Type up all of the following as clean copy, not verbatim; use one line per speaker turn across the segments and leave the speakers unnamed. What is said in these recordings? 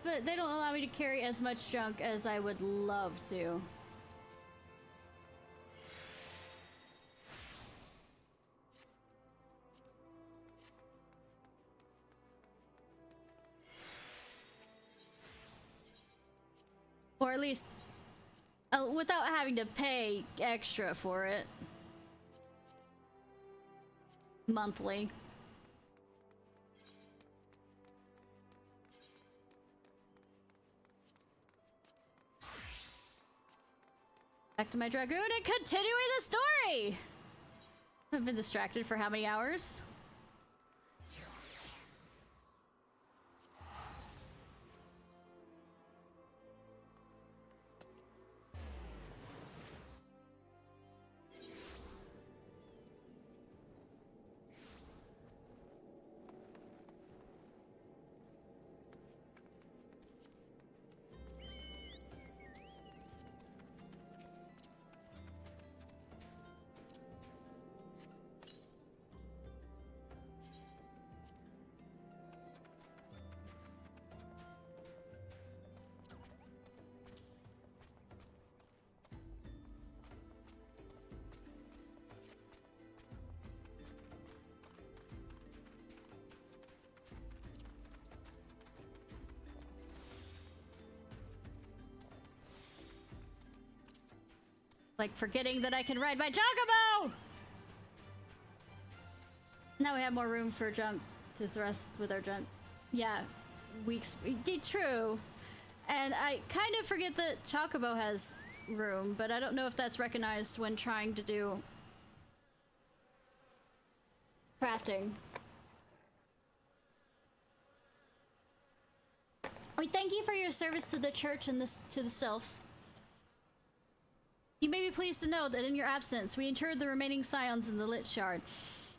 but they don't allow me to carry as much junk as I would love to. Or at least without having to pay extra for it monthly. Back to my dragoon and continuing the story! I've been distracted for how many hours? Like forgetting that I can ride my chocobo! Now we have more room for junk to thrust with our junk. Yeah, true. And I kind of forget that chocobo has room, but I don't know if that's recognized when trying to do crafting. We thank you for your service to the church and to the sylphs. You may be pleased to know that in your absence, we interred the remaining scions in the Lich Shard.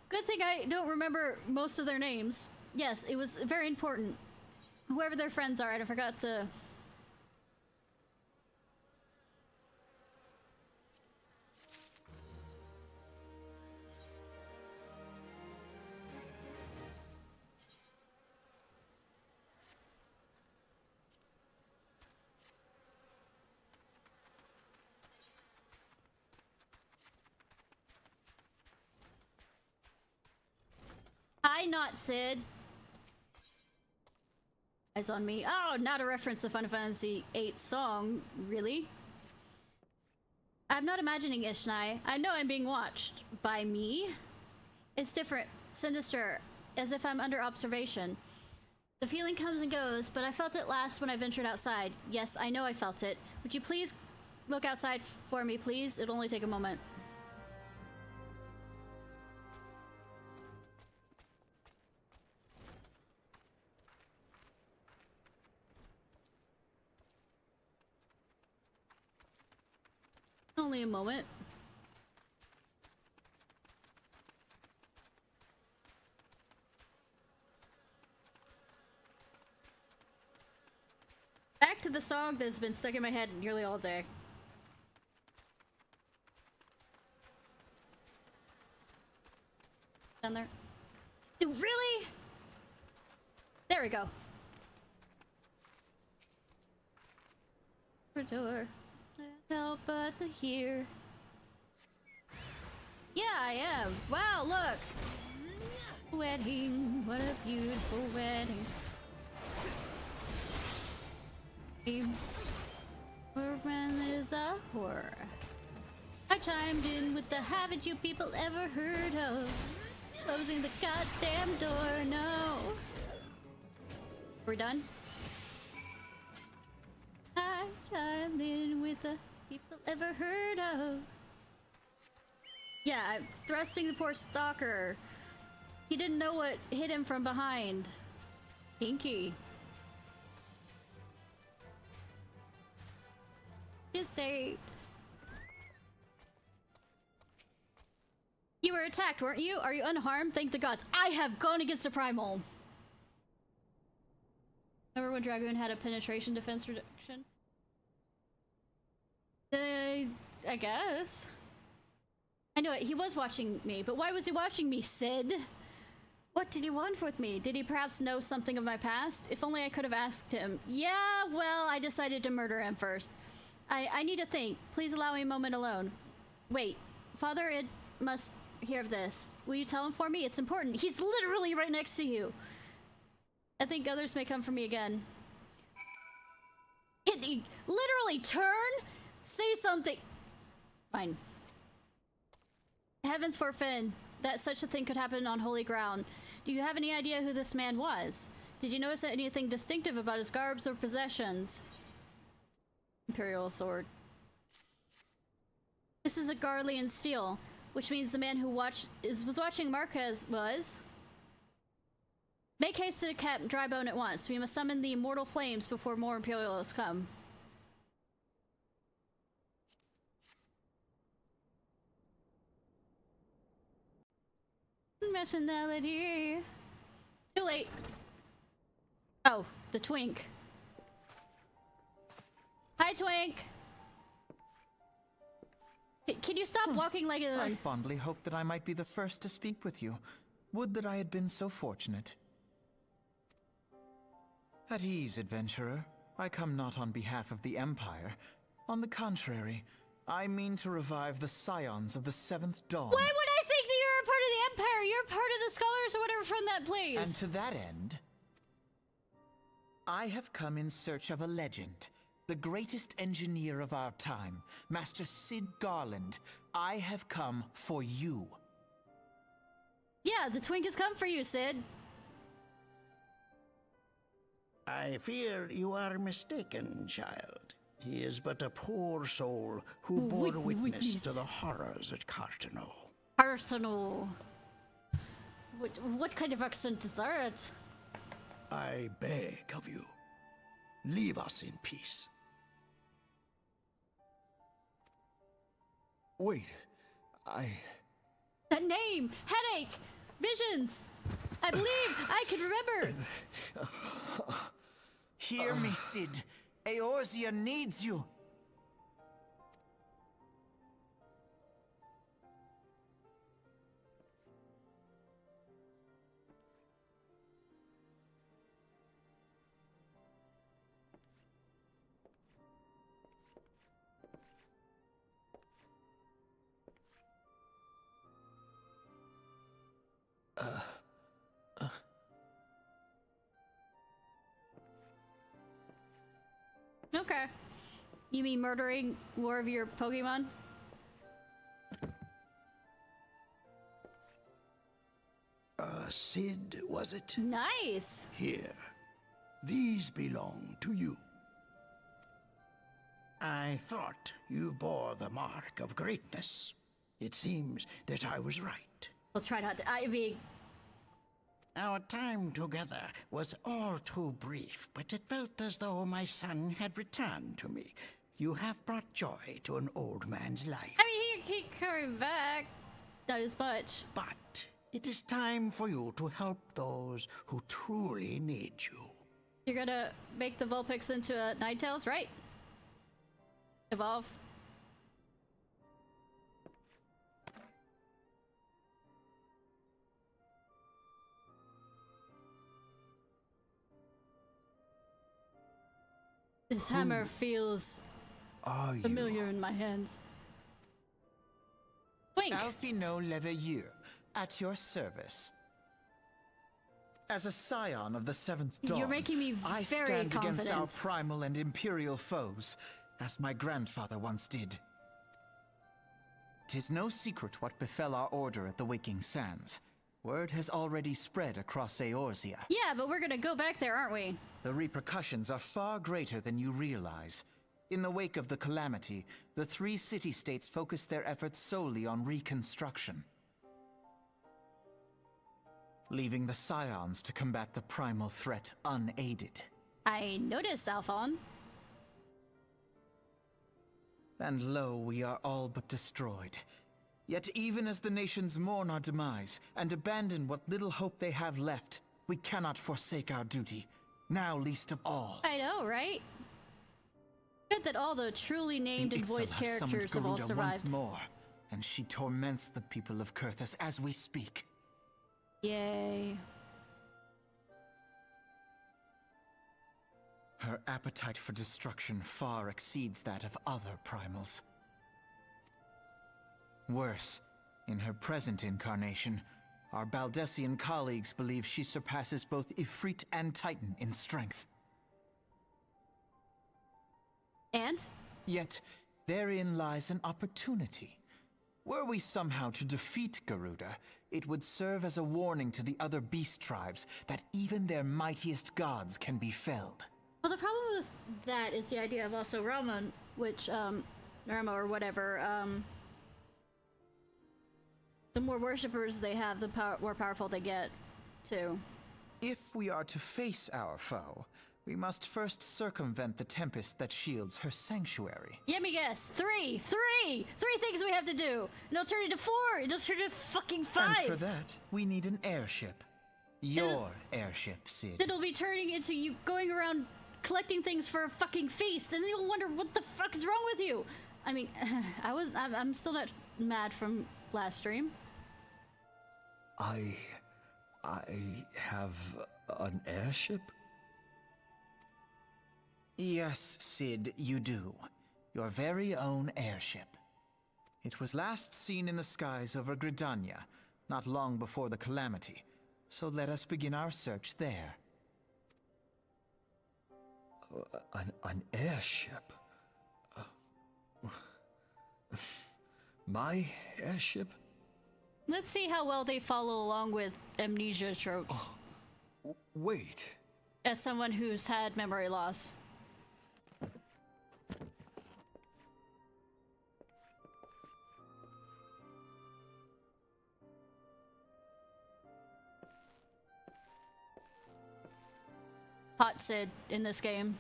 Good thing I don't remember most of their names. Yes, it was very important. Whoever their friends are, I forgot to... Hi, not Sid. Eyes on me. Oh, not a reference to Final Fantasy VIII song, really? I'm not imagining Ishnai. I know I'm being watched. By me? It's different, sinister, as if I'm under observation. The feeling comes and goes, but I felt it last when I ventured outside. Yes, I know I felt it. Would you please look outside for me, please? It'll only take a moment. Only a moment. Back to the song that's been stuck in my head nearly all day. Down there. Dude, really? There we go. Door. Can't help but to hear. Yeah, I am. Wow, look. Wedding. What a beautiful wedding. When is a horror. I chimed in with the haven't you people ever heard of closing the goddamn door? No. We're done? I chimed in with the people ever heard of. Yeah, I'm thrusting the poor stalker. He didn't know what hit him from behind. Pinky. Just saved. You were attacked, weren't you? Are you unharmed? Thank the gods. I have gone against a primal. Remember when Dragoon had a penetration defense reduction? I guess. I know it. He was watching me, but why was he watching me, Sid? What did he want with me? Did he perhaps know something of my past? If only I could have asked him. Yeah, well, I decided to murder him first. I need to think. Please allow me a moment alone. Wait, Father, it must hear of this. Will you tell him for me? It's important. He's literally right next to you. I think others may come for me again. Literally turn? Say something. Fine. Heavens forfend that such a thing could happen on holy ground. Do you have any idea who this man was? Did you notice anything distinctive about his garbs or possessions? Imperial sword. This is a Garlean steel, which means the man who was watching Marquez was. Make haste to Cap Drybone at once. We must summon the immortal flames before more Imperialists come. Mercenality. Too late. Oh, the twink. Hi, twink. Can you stop walking like a...
I fondly hoped that I might be the first to speak with you. Would that I had been so fortunate. At ease, adventurer. I come not on behalf of the Empire. On the contrary, I mean to revive the scions of the Seventh Dawn.
Why would I think that you're a part of the Empire? You're part of the Scholars or whatever from that place.
And to that end, I have come in search of a legend. The greatest engineer of our time, Master Cid Garland. I have come for you.
Yeah, the twink has come for you, Cid.
I fear you are mistaken, child. He is but a poor soul who bore witness to the horrors at Cartano.
Cartano. What kind of accent is that?
I beg of you, leave us in peace.
Wait,
That name! Headache! Visions! I believe I can remember!
Hear me, Cid. Eorzea needs you.
Okay. You mean murdering more of your Pokemon?
Cid, was it?
Nice!
Here. These belong to you. I thought you bore the mark of greatness. It seems that I was right.
We'll try not to. I mean...
Our time together was all too brief, but it felt as though my son had returned to me. You have brought joy to an old man's life.
I mean, he coming back. Not as much.
But it is time for you to help those who truly need you.
You're gonna make the Vulpix into a Ninetales, right? Evolve. This hammer feels familiar in my hands. Wink!
Alphino Leveilleur, at your service. As a scion of the Seventh Dawn,
You're making me
I
very
stand
confident.
against our primal and imperial foes, as my grandfather once did. 'Tis no secret what befell our order at the Waking Sands. Word has already spread across Eorzea.
Yeah, but we're gonna go back there, aren't we?
The repercussions are far greater than you realize. In the wake of the calamity, the three city-states focused their efforts solely on reconstruction, leaving the scions to combat the primal threat unaided.
I noticed, Alphon.
And lo, we are all but destroyed. Yet even as the nations mourn our demise and abandon what little hope they have left, we cannot forsake our duty, now least of all.
I know, right? Good that all the truly named and voiced characters have all
Garuda
survived.
once more, and she torments the people of Kurthus as we speak.
Yay.
Her appetite for destruction far exceeds that of other primals. Worse, in her present incarnation, our Baldessian colleagues believe she surpasses both Ifrit and Titan in strength.
And?
Yet, therein lies an opportunity. Were we somehow to defeat Garuda, it would serve as a warning to the other beast tribes that even their mightiest gods can be felled.
Well, the problem with that is the idea of also Roma, which, Roma or whatever, the more worshippers they have, the more powerful they get, too.
If we are to face our foe, we must first circumvent the tempest that shields her sanctuary.
Let me guess. Three things we have to do. An alternative 4, an alternative fucking 5.
And for that, we need an airship. Your airship, Cid.
It'll be turning into you going around collecting things for a fucking feast, and you'll wonder what the fuck is wrong with you. I mean, I'm still not mad from last stream.
I have an airship?
Yes, Cid, you do. Your very own airship. It was last seen in the skies over Gridania, not long before the calamity. So let us begin our search there.
An airship? My airship?
Let's see how well they follow along with amnesia tropes.
Wait.
As someone who's had memory loss. Hot Cid in this game.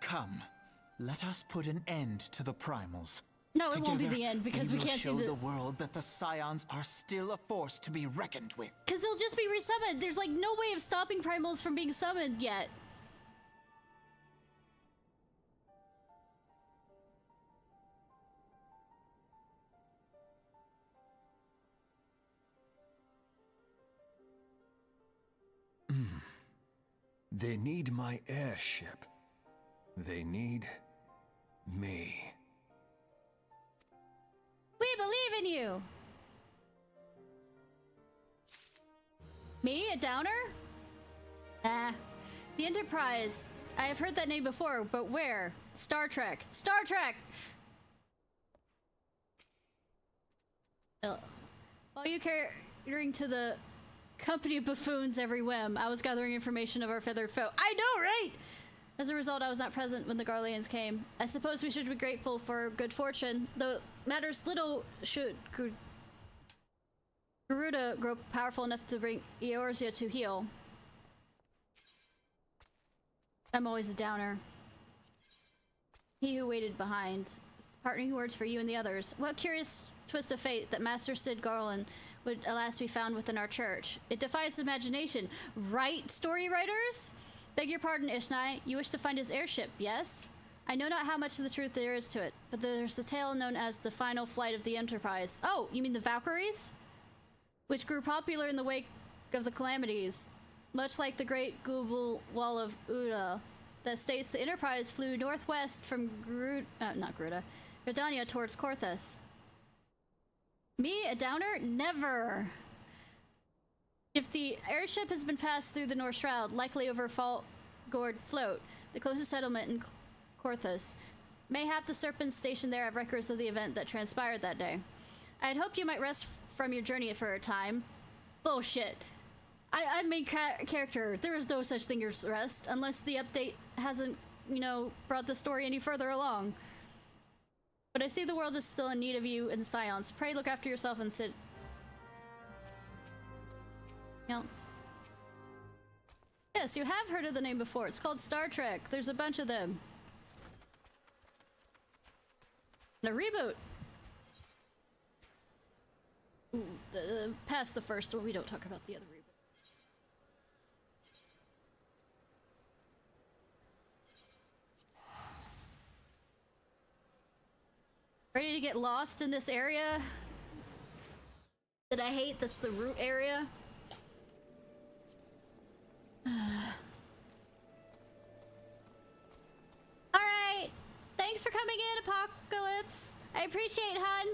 Come, let us put an end to the primals.
No, it won't be the end because we can't
show
seem to.
the world that the Scions are still a force to be reckoned with.
Because they'll just be resummoned. There's like no way of stopping primals from being summoned yet.
They need my airship. They need me.
We believe in you! Me, a downer? The Enterprise. I have heard that name before, but where? Star Trek. Star Trek! While you catering to the company of buffoons every whim, I was gathering information of our feathered foe. I know, right? As a result, I was not present when the Garleans came. I suppose we should be grateful for good fortune, though matters little should Garuda grow powerful enough to bring Eorzea to heel. I'm always a downer. He who waited behind. Parting words for you and the others. What curious twist of fate that Master Cid Garland would alas be found within our church. It defies imagination. Right, story writers? Beg your pardon, Ishnai. You wish to find his airship, yes? I know not how much of the truth there is to it, but there's the tale known as the final flight of the Enterprise. Oh, you mean the Valkyries? Which grew popular in the wake of the calamities. Much like the great Google Wall of Uda, that states the Enterprise flew northwest from Gridania towards Korthus. Me, a downer? Never! If the airship has been passed through the North Shroud, likely over Falgord Float, the closest settlement in Korthus, mayhap the Serpents stationed there have records of the event that transpired that day. I had hoped you might rest from your journey for a time. Bullshit. I'm main character. There is no such thing as rest, unless the update hasn't, brought the story any further along. But I see the world is still in need of you and Scions. Pray look after yourself and sit. Else. Yes, you have heard of the name before. It's called Star Trek. There's a bunch of them. And a reboot. Ooh, past the first one, we don't talk about the other reboot. Ready to get lost in this area that I hate? That's the root area. Alright! Thanks for coming in, Apocalypse! I appreciate, hun!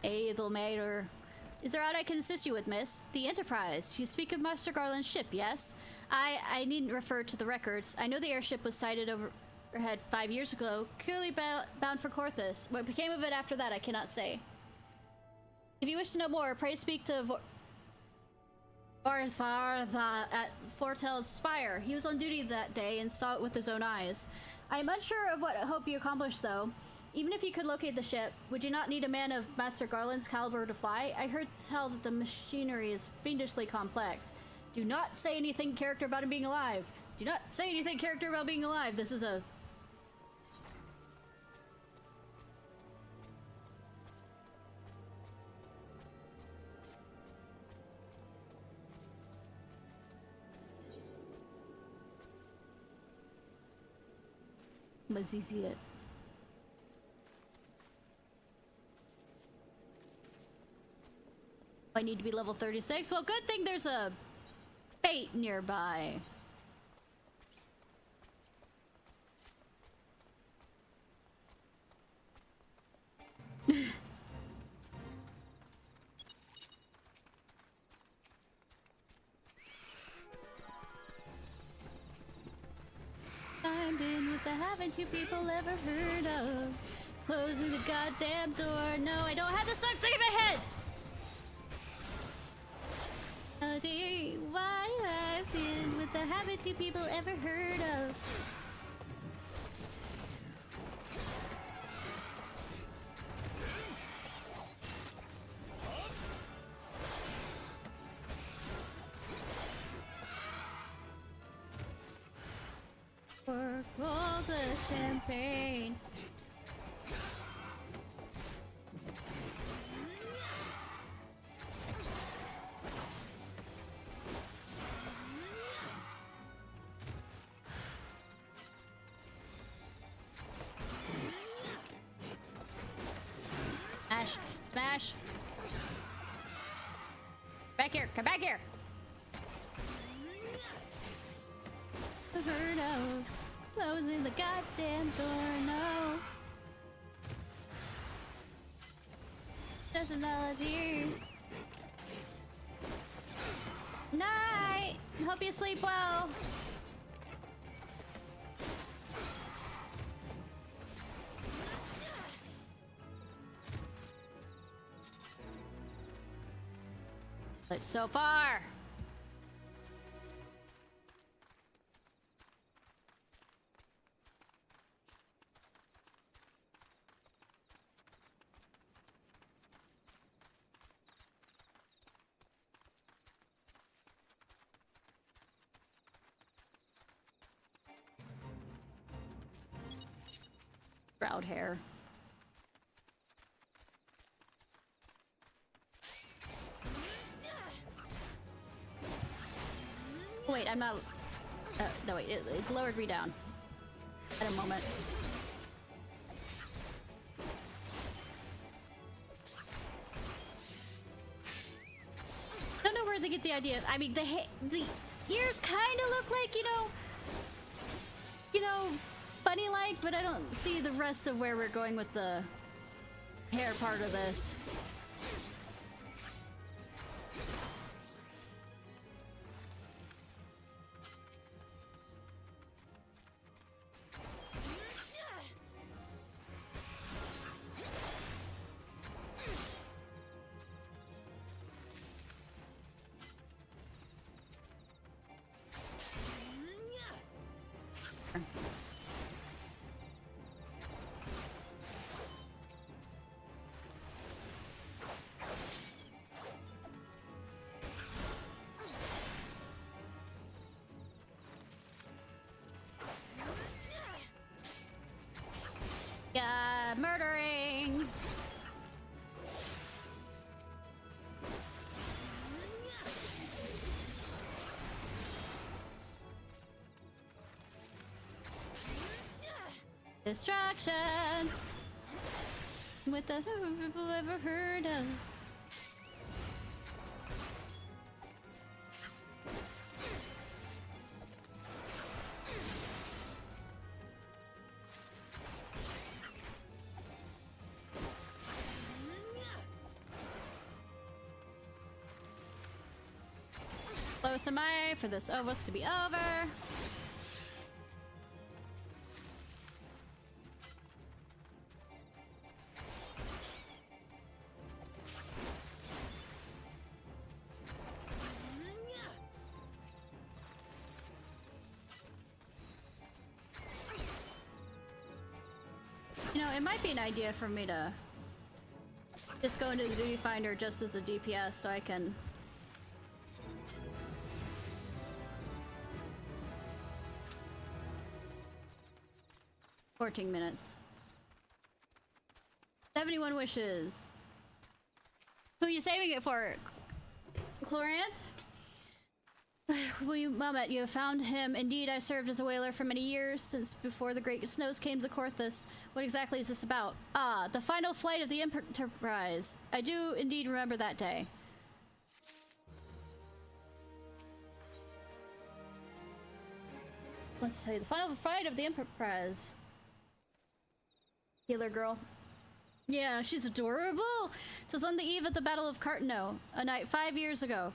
Aethelmater. Is there aught I can assist you with, miss? The Enterprise. You speak of Master Garland's ship, yes? I needn't refer to the records. I know the airship was sighted overhead 5 years ago, clearly bound for Korthus. What became of it after that, I cannot say. If you wish to know more, pray speak to Vartha at Fortel's Spire. He was on duty that day and saw it with his own eyes. I am unsure of what hope you accomplished, though. Even if you could locate the ship, would you not need a man of Master Garland's caliber to fly? I heard tell that the machinery is fiendishly complex. Do not say anything character about him being alive. Do not say anything character about being alive. This is a... Was easy it. I need to be level 36. Well, good thing there's a bait nearby. Chimed in with the haven't you people ever heard of? Closing the goddamn door. No, I don't have the song stuck in my head! Oh dear, why I've been with the haven't you people ever heard of? Pour all the champagne. Smash! Smash! Back here! Come back here! Heard of closing the goddamn door, no. There's another here. Night! Hope you sleep well. But so far. Proud hair. Wait, I'm not... no, wait, it lowered me down. At a moment. Don't know where they get the idea. I mean, the ears kind of look like, you know, bunny-like, but I don't see the rest of where we're going with the hair part of this. Murdering! Destruction! With the people ever heard of. close am I for this Ovos to be over? You know, it might be an idea for me to just go into the Duty Finder just as a DPS so I can... 14 minutes. 71 wishes. Who are you saving it for? Chlorant? Wilmot, you have found him. Indeed, I served as a whaler for many years, since before the great snows came to Korthus. What exactly is this about? Ah, the final flight of the Enterprise. I do indeed remember that day. Let's say the final flight of the Enterprise. Healer girl. Yeah, she's adorable. It was on the eve of the Battle of Cartano, a night 5 years ago.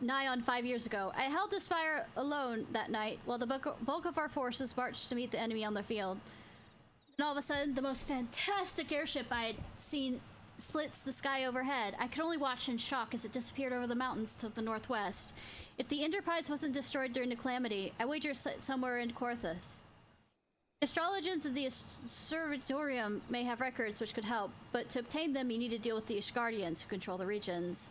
Nigh on 5 years ago. I held this fire alone that night, while the bulk of our forces marched to meet the enemy on the field. And all of a sudden, the most fantastic airship I had seen splits the sky overhead. I could only watch in shock as it disappeared over the mountains to the northwest. If the Enterprise wasn't destroyed during the calamity, I wager somewhere in Korthus. Astrologians in the Observatorium may have records which could help, but to obtain them you need to deal with the Ishgardians who control the regions.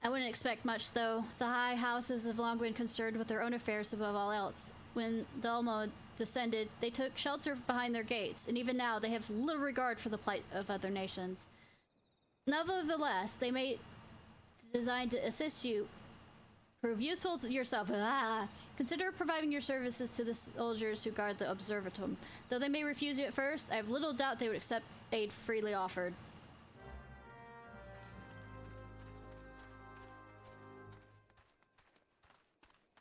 I wouldn't expect much, though. The high houses have long been concerned with their own affairs above all else. When Dalmo descended, they took shelter behind their gates, and even now they have little regard for the plight of other nations. Nevertheless, they may designed to assist you. Prove useful to yourself. Consider providing your services to the soldiers who guard the Observatorium. Though they may refuse you at first, I have little doubt they would accept aid freely offered.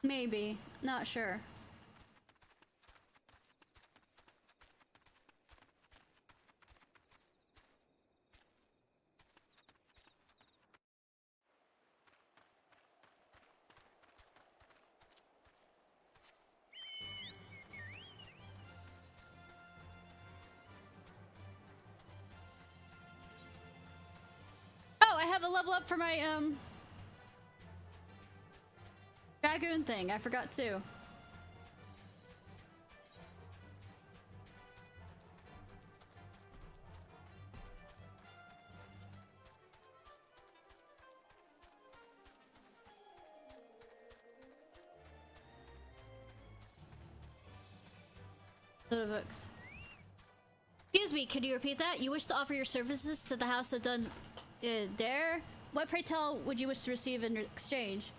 Maybe. Not sure. Oh, I have a level up for my, Dragoon thing. I forgot too. Little books. Excuse me, could you repeat that? You wish to offer your services to the House of Dare? What, pray tell, would you wish to receive in exchange?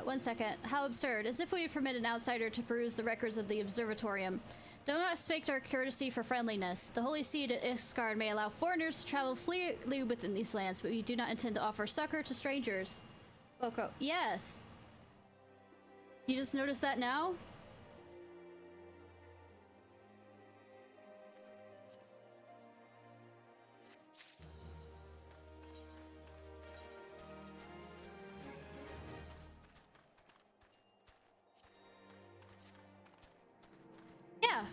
One second. How absurd. As if we would permit an outsider to peruse the records of the Observatorium. Do not expect our courtesy for friendliness. The Holy See to Isgard may allow foreigners to travel freely within these lands, but we do not intend to offer succor to strangers. Oko. Yes. You just noticed that now? Yeah.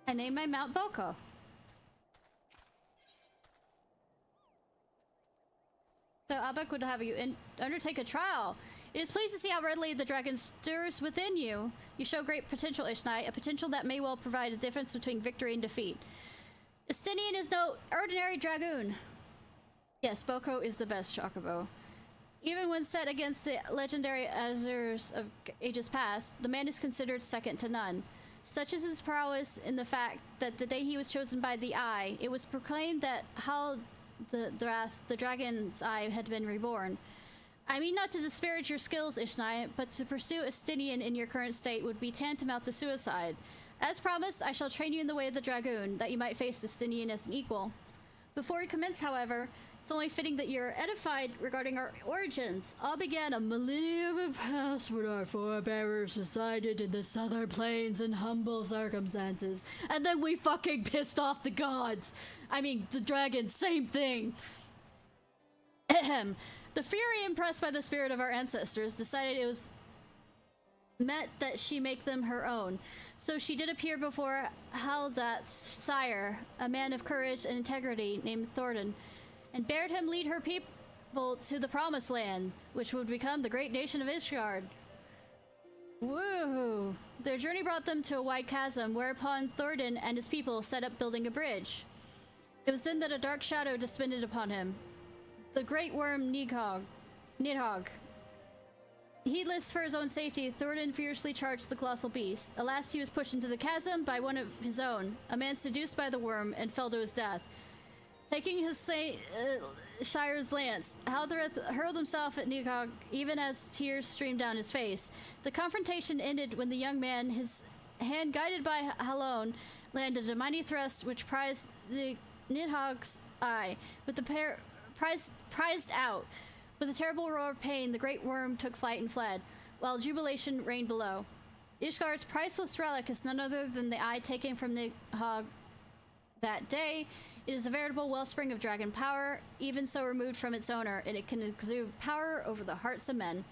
I named my mount Boko. So Abek would have you undertake a trial. It is pleased to see how readily the dragon stirs within you. You show great potential, Ishnai, a potential that may well provide a difference between victory and defeat. Estinian is no ordinary dragoon. Yes, Boko is the best chocobo. Even when set against the legendary Azures of ages past, the man is considered second to none. Such is his prowess in the fact that the day he was chosen by the Eye, it was proclaimed that the dragon's eye had been reborn. I mean not to disparage your skills, Ishnai, but to pursue Estinian in your current state would be tantamount to suicide. As promised, I shall train you in the way of the dragoon, that you might face Estinian as an equal. Before we commence, however, It's only fitting that you're edified regarding our origins. All began a millennium past when our forebears resided in the southern plains in humble circumstances. And then we fucking pissed off the gods. I mean, the dragons, same thing. Ahem. The Fury, impressed by the spirit of our ancestors, decided it was meant that she make them her own. So she did appear before Haldath's sire, a man of courage and integrity named Thordan, and bade him lead her people to the Promised Land, which would become the great nation of Ishgard. Woohoo! Their journey brought them to a wide chasm, whereupon Thordan and his people set up building a bridge. It was then that a dark shadow descended upon him. The great worm Nidhogg. Heedless for his own safety, Thordan fiercely charged the colossal beast. Alas, he was pushed into the chasm by one of his own, a man seduced by the worm, and fell to his death. Taking his Shire's lance, Haldareth hurled himself at Nidhogg, even as tears streamed down his face. The confrontation ended when the young man, his hand guided by Halone, landed a mighty thrust which prized Nidhogg's eye, with the pair prized out. With a terrible roar of pain, the great worm took flight and fled, while jubilation reigned below. Ishgard's priceless relic is none other than the eye taken from Nidhogg that day. It is a veritable wellspring of dragon power, even so removed from its owner, and it can exude power over the hearts of men.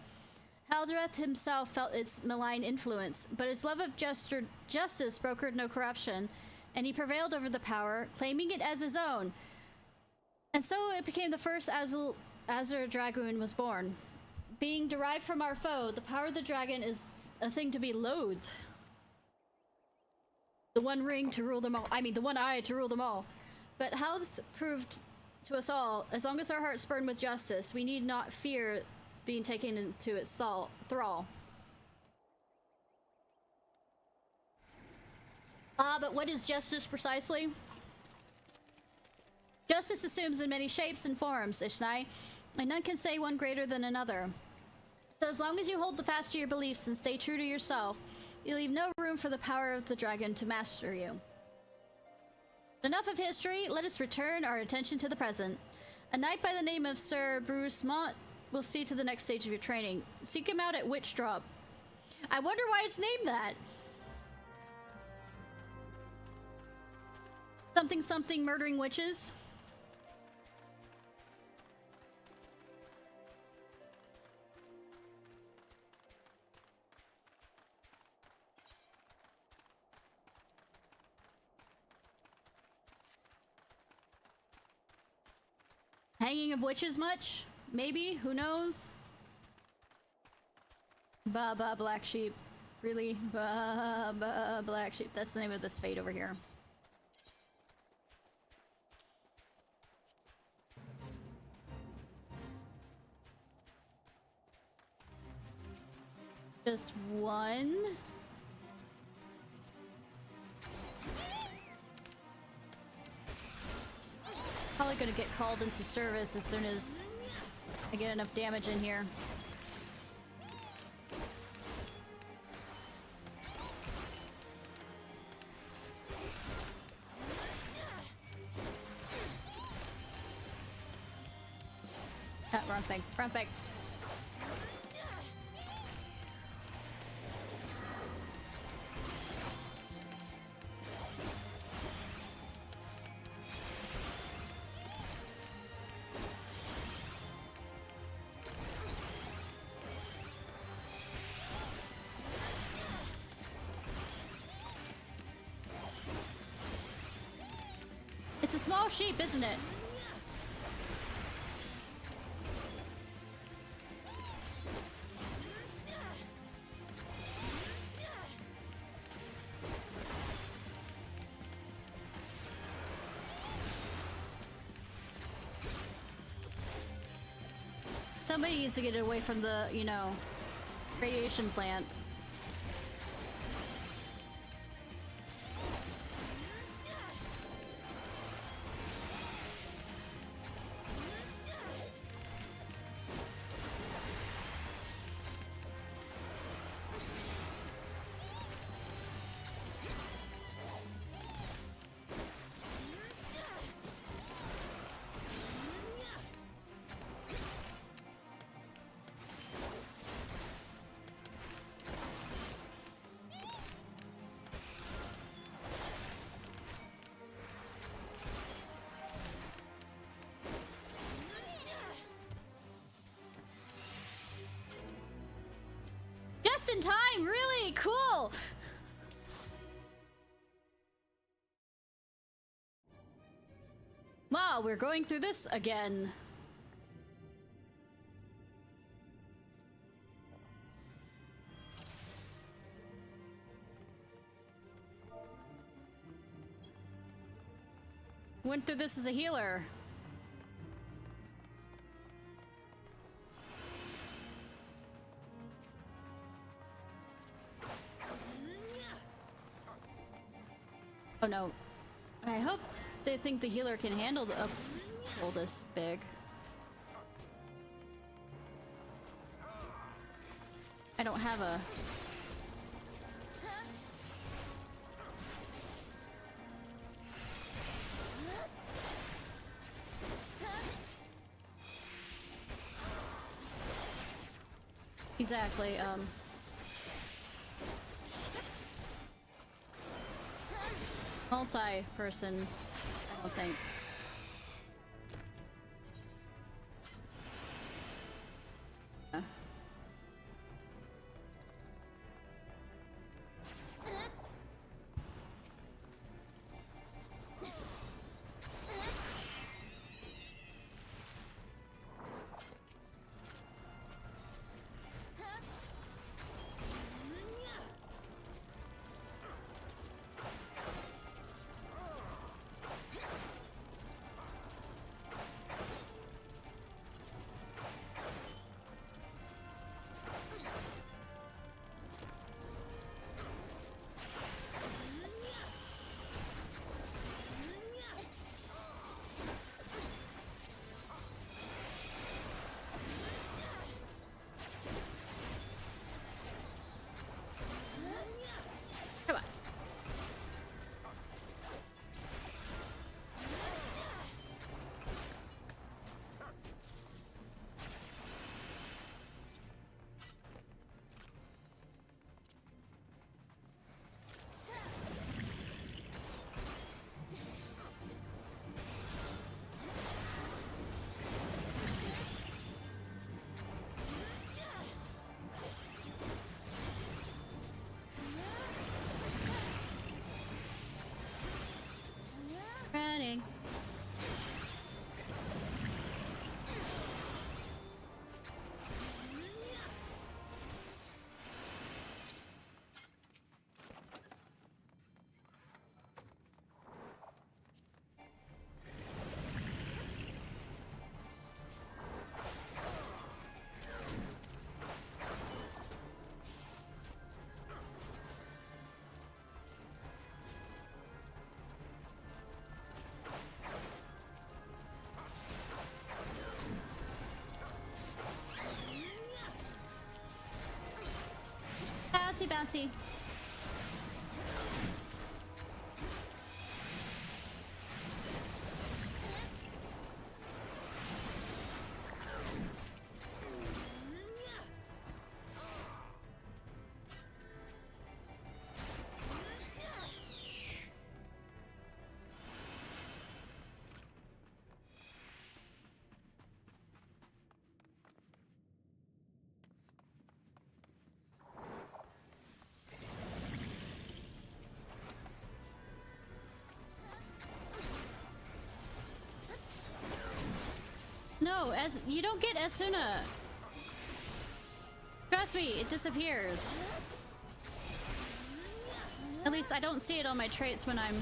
Haldareth himself felt its malign influence, but his love of justice brokered no corruption, and he prevailed over the power, claiming it as his own. And so it became the first Azure Dragoon was born. Being derived from our foe, the power of the dragon is a thing to be loathed. The one ring to rule them all. I mean, the one eye to rule them all. But Halth proved to us all, as long as our hearts burn with justice, we need not fear being taken into its thrall. But what is justice precisely? Justice assumes in many shapes and forms, Ishnai, and none can say one greater than another. So as long as you hold fast to your beliefs and stay true to yourself, you leave no room for the power of the dragon to master you. Enough of history, let us return our attention to the present. A knight by the name of Sir Bruce Mont will see to the next stage of your training. Seek him out at Witch Drop. I wonder why it's named that. Something something murdering witches. Hanging of witches much? Maybe? Who knows? Ba black sheep. Really? Ba black sheep. That's the name of this fate over here. Just one. Probably gonna get called into service as soon as I get enough damage in here. Wrong thing. Wrong thing. It's a small sheep, isn't it? Somebody needs to get it away from the, you know, radiation plant. in time! Really? Cool! Wow, we're going through this again. Went through this as a healer. Oh no. I hope they think the healer can handle a pull this big. I don't have a... Exactly, multi-person, I don't think. Running. Bouncy, bouncy. No, as you don't get Asuna. Trust me, it disappears. At least I don't see it on my traits when I'm...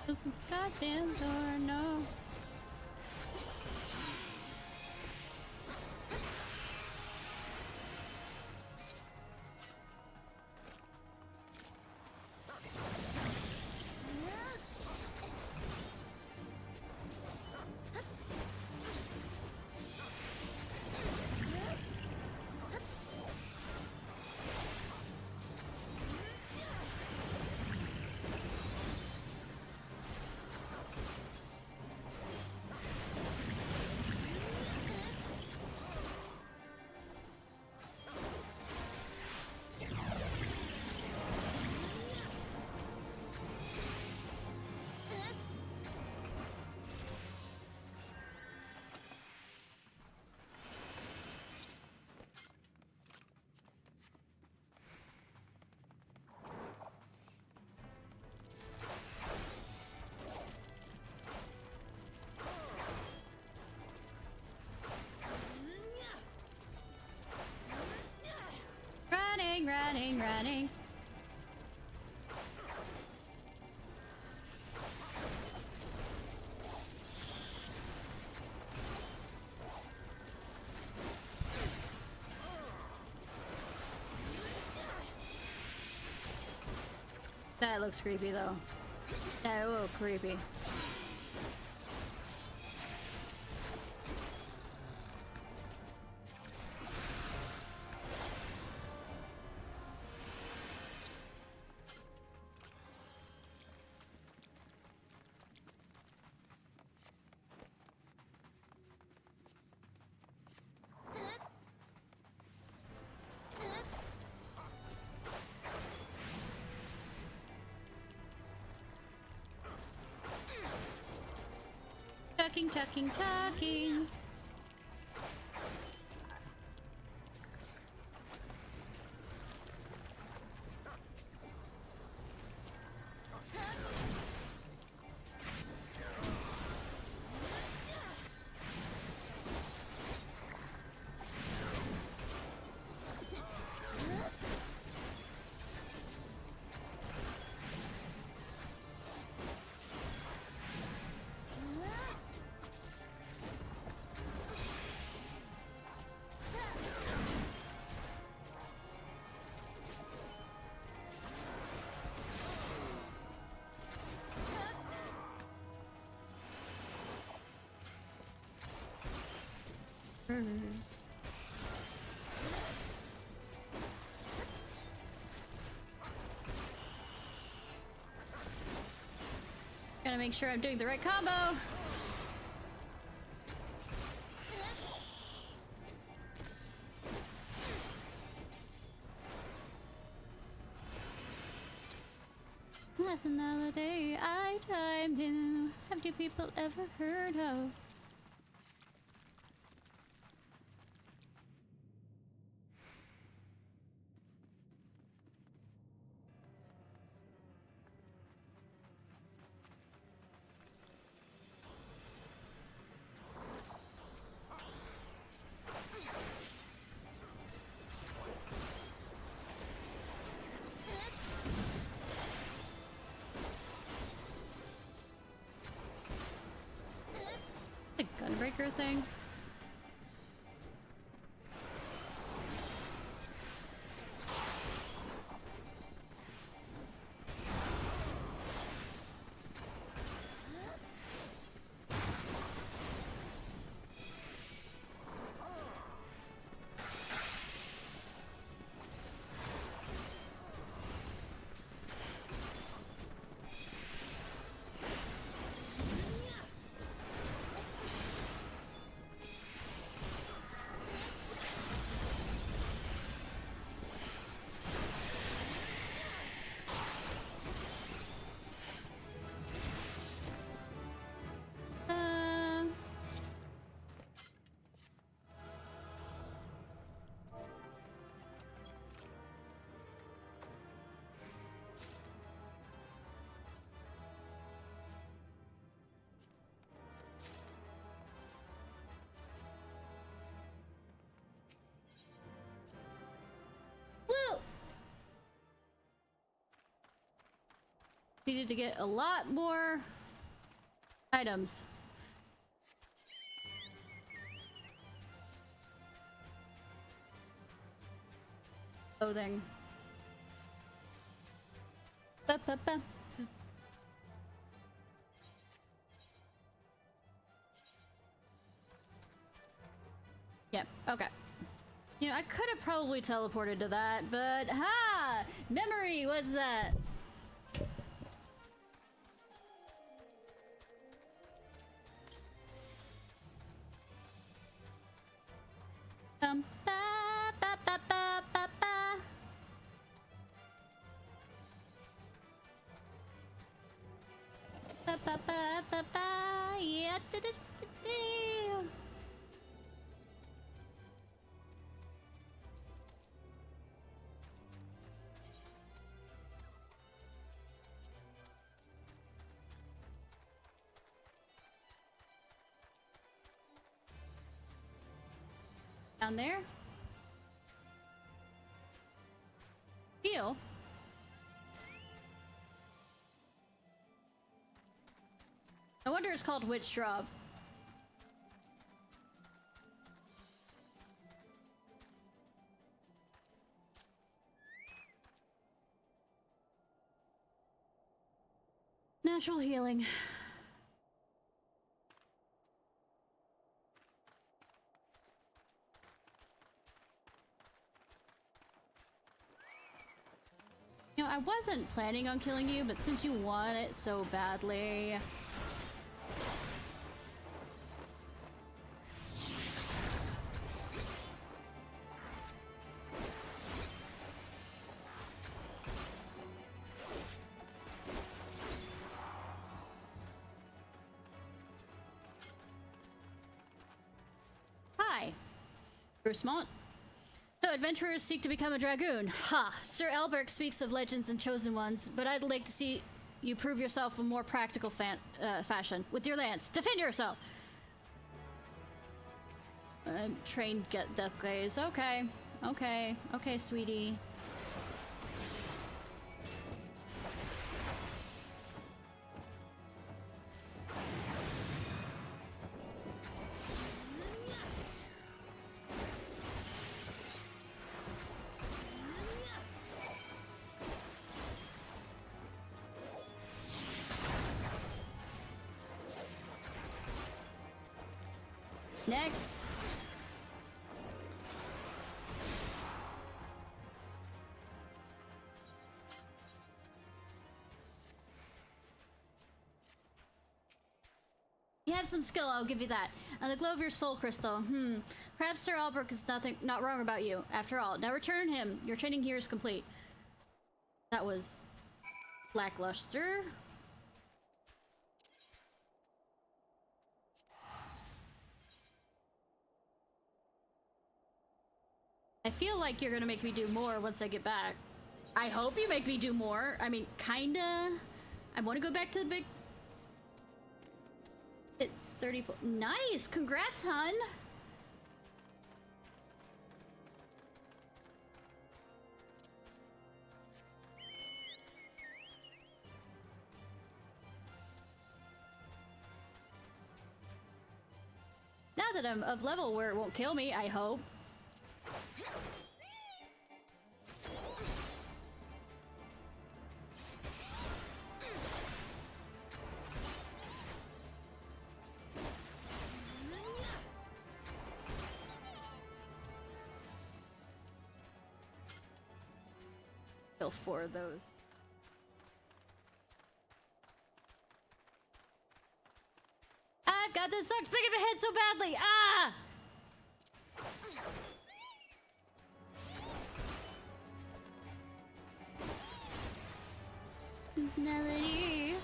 Close the goddamn door, no. Running. That looks creepy though. That a little creepy. Talking. Gotta make sure I'm doing the right combo. That's another day I timed in. Have you people ever heard of? The gunbreaker thing. Needed to get a lot more Items. Clothing. Ba-ba-ba. Yep, okay. You know, I could have probably teleported to that, but ha! Memory, what's that? Ba, ba, ba, ba, ba, ba. Ba, ba, ba, ba, ba. Yeah, da, da, da, da. Down there? Heal? I wonder it's called Witch Drop. Natural healing. You know, I wasn't planning on killing you, but since you want it so badly... Hi. Bruce Mont. So, adventurers seek to become a dragoon. Ha! Sir Albrecht speaks of legends and chosen ones, but I'd like to see you prove yourself in more practical fashion. With your lance, defend yourself! Trained get death glaze. Okay. Okay. Okay, sweetie. Next. You have some skill, I'll give you that. And the glow of your soul crystal. Perhaps Sir Albrecht is not wrong about you. After all, now return him. Your training here is complete. That was lackluster. I feel like you're gonna make me do more once I get back. I hope you make me do more. I mean, kinda. I want to go back to the big... 34. Nice! Congrats, hun! Now that I'm of level where it won't kill me, I hope. Kill 4 of those. I've got this sucked thing in my head so badly! Ah! Melody.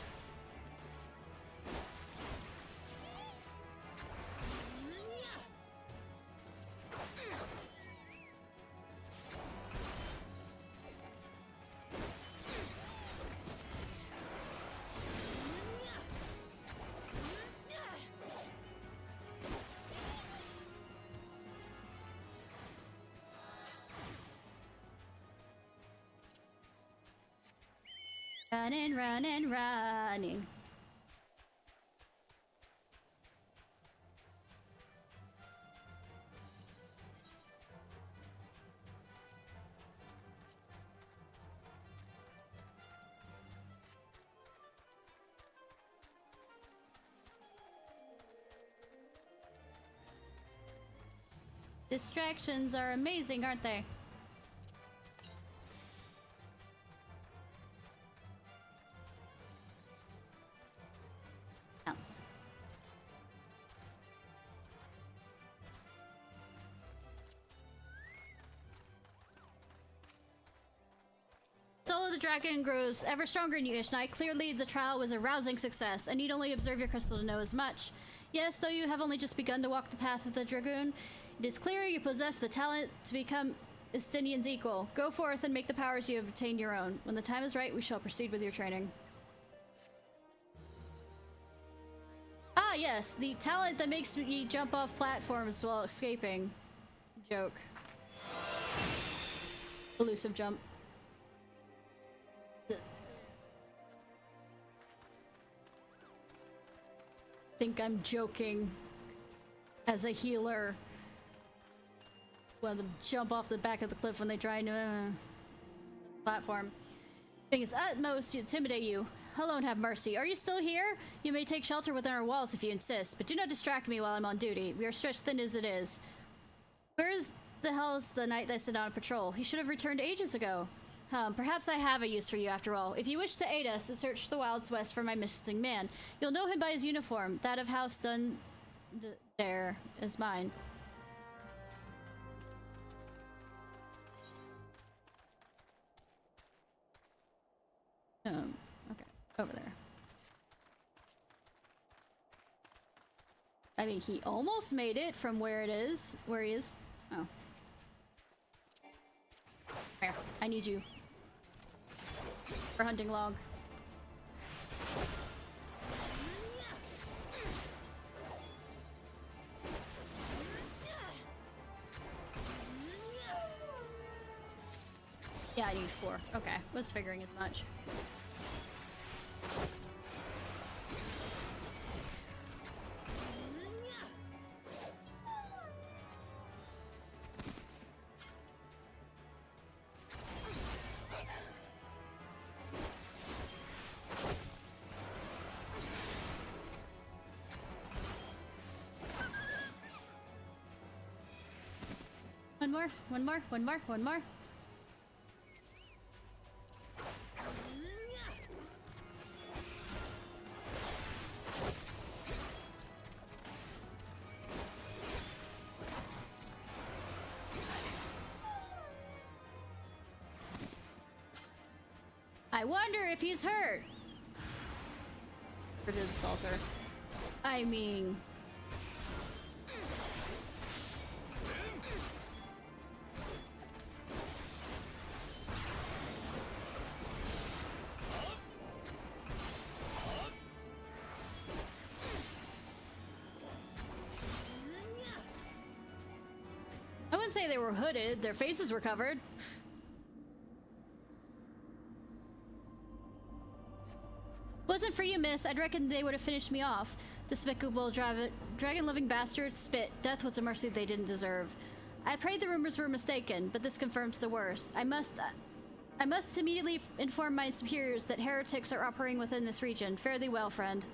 Running, running, running. Distractions are amazing, aren't they? Counts. Soul of the Dragon grows ever stronger in you, Ishnai. Clearly, the trial was a rousing success. I need only observe your crystal to know as much. Yes, though you have only just begun to walk the path of the Dragoon, it is clear you possess the talent to become Estinian's equal. Go forth and make the powers you have obtained your own. When the time is right, we shall proceed with your training. Ah, yes, the talent that makes me jump off platforms while escaping. Joke. Elusive jump. Think I'm joking. As a healer. Want to jump off the back of the cliff when they try to platform. Doing its utmost to intimidate you. Alone have mercy. Are you still here? You may take shelter within our walls if you insist, but do not distract me while I'm on duty. We are stretched thin as it is. Where is the hell is the knight that sent out on patrol? He should have returned ages ago. Perhaps I have a use for you after all. If you wish to aid us, search the wilds west for my missing man. You'll know him by his uniform. That of House Dun there is mine. Okay, over there. I mean, he almost made it from where he is. Oh. Here, I need you. For hunting log. Yeah, I need 4. Okay, was figuring as much. One more. I wonder if he's hurt. British Assaulter. I mean... I wouldn't say they were hooded, their faces were covered. Wasn't for you, miss, I'd reckon they would have finished me off. Despicable dragon-loving bastards spit. Death was a mercy they didn't deserve. I prayed the rumors were mistaken, but this confirms the worst. I must immediately inform my superiors that heretics are operating within this region. Fare thee well, friend.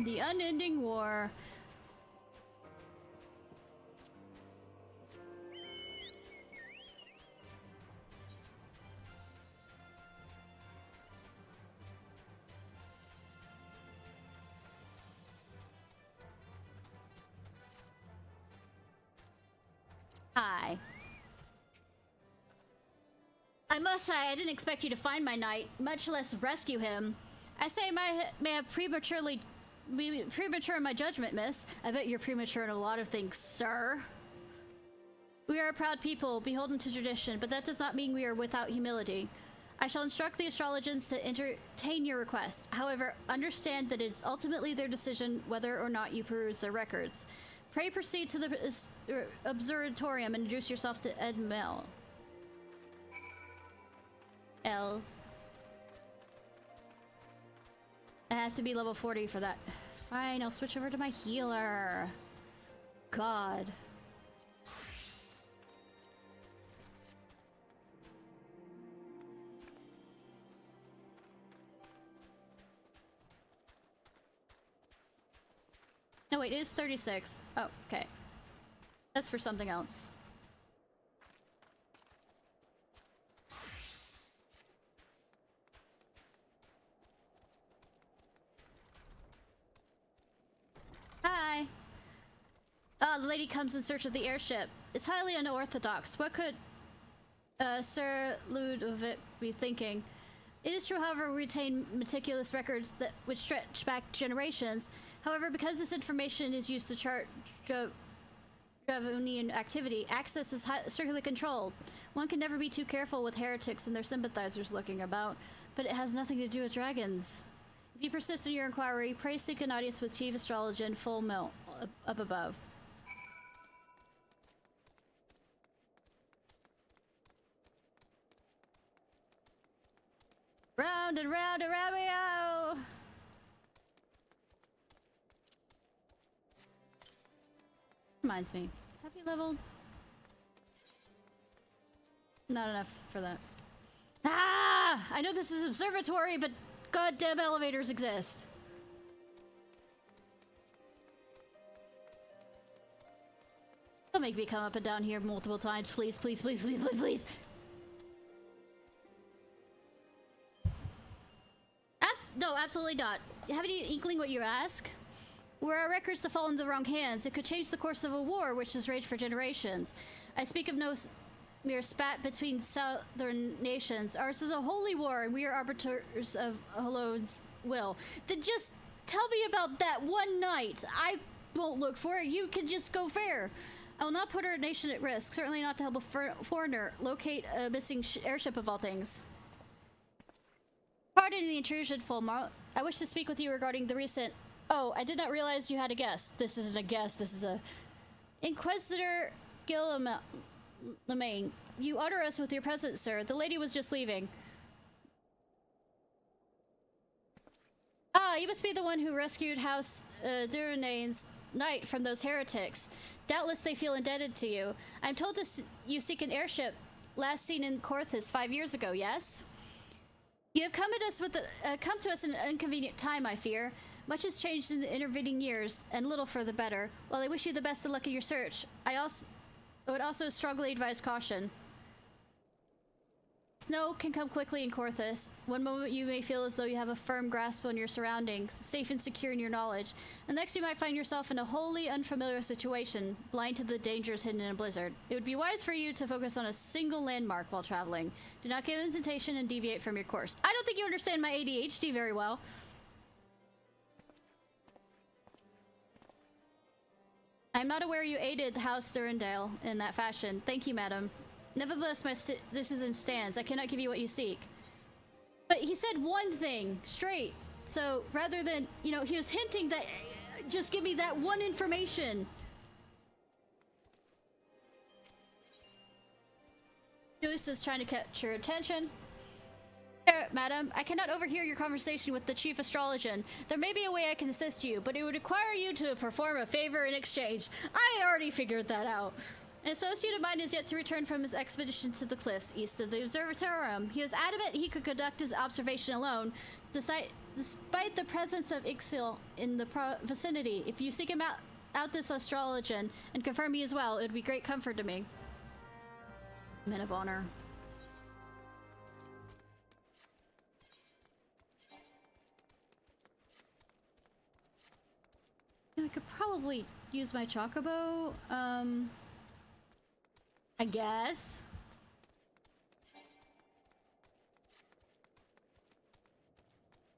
The unending war. Hi. I must say, I didn't expect you to find my knight, much less rescue him. I say I may have be premature in my judgment, miss. I bet you're premature in a lot of things, sir. We are a proud people, beholden to tradition, but that does not mean we are without humility. I shall instruct the astrologers to entertain your request. However, understand that it is ultimately their decision whether or not you peruse their records. Pray proceed to the observatorium and introduce yourself to Edmel. I have to be level 40 for that. Fine, I'll switch over to my healer. God. No, wait. wait, it is 36. Oh, okay. That's for something else. Hi. Ah, the lady comes in search of the airship. It's highly unorthodox. What could Sir Ludovic be thinking? It is true, however, we retain meticulous records that would stretch back generations. However, because this information is used to chart Dravonian activity, access is strictly controlled. One can never be too careful with heretics and their sympathizers looking about, but it has nothing to do with dragons. If you persist in your inquiry, pray seek an audience with Chief Astrologer and Full Mill up above. Round and round we go! Reminds me, have you leveled? Not enough for that. Ah! I know this is observatory, but goddamn elevators exist. Don't make me come up and down here multiple times, please, please, please, please, please, please. No, absolutely not. Have any inkling what you ask? Were our records to fall into the wrong hands, it could change the course of a war which has raged for generations. I speak of no mere spat between southern nations. Ours is a holy war, and we are arbiters of Halone's will. Then just tell me about that one night. I won't look for it. You can just go fair. I will not put our nation at risk. Certainly not to help a foreigner locate a missing airship of all things. Pardon the intrusion, Fulmar. I wish to speak with you regarding the recent... Oh, I did not realize you had a guest. This isn't a guest, this is a... Inquisitor Lemaine. You honor us with your presence, sir. The lady was just leaving. Ah, you must be the one who rescued House Durenain's knight from those heretics. Doubtless they feel indebted to you. I'm told you seek an airship last seen in Corthus 5 years ago, yes? You have come to us in an inconvenient time, I fear. Much has changed in the intervening years, and little for the better. While I wish you the best of luck in your search, I would also strongly advise caution. Snow can come quickly in Corthus. One moment you may feel as though you have a firm grasp on your surroundings, safe and secure in your knowledge. The next you might find yourself in a wholly unfamiliar situation, blind to the dangers hidden in a blizzard. It would be wise for you to focus on a single landmark while traveling. Do not give in to temptation and deviate from your course. I don't think you understand my ADHD very well. I'm not aware you aided House Durendale in that fashion. Thank you, madam. Nevertheless, my decision stands. I cannot give you what you seek. But he said one thing straight. So rather than, you know, he was hinting that just give me that one information. Joyce is trying to catch your attention. Madam, I cannot overhear your conversation with the Chief Astrologer. There may be a way I can assist you, but it would require you to perform a favor in exchange. I already figured that out. An associate of mine is yet to return from his expedition to the cliffs east of the observatorium. He was adamant he could conduct his observation alone, despite the presence of Ixil in the vicinity. If you seek him out this astrologer and confirm he is well, it would be great comfort to me. Men of honor. I could probably use my chocobo, I guess.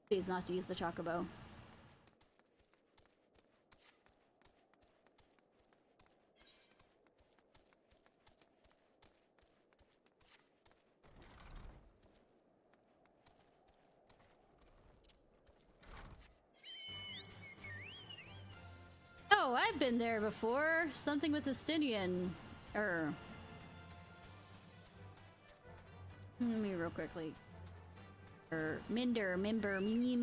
Please not to use the chocobo. Oh, I've been there before. Something with Estinian. Let me real quickly. Member, me.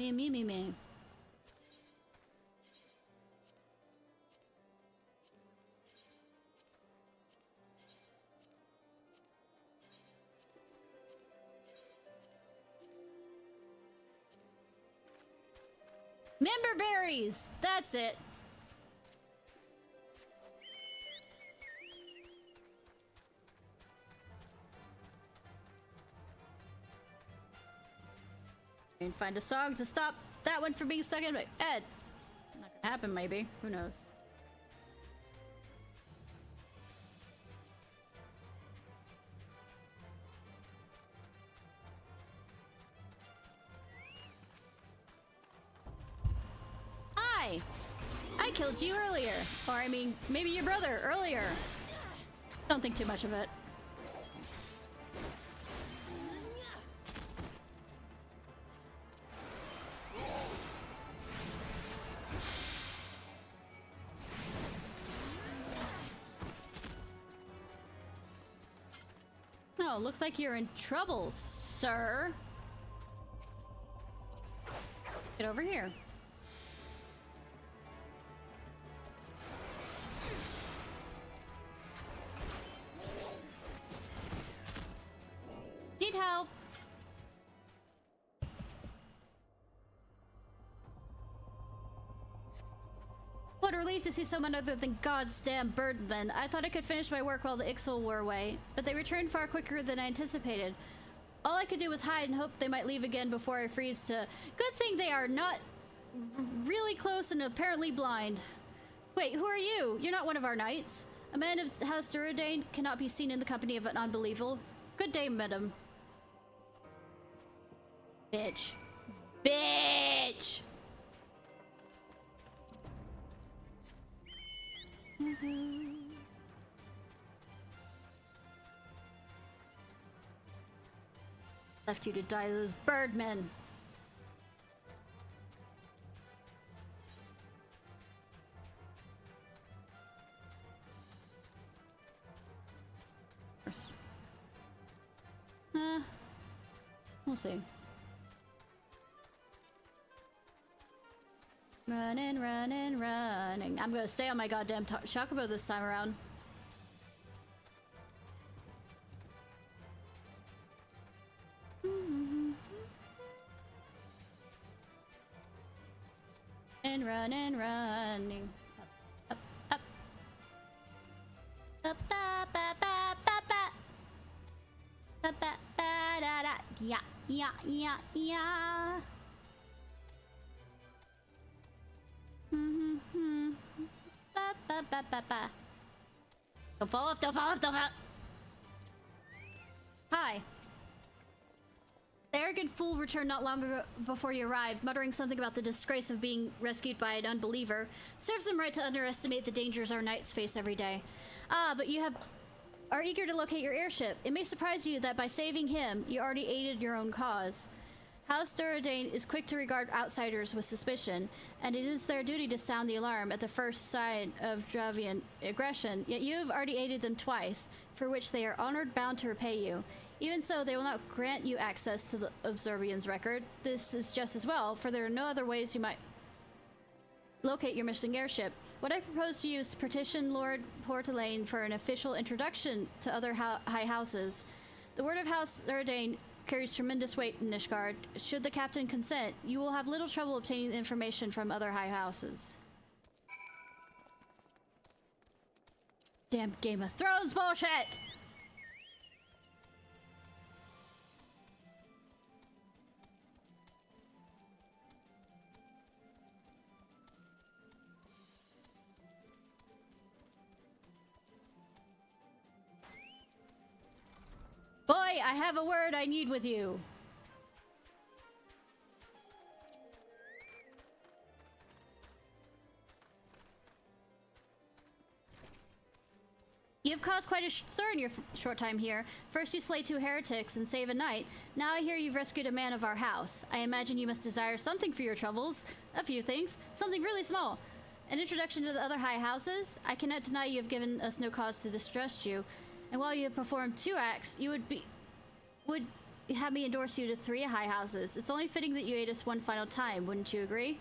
Member berries! That's it. And find a song to stop that one from being stuck in my head. Not gonna happen, maybe. Who knows? Hi! I killed you earlier. Or, I mean, maybe your brother earlier. Don't think too much of it. Oh, looks like you're in trouble, sir. Get over here. Need help. What a relief to see someone other than God's damn birdmen. I thought I could finish my work while the Ixal were away, but they returned far quicker than I anticipated. All I could do was hide and hope they might leave again before I freeze to... Good thing they are not really close and apparently blind. Wait, who are you? You're not one of our knights. A man of House Duradain cannot be seen in the company of an unbeliever. Good day, madam. Bitch. Bitch! Left you to die, those birdmen. We'll see. Running, running, running. I'm gonna stay on my goddamn chocobo this time around. And running, running. Up, up, up. Up, ba, ba, ba, ba, ba. Ba, ba, ba, da, da. Yeah, yeah, yeah, yeah. Ba, ba, ba, ba, ba. Don't fall off, don't fall off, don't fall off. Hi. The arrogant fool returned not long ago before you arrived, muttering something about the disgrace of being rescued by an unbeliever. Serves him right to underestimate the dangers our knights face every day. Ah, but you are eager to locate your airship. It may surprise you that by saving him, you already aided your own cause. House Duradain is quick to regard outsiders with suspicion, and it is their duty to sound the alarm at the first sign of Dravian aggression, yet you have already aided them twice, for which they are honored bound to repay you. Even so, they will not grant you access to the Observian's record. This is just as well, for there are no other ways you might locate your missing airship. What I propose to you is to petition Lord Portelaine for an official introduction to other high houses. The word of House Duradain carries tremendous weight in Nishgard. Should the captain consent, you will have little trouble obtaining information from other high houses. Damn Game of Thrones bullshit! Boy, I have a word I need with you. You've caused quite a stir in your short time here. First you slay 2 heretics and save a knight. Now I hear you've rescued a man of our house. I imagine you must desire something for your troubles. A few things. Something really small. An introduction to the other high houses? I cannot deny you have given us no cause to distrust you. And while you have performed 2 acts, you would have me endorse you to 3 high houses. It's only fitting that you aid us one final time, wouldn't you agree?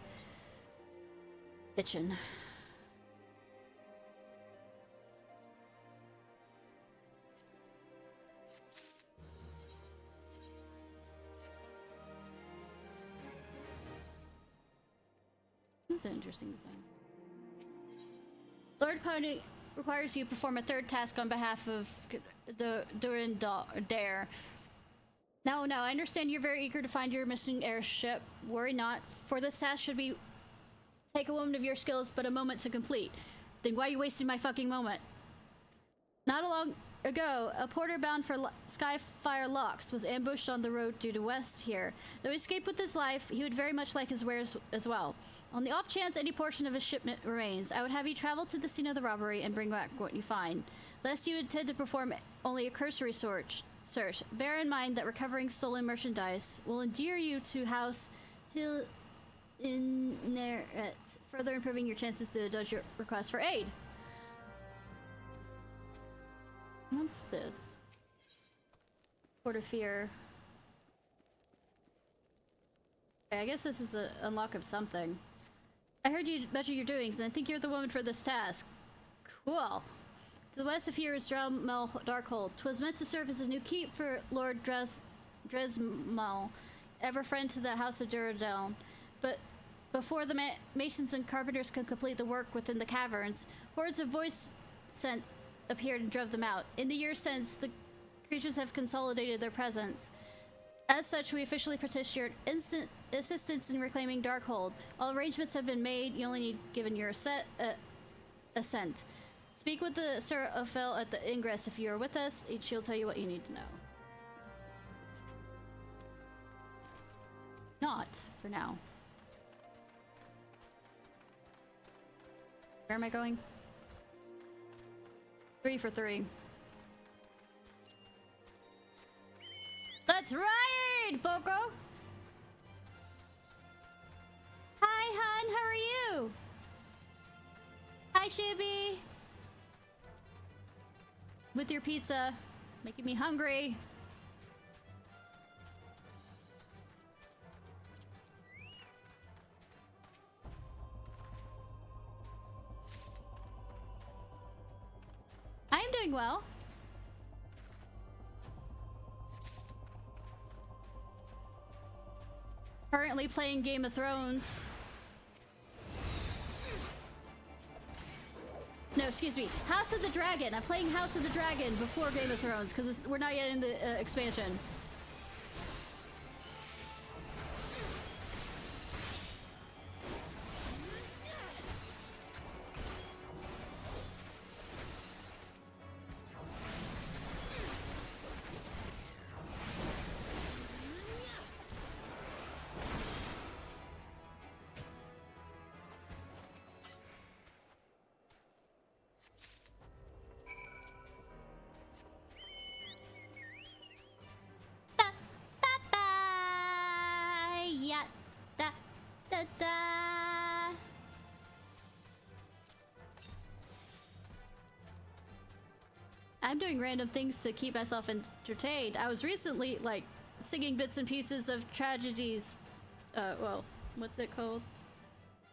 Bitchin'. That's an interesting design. Lord Pony requires you perform a 3rd task on behalf of the Durandare. No, I understand you're very eager to find your missing airship. Worry not, for this task should be take a moment of your skills but a moment to complete. Then why are you wasting my fucking moment? Not long ago, a porter bound for Skyfire Locks was ambushed on the road due to west here. Though he escaped with his life, he would very much like his wares as well. On the off chance any portion of his shipment remains, I would have you travel to the scene of the robbery and bring back what you find. Lest you intend to perform only a cursory search, bear in mind that recovering stolen merchandise will endear you to House Hill in there, further improving your chances to dodge your request for aid. What's this? Port of Fear. Okay, I guess this is the unlock of something. I heard you measure your doings, and I think you're the woman for this task. Cool. To the west of here is Drelmel Darkhold. 'Twas meant to serve as a new keep for Lord Dresmal, ever friend to the House of Duradel. But before the masons and carpenters could complete the work within the caverns, hordes of voice scent appeared and drove them out. In the years since, the creatures have consolidated their presence. As such, we officially petition your instant assistance in reclaiming Darkhold. All arrangements have been made. You only need given your assent. Speak with the Sir Ophel at the ingress if you are with us. She'll tell you what you need to know. Not for now. Where am I going? 3 for 3. Let's ride, Boko! Hi, hun, how are you? Hi, Shibi! With your pizza, making me hungry. I'm doing well. Currently playing Game of Thrones. No, excuse me. House of the Dragon. I'm playing House of the Dragon before Game of Thrones because we're not yet in the expansion. I'm doing random things to keep myself entertained. I was recently, like, singing bits and pieces of tragedies. Well, what's it called?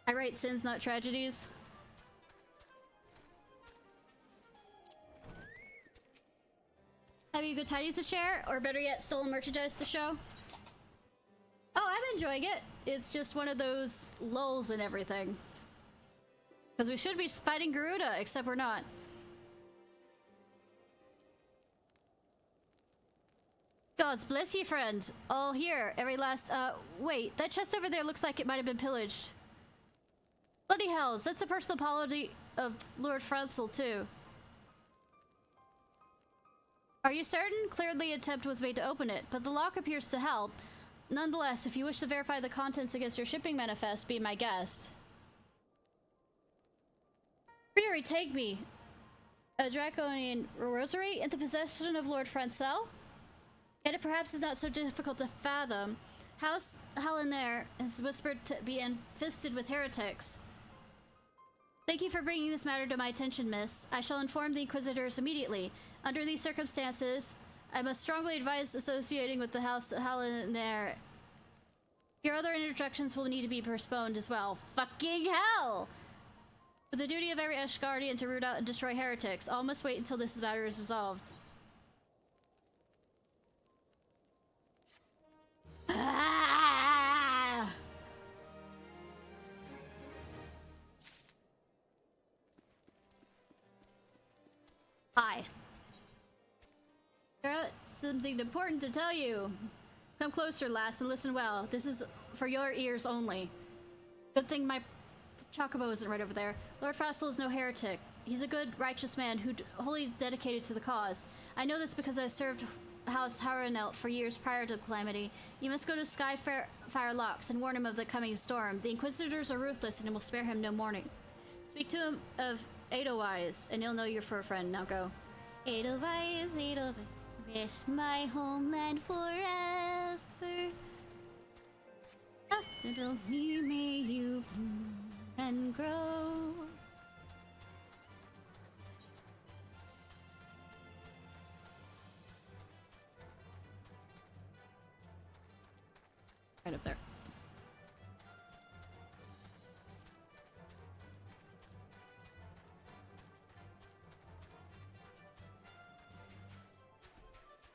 I write sins, not tragedies. Have you good tidings to share? Or better yet, stolen merchandise to show? Oh, I'm enjoying it. It's just one of those lulls and everything. Because we should be fighting Garuda, except we're not. Gods bless you, friend. All here. Every last, wait. That chest over there looks like it might have been pillaged. Bloody hells. That's a personal apology of Lord Franzel, too. Are you certain? Clearly an attempt was made to open it, but the lock appears to help. Nonetheless, if you wish to verify the contents against your shipping manifest, be my guest. Fury, take me. A draconian rosary in the possession of Lord Franzel? Yet it perhaps is not so difficult to fathom. House Halinair is whispered to be infested with heretics. Thank you for bringing this matter to my attention, miss. I shall inform the Inquisitors immediately. Under these circumstances, I must strongly advise associating with the House Halinair. Your other introductions will need to be postponed as well. Fucking hell! For the duty of every Ashgardian to root out and destroy heretics, all must wait until this matter is resolved. Ah! Hi. Got something important to tell you. Come closer, lass, and listen well. This is for your ears only. Good thing my chocobo isn't right over there. Lord Fassel is no heretic. He's a good, righteous man who wholly dedicated to the cause. I know this because I served House Haranelt for years prior to the calamity. You must go to Skyfire Locks and warn him of the coming storm. The Inquisitors are ruthless and will spare him no warning. Speak to him of Edelweiss, and he'll know you're for a friend. Now go. Edelweiss, Edelweiss, wish my homeland forever. After me, may you bloom and grow. Right up there.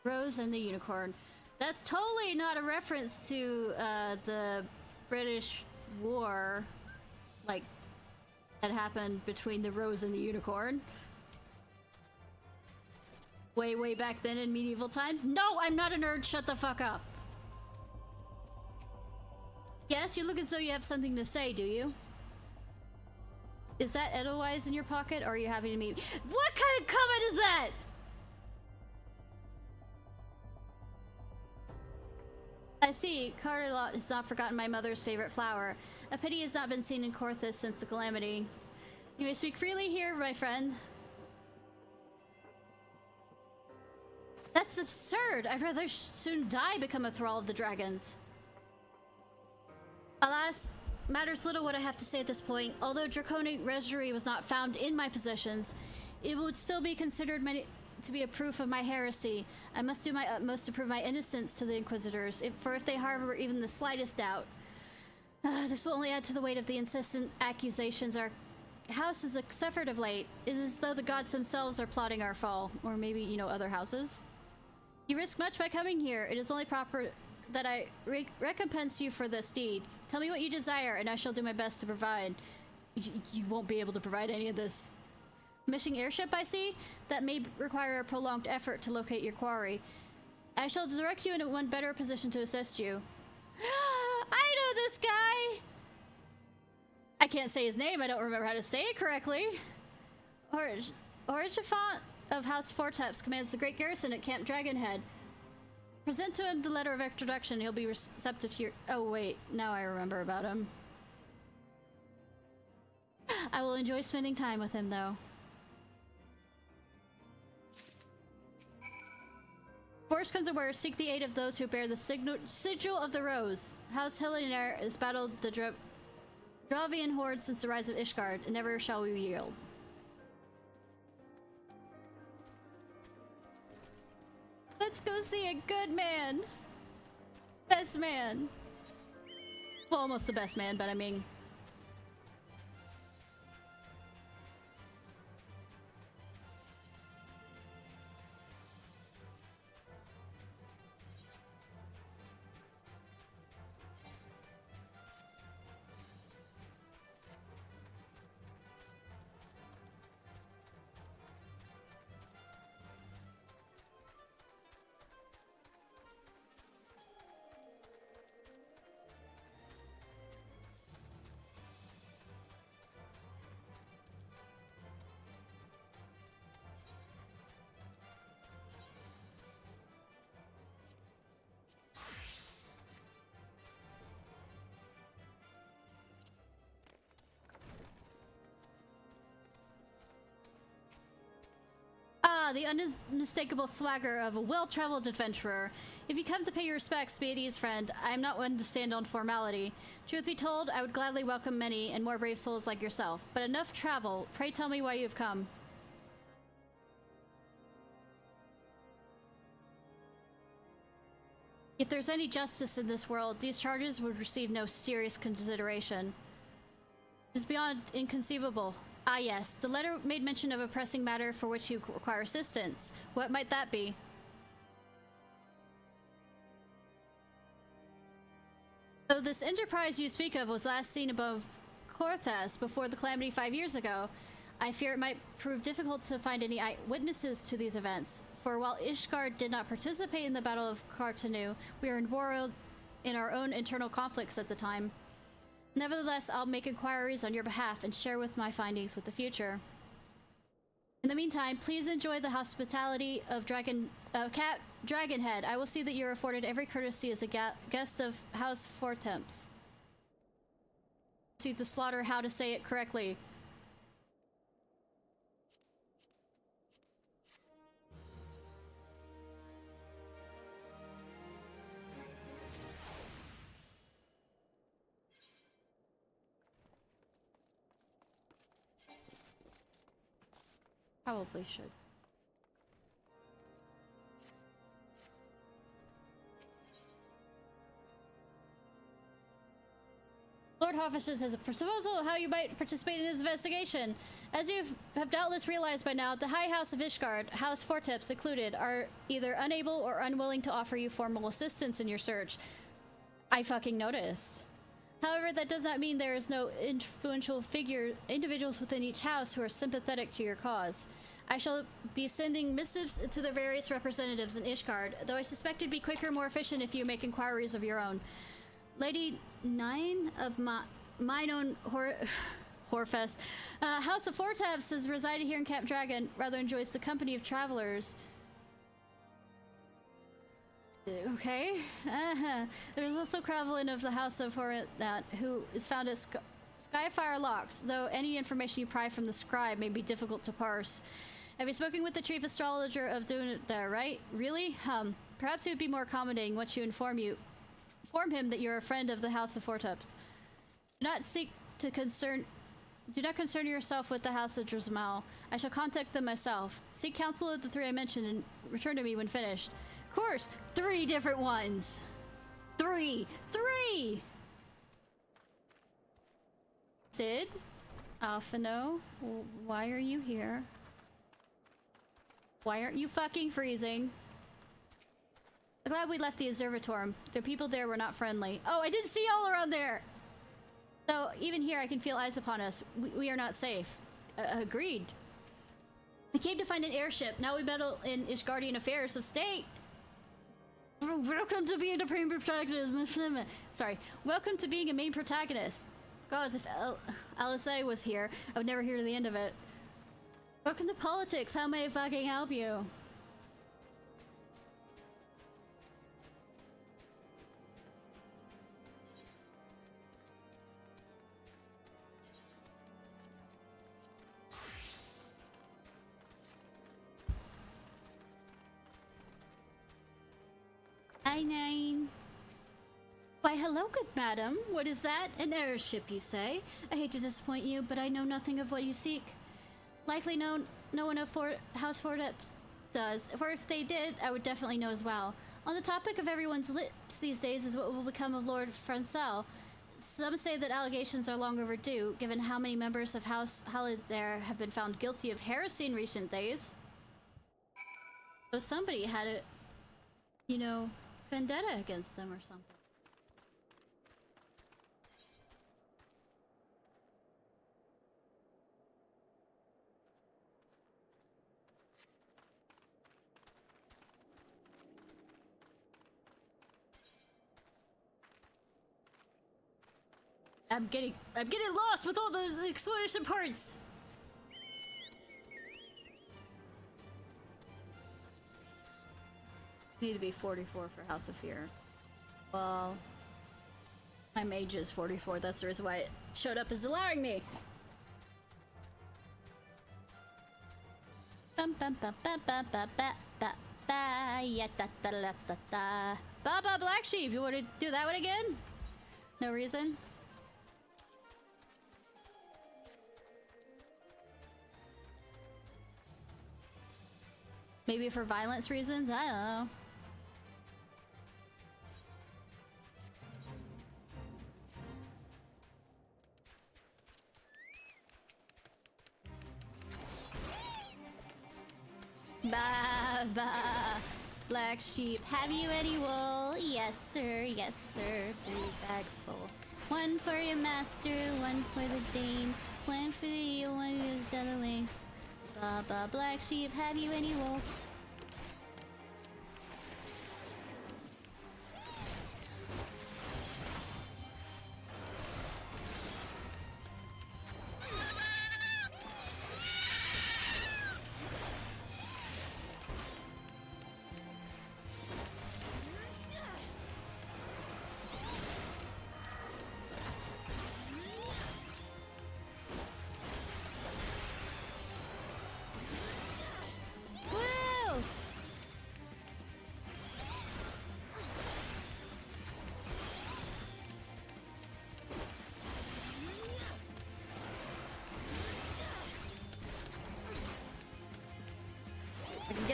Rose and the Unicorn. That's totally not a reference to the British War, like, that happened between the Rose and the Unicorn. Way, way back then in medieval times. No, I'm not a nerd. Shut the fuck up. Yes, you look as though you have something to say, do you? Is that Edelweiss in your pocket, or are you happy to meet me? What kind of comment is that? I see. Carterlot has not forgotten my mother's favorite flower. A pity has not been seen in Corthus since the calamity. You may speak freely here, my friend. That's absurd. I'd rather soon die become a thrall of the dragons. Alas, matters little what I have to say at this point. Although draconic residue was not found in my possessions, it would still be considered to be a proof of my heresy. I must do my utmost to prove my innocence to the Inquisitors, for if they harbor even the slightest doubt. This will only add to the weight of the insistent accusations our house has suffered of late. It is as though the gods themselves are plotting our fall. Or maybe, you know, other houses. You risk much by coming here. It is only proper that I recompense you for this deed. Tell me what you desire, and I shall do my best to provide. You won't be able to provide any of this. Missing airship, I see? That may require a prolonged effort to locate your quarry. I shall direct you in one better position to assist you. I know this guy! I can't say his name, I don't remember how to say it correctly. Origifant of House Forteps commands the Great Garrison at Camp Dragonhead. Present to him the letter of introduction. He'll be receptive to your... Oh, wait. Now I remember about him. I will enjoy spending time with him, though. Force comes aware. Seek the aid of those who bear the sigil of the Rose. House Hillionaire has battled the Dravian horde since the rise of Ishgard, and never shall we yield. Let's go see a good man. Best man. Well, almost the best man, but I mean... the unmistakable swagger of a well-traveled adventurer. If you come to pay your respects, be at ease, friend. I am not one to stand on formality. Truth be told, I would gladly welcome many and more brave souls like yourself. But enough travel. Pray tell me why you have come. If there's any justice in this world, these charges would receive no serious consideration. It is beyond inconceivable. Ah yes, the letter made mention of a pressing matter for which you require assistance. What might that be? Though this enterprise you speak of was last seen above Corthas before the calamity 5 years ago, I fear it might prove difficult to find any eyewitnesses to these events. For while Ishgard did not participate in the Battle of Cartanu, we were embroiled in our own internal conflicts at the time. Nevertheless, I'll make inquiries on your behalf and share with my findings with the future. In the meantime, please enjoy the hospitality of Cat Dragonhead. I will see that you're afforded every courtesy as a guest of House Fortemps. See the slaughter how to say it correctly. Probably should. Lord Hofficius has a proposal of how you might participate in his investigation. As you have doubtless realized by now, the High House of Ishgard, House Forteps included, are either unable or unwilling to offer you formal assistance in your search. I fucking noticed. However, that does not mean there is no influential individuals within each house who are sympathetic to your cause. I shall be sending missives to the various representatives in Ishgard, though I suspect it'd be quicker, more efficient if you make inquiries of your own. Lady Nine of mine own Horfest, House of Fortabs has resided here in Camp Dragon, rather enjoys the company of travelers. Okay. There's also Kravelin of the House of Horat, who is found at Skyfire Locks, though any information you pry from the scribe may be difficult to parse. Have you spoken with the chief astrologer of Dunedin, right? Really? Perhaps it would be more accommodating once you inform him that you're a friend of the House of Forteps. Do not concern yourself with the House of Drismal. I shall contact them myself. Seek counsel of the three I mentioned and return to me when finished. Of course, 3 different ones. 3! Sid? Alphino? Why are you here? Why aren't you fucking freezing? I'm glad we left the observatory. The people there were not friendly. Oh, I didn't see y'all around there! So, even here I can feel eyes upon us. We are not safe. Agreed. I came to find an airship. Now we meddle in Ishgardian affairs of state. Welcome to being a main protagonist. Sorry. Welcome to being a main protagonist. God, if LSA was here, I would never hear to the end of it. Welcome to politics. How may I fucking help you? I-9. Why, hello, good madam. What is that? An airship, you say? I hate to disappoint you, but I know nothing of what you seek. Likely no one of House Forteps does. For if they did, I would definitely know as well. On the topic of everyone's lips these days is what will become of Lord Francel. Some say that allegations are long overdue, given how many members of House Hallid there have been found guilty of heresy in recent days. So somebody had a, vendetta against them or something. I'm getting lost with all the exclamation parts. Need to be 44 for House of Fear. Well, my mage is 44. That's the reason why it showed up as allowing me. Bum bum bum bum bum bum ba ba ba ya da da da da da. Baba Black Sheep. You want to do that one again? No reason. Maybe for violence reasons? I don't know. Ba ba. Black Sheep. Have you any wool? Yes, sir. Yes, sir. 3 bags full. 1 for your master, 1 for the dame, 1 for the one who's the other wing. Baba Black Sheep, have you any wool?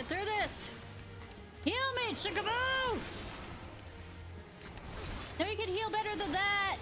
get through this! Heal me, Chickaboo! No, we can heal better than that!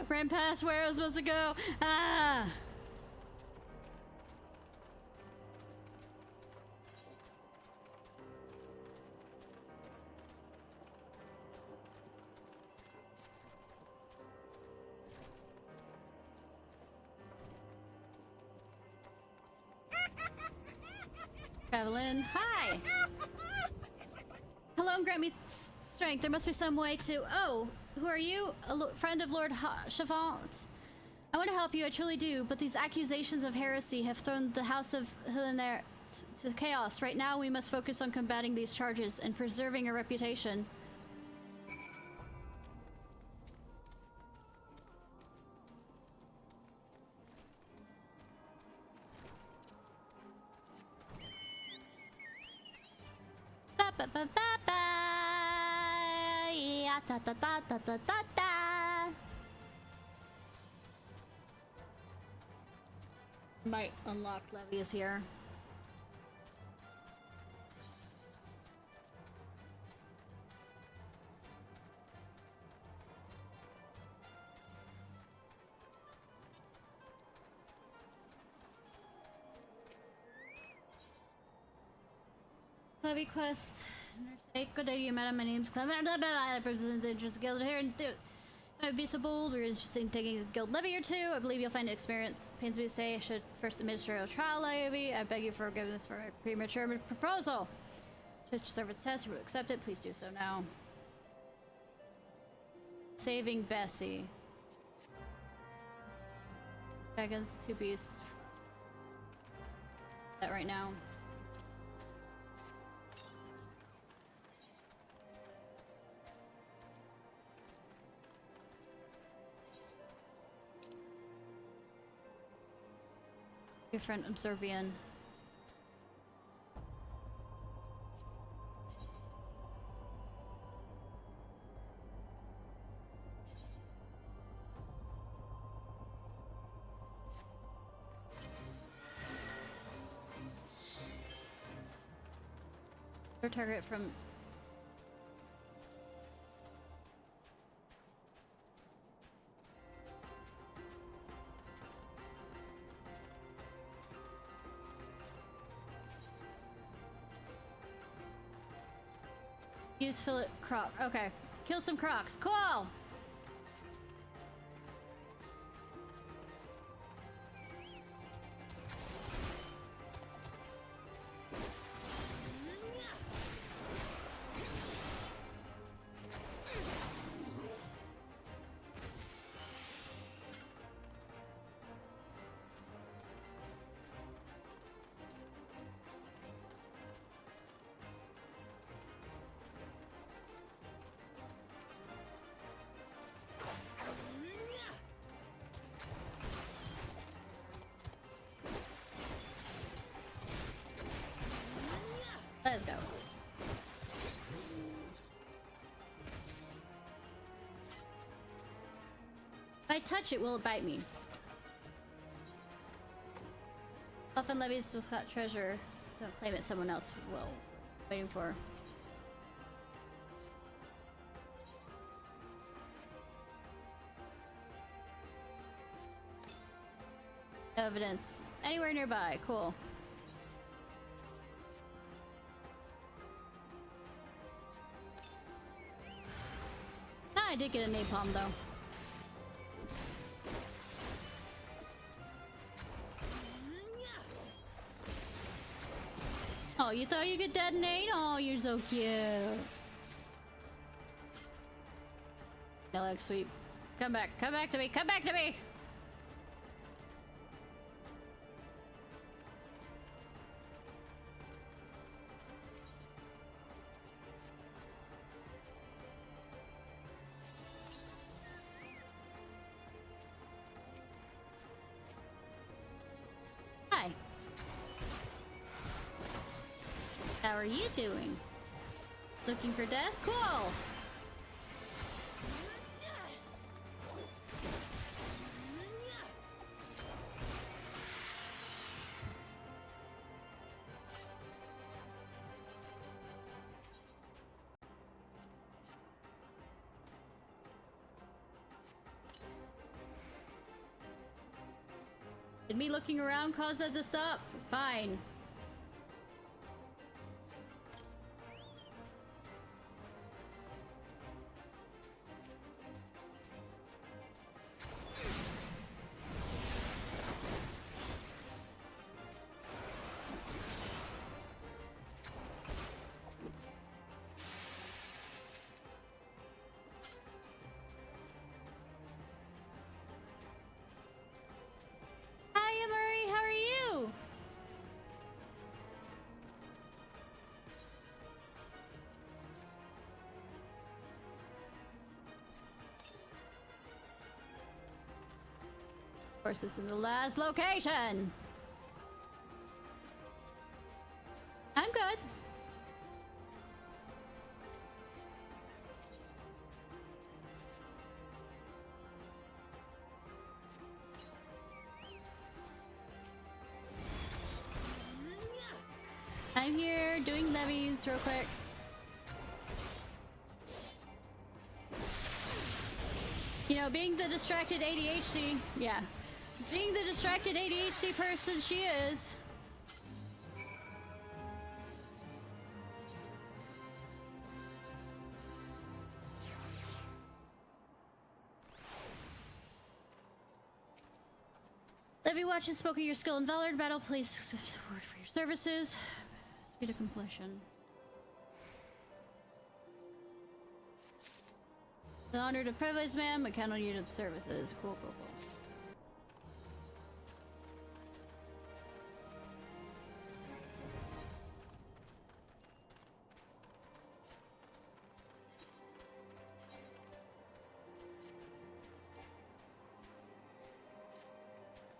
Ran past where I was supposed to go. Ah! Travelin'. Hi! Hello and grant me strength. There must be some way to... Oh! Who are you? A friend of Lord Ciarfox? I want to help you, I truly do, but these accusations of heresy have thrown the House of Helenaer to chaos. Right now, we must focus on combating these charges and preserving our reputation. Ba ba ba ba ba. Ya ta ta ta ta ta ta ta. Might unlock levies here. Levy quest. Undertake. Good day to you, madam. My name's Clement. I represent the interest guild here and I would be so bold or interested in taking a guild levy or two. I believe you'll find experience. Pains me to say I should first administer a trial levy. I beg you for forgiveness for my premature proposal. Should serve its test, you will accept it. Please do so now. Saving Bessie. Dragons, 2 beasts. That right now. Your friend Observian. Your target from use fillet croc. Okay. Kill some crocs. Cool! Let's go. If I touch it, will it bite me? Often levies with hot treasure. Don't claim it, someone else will. Waiting for. Evidence. Anywhere nearby. Cool. I did get a napalm though. you thought you could detonate? Oh, you're so cute. Alex, sweep. Come back to me, come back to me! Hi. How are you doing? Looking for death? Cool! Did me looking around cause that to stop? Fine. Of course, it's in the last location. I'm good. I'm here doing levies real quick. You know, being the distracted ADHD, yeah. Being the distracted ADHD person she is. Levy watch and spoke of your skill and valor in battle. Please accept the reward for your services. Speed of completion. The honor to privilege, ma'am. I count on you to the services. Cool, cool, cool.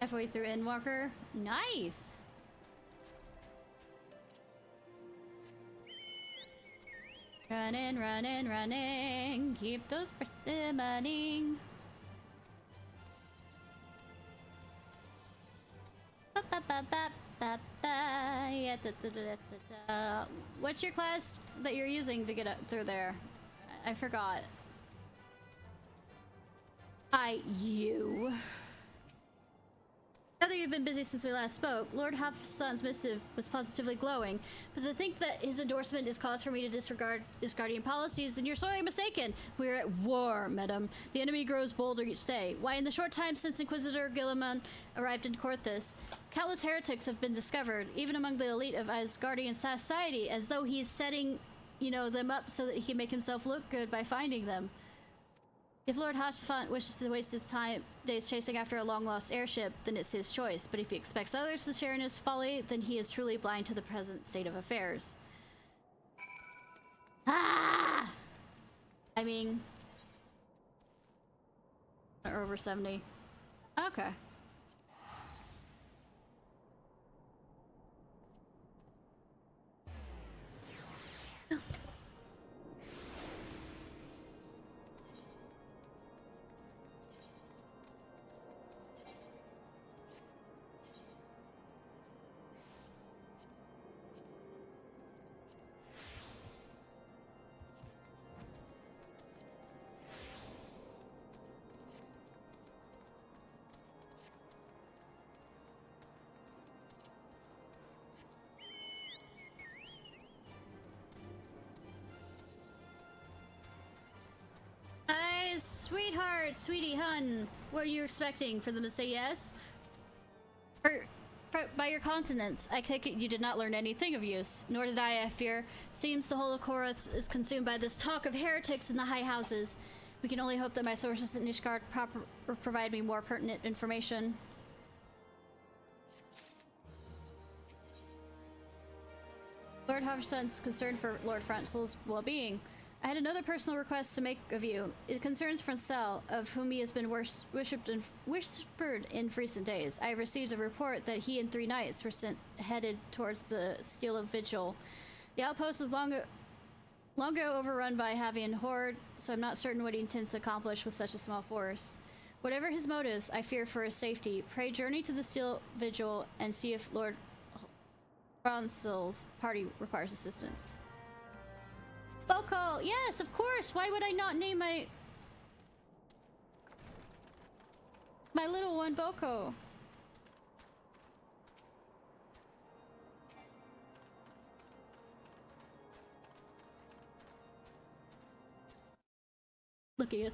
Halfway through Endwalker. Nice! Running, running, running. Keep those persimmons. Yeah, what's your class that you're using to get up through there? I forgot. You. Rather, you've been busy since we last spoke. Lord Hafsan's missive was positively glowing, but to think that his endorsement is cause for me to disregard Guardian policies, then you're sorely mistaken. We're at war, madam. The enemy grows bolder each day. Why, in the short time since Inquisitor Guilliman arrived in Corthus, countless heretics have been discovered, even among the elite of Asgardian society, as though he's setting, them up so that he can make himself look good by finding them. If Lord Hashfant wishes to waste his days chasing after a long-lost airship, then it's his choice. But if he expects others to share in his folly, then he is truly blind to the present state of affairs. Ah! I mean... Or over 70. Okay. Sweetheart, sweetie, hun, what are you expecting? For them to say yes? Or by your continents. I take it you did not learn anything of use. Nor did I fear. Seems the whole of Korath is consumed by this talk of heretics in the high houses. We can only hope that my sources at Nishgard provide me more pertinent information. Lord Hoverson's concerned for Lord Fronzel's well-being. I had another personal request to make of you. It concerns Frontzel, of whom he has been whispered in recent days. I have received a report that he and 3 knights were headed towards the Steel of Vigil. The outpost is long ago overrun by Havian Horde, so I'm not certain what he intends to accomplish with such a small force. Whatever his motives, I fear for his safety. Pray journey to the Steel Vigil and see if Lord Fronzel's party requires assistance. Boko! Yes, of course! Why would I not name my little one Boko? Look at you.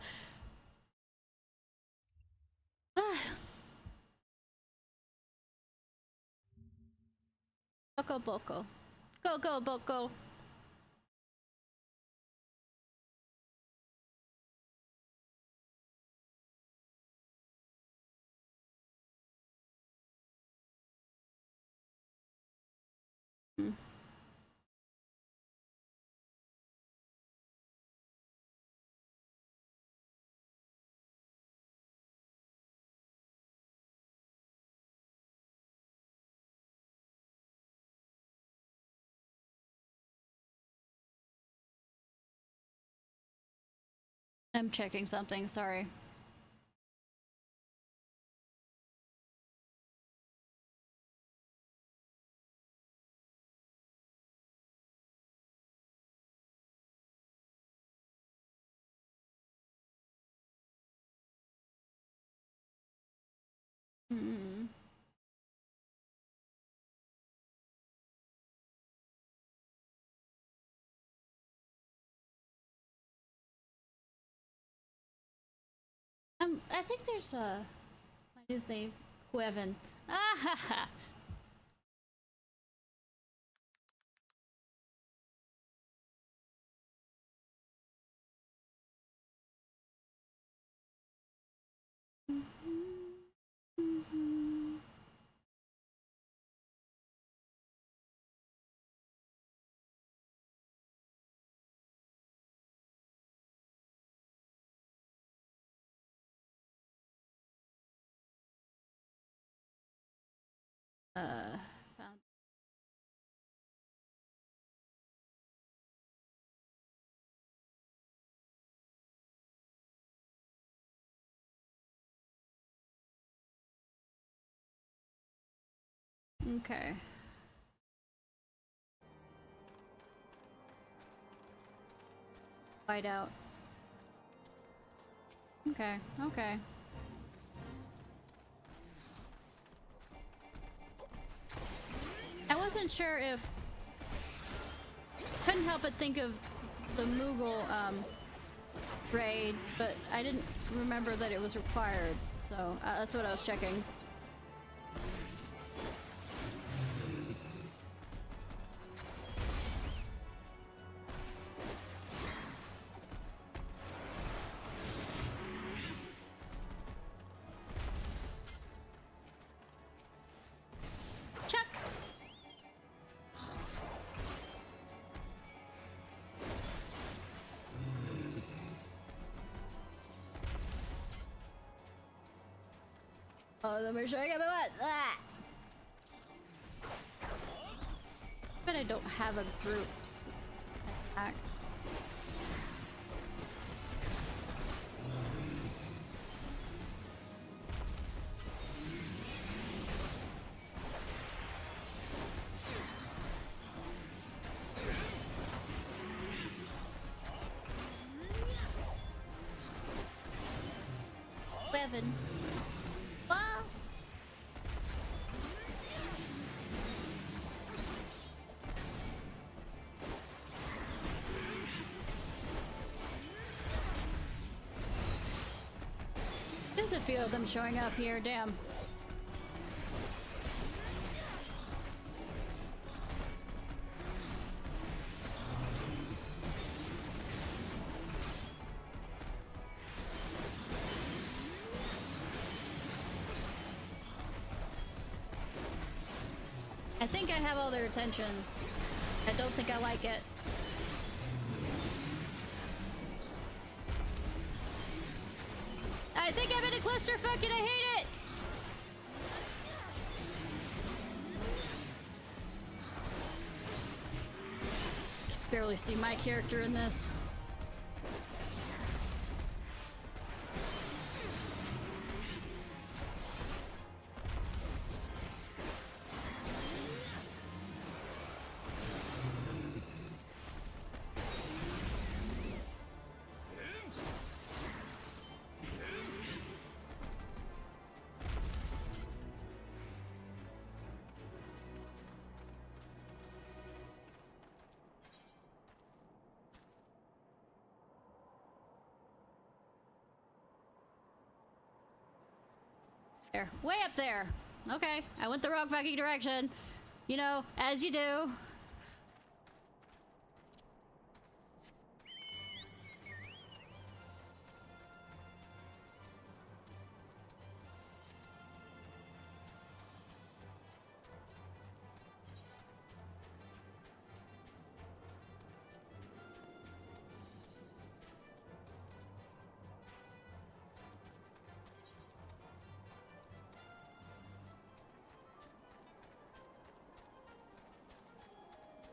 Boko Boko. Go go Boko. I'm checking something, sorry. I think there's a... I do say Queven. Ah ha ha! Found... Okay. White out. Okay, okay. I wasn't sure if... Couldn't help but think of the Moogle raid, but I didn't remember that it was required, so that's what I was checking. Oh, then we're showing up what? Ah! But I don't have a group's attack. Seven. There's a few of them showing up here, damn. I think I have all their attention. I don't think I like it. I think I'm in a clusterfuck and I hate it! Barely see my character in this. There. Way up there. Okay, I went the wrong fucking direction. You know, as you do.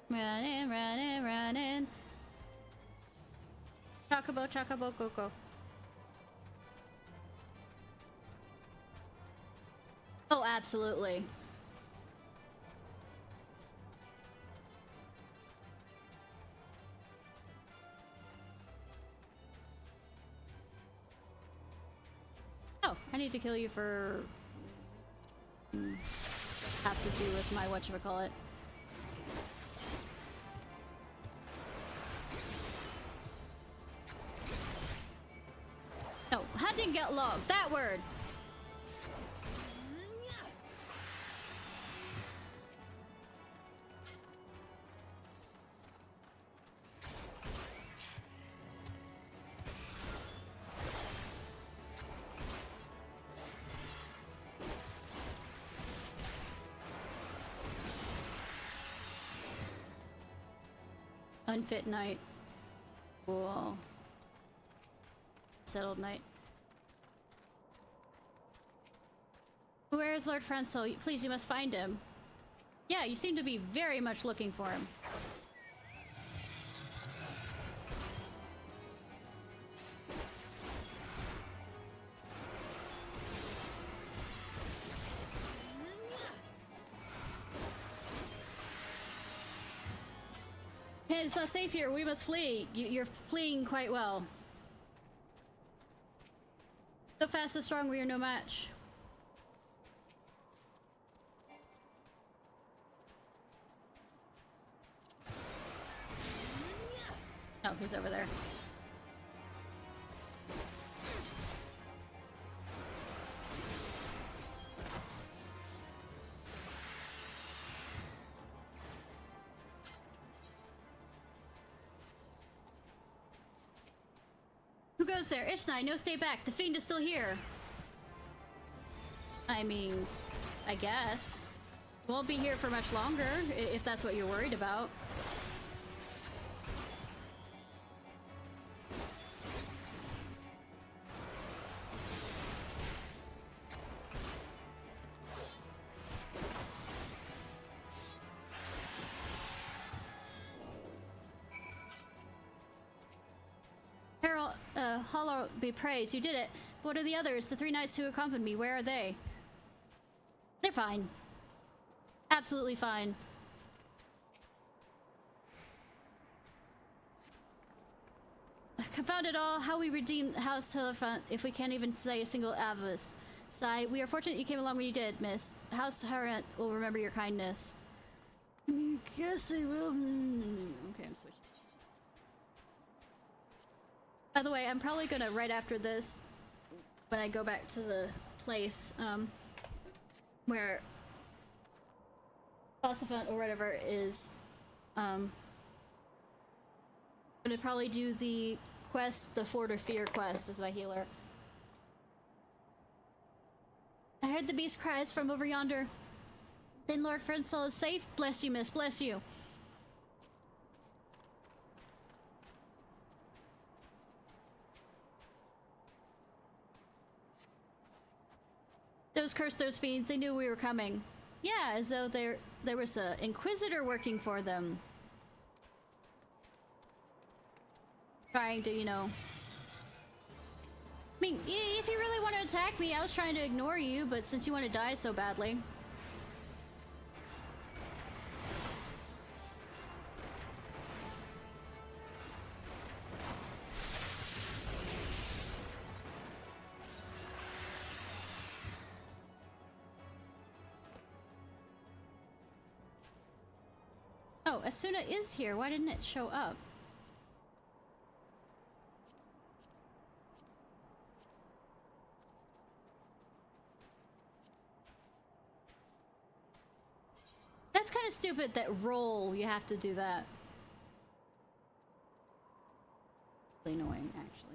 Running, running, running. Chocobo, chocobo, coco. Oh, absolutely. Oh, I need to kill you for... have to do with my whatchamacallit. No, hunting get logged. That word. Unfit night. Cool. Settled night. Where is Lord Franco? Please, you must find him. Yeah, you seem to be very much looking for him. Hey, it's not safe here. We must flee. You're fleeing quite well. So fast, so strong, we are no match. Oh, he's over there. Who goes there? Ishnai, no, stay back. The fiend is still here. I mean, I guess. Won't be here for much longer, if that's what you're worried about. Hollow be praised, you did it. But what are the others? The 3 knights who accompanied me, where are they? They're fine. Absolutely fine. Confound it all, how we redeemed House Hierophant if we can't even say a single avis. Sigh, we are fortunate you came along when you did, miss. House Hierophant will remember your kindness. I guess I will. Okay, I'm switching. By the way, I'm probably gonna, right after this, when I go back to the place, where Hierophant or whatever is, gonna probably do the quest, the Fort of Fear quest as my healer. I heard the beast cries from over yonder. Then Lord Friendsall is safe. Bless you, miss. Bless you. Those cursed those fiends. They knew we were coming. Yeah, as though there was a inquisitor working for them. Trying to, you know... I mean, if you really want to attack me, I was trying to ignore you, but since you want to die so badly... Oh, Asuna is here. Why didn't it show up? That's kind of stupid that roll, you have to do that. Really annoying, actually.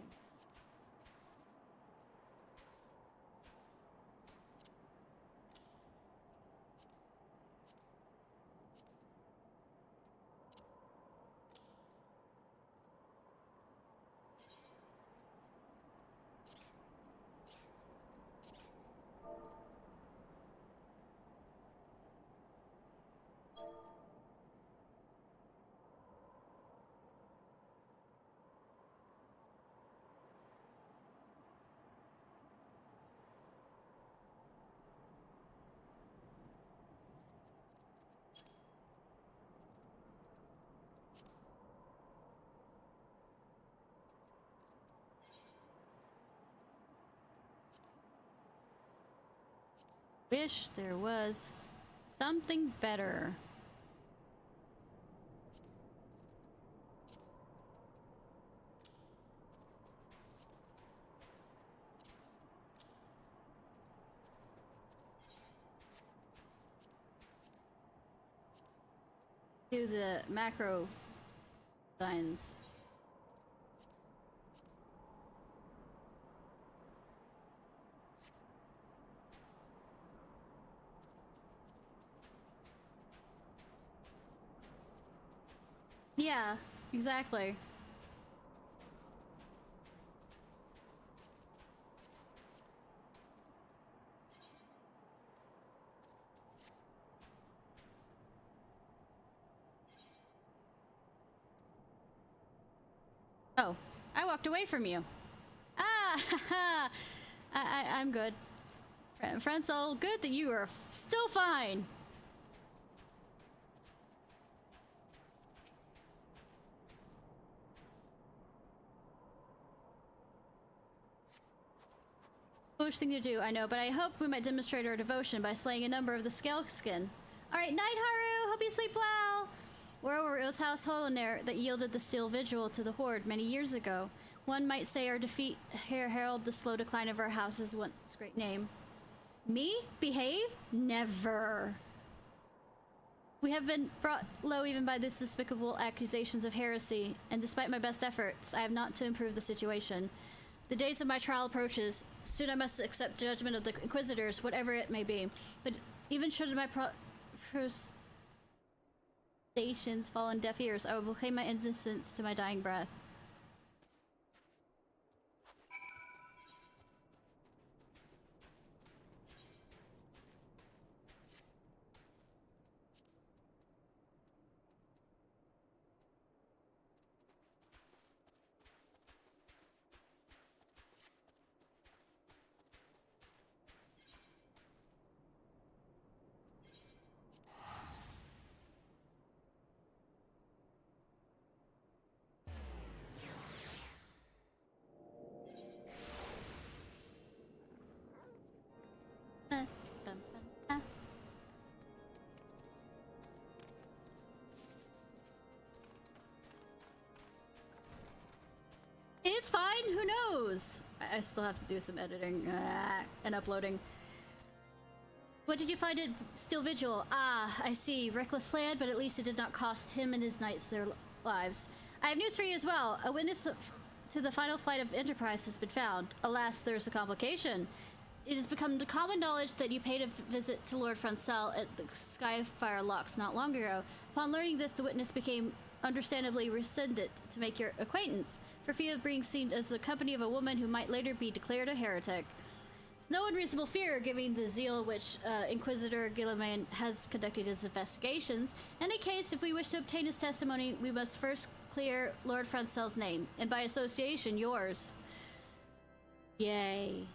Wish there was something better. Do the macro signs. Yeah, exactly. Oh, I walked away from you. Ah, haha. I'm good. Friendsall, good that you are still fine. Foolish thing to do, I know, but I hope we might demonstrate our devotion by slaying a number of the scale skin. Alright, night, Haru! Hope you sleep well! Moreover, it was House Holonair that yielded the steel vigil to the Horde many years ago. One might say our defeat heralded the slow decline of our house's once great name. Me? Behave? Never. We have been brought low even by these despicable accusations of heresy, and despite my best efforts, I have not to improve the situation. The days of my trial approaches. Soon I must accept judgment of the Inquisitors, whatever it may be. But even should my protestations fall on deaf ears, I will proclaim my innocence to my dying breath. It's fine, who knows? I still have to do some editing and uploading. What did you find at Steel Vigil? Ah, I see. Reckless plan, but at least it did not cost him and his knights their lives. I have news for you as well. A witness to the final flight of Enterprise has been found. Alas, there's a complication. It has become the common knowledge that you paid a visit to Lord Francel at the Skyfire Locks not long ago. Upon learning this, the witness became understandably rescinded to make your acquaintance, for fear of being seen as the company of a woman who might later be declared a heretic. It's no unreasonable fear, given the zeal which Inquisitor Guilliman has conducted his investigations. In any case, if we wish to obtain his testimony, we must first clear Lord Francel's name, and by association, yours. Yay.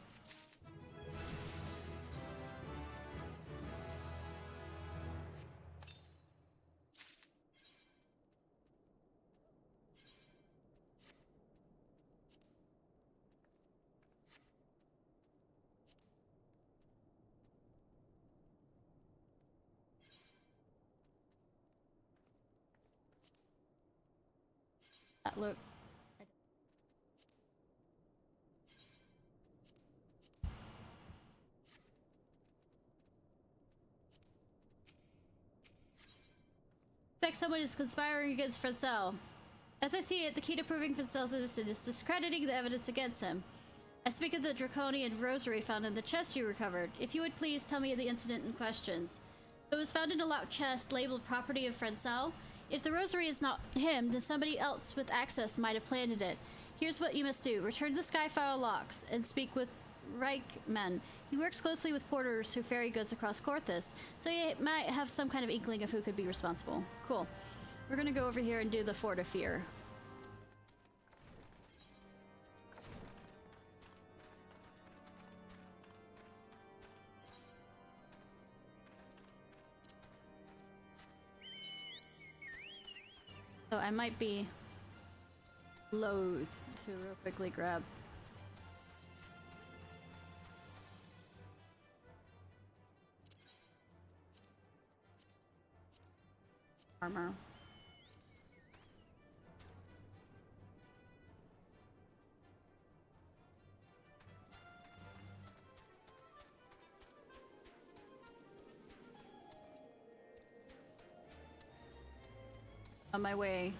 Look. Suspect someone is conspiring against Francel. As I see it, the key to proving Francel's innocent is discrediting the evidence against him. I speak of the draconian rosary found in the chest you recovered. If you would please tell me of the incident in questions. So it was found in a locked chest labeled property of Francel. If the rosary is not him, then somebody else with access might have planted it. Here's what you must do. Return to the Skyfire Locks and speak with Reichman. He works closely with porters who ferry goods across Corthus, so you might have some kind of inkling of who could be responsible. Cool. We're gonna go over here and do the Fort of Fear. So I might be loath to real quickly grab armor. On my way.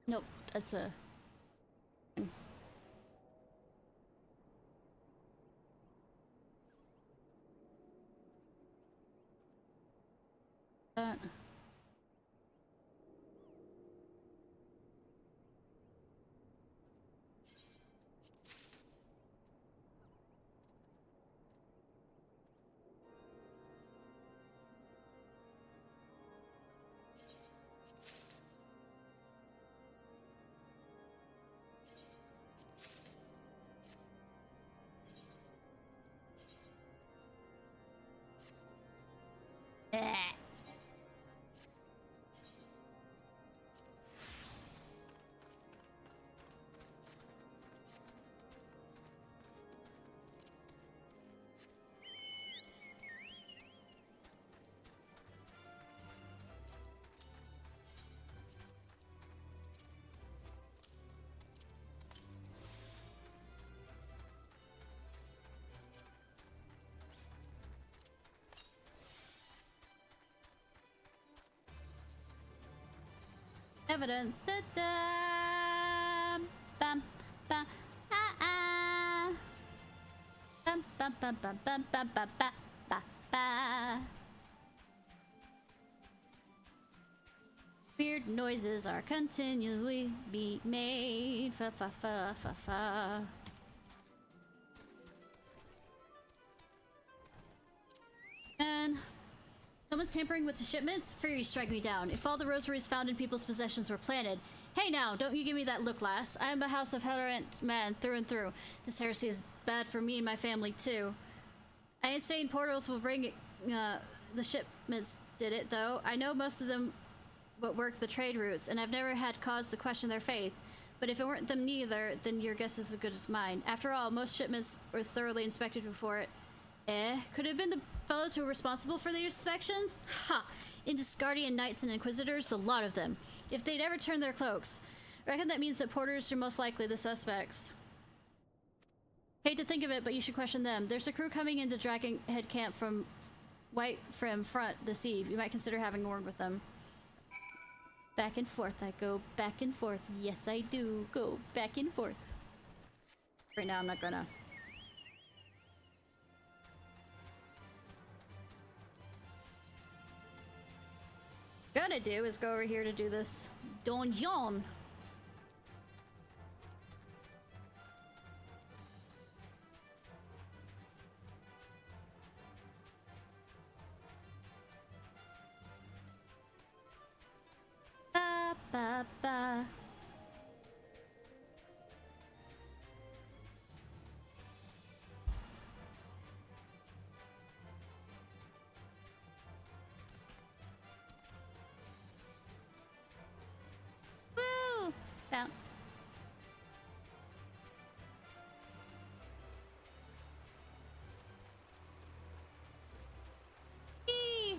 Nope, that's a... Evidence. Da da. Bam bam. Ah ah. Bam bam bam bam bam bam bam ba ba ba. Weird noises are continually being made. Fa fa fa fa fa. And someone's tampering with the shipments? Fury strike me down. If all the rosaries found in people's possessions were planted. Hey now, don't you give me that look, lass. I am a House of Hellerant man through and through. This heresy is bad for me and my family too. I ain't saying portals will bring it, the shipments did it though. I know most of them what work the trade routes, and I've never had cause to question their faith. But if it weren't them neither, then your guess is as good as mine. After all, most shipments were thoroughly inspected before it. Could it have been the fellows who were responsible for the inspections? Ha! Guardian Knights and Inquisitors, the lot of them. If they'd ever turned their cloaks. I reckon that means that porters are most likely the suspects. Hate to think of it, but you should question them. There's a crew coming into Dragon Head Camp from White Frim front this eve. You might consider having a word with them. Back and forth, I go back and forth. Yes, I do go back and forth. Right now, I'm not gonna. What I'm gonna do is go over here to do this donjon. Ba ba ba. Woo! Bounce. Eee.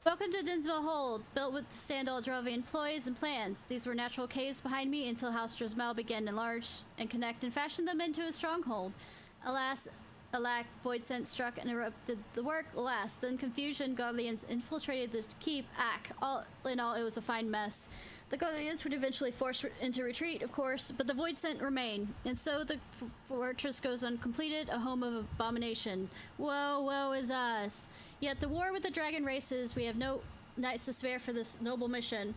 Welcome to Dinsville Hold, built with Sandal Drovian employees and plans. These were natural caves behind me until House Drosmel began to enlarge and connect and fashion them into a stronghold. Alas, alack, void scent struck and interrupted the work. Alas, then confusion, Godlians infiltrated the keep. All in all, it was a fine mess. The Godlians would eventually force into retreat, of course, but the void scent remained, and so the fortress goes uncompleted, a home of abomination. Woe is us. Yet the war with the dragon races, we have no nights to spare for this noble mission.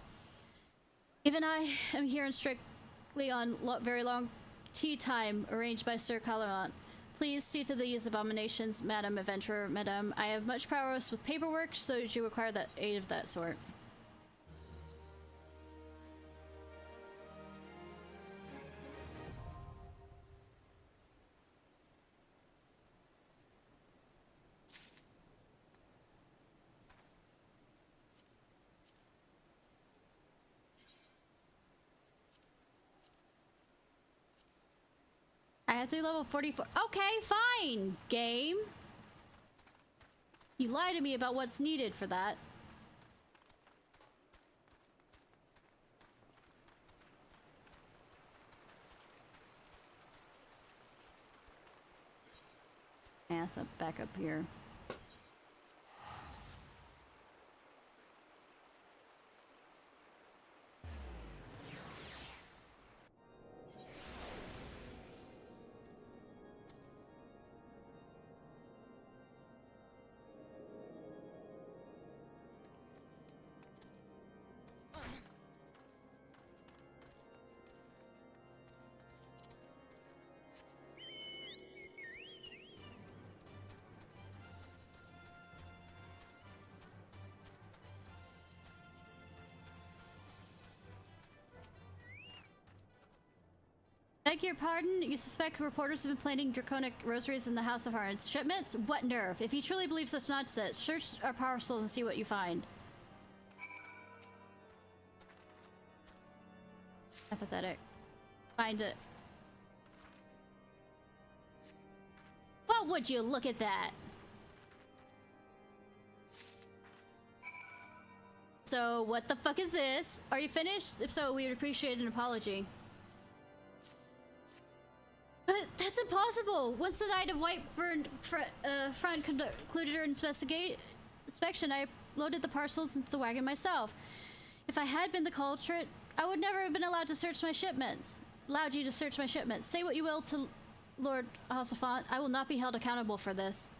Even I am here strictly on very long tea time arranged by Sir Calamont. Please see to these abominations, Madam Adventurer, Madame. I have much prowess with paperwork, so you require that aid of that sort. I have to be level 44. Okay, fine, game. You lie to me about what's needed for that. Ass up, back up here. Beg your pardon? You suspect reporters have been planting draconic rosaries in the House of Harn's shipments? What nerve? If you truly believe such nonsense, search our parcels and see what you find. Apathetic. Find it. Well, would you look at that? So, what the fuck is this? Are you finished? If so, we would appreciate an apology. That's impossible! Once the Knight of Whiteburn front concluded her inspection, I loaded the parcels into the wagon myself. If I had been the culprit, I would never have been allowed to search my shipments. Allowed you to search my shipments. Say what you will to Lord Hasselfont, I will not be held accountable for this.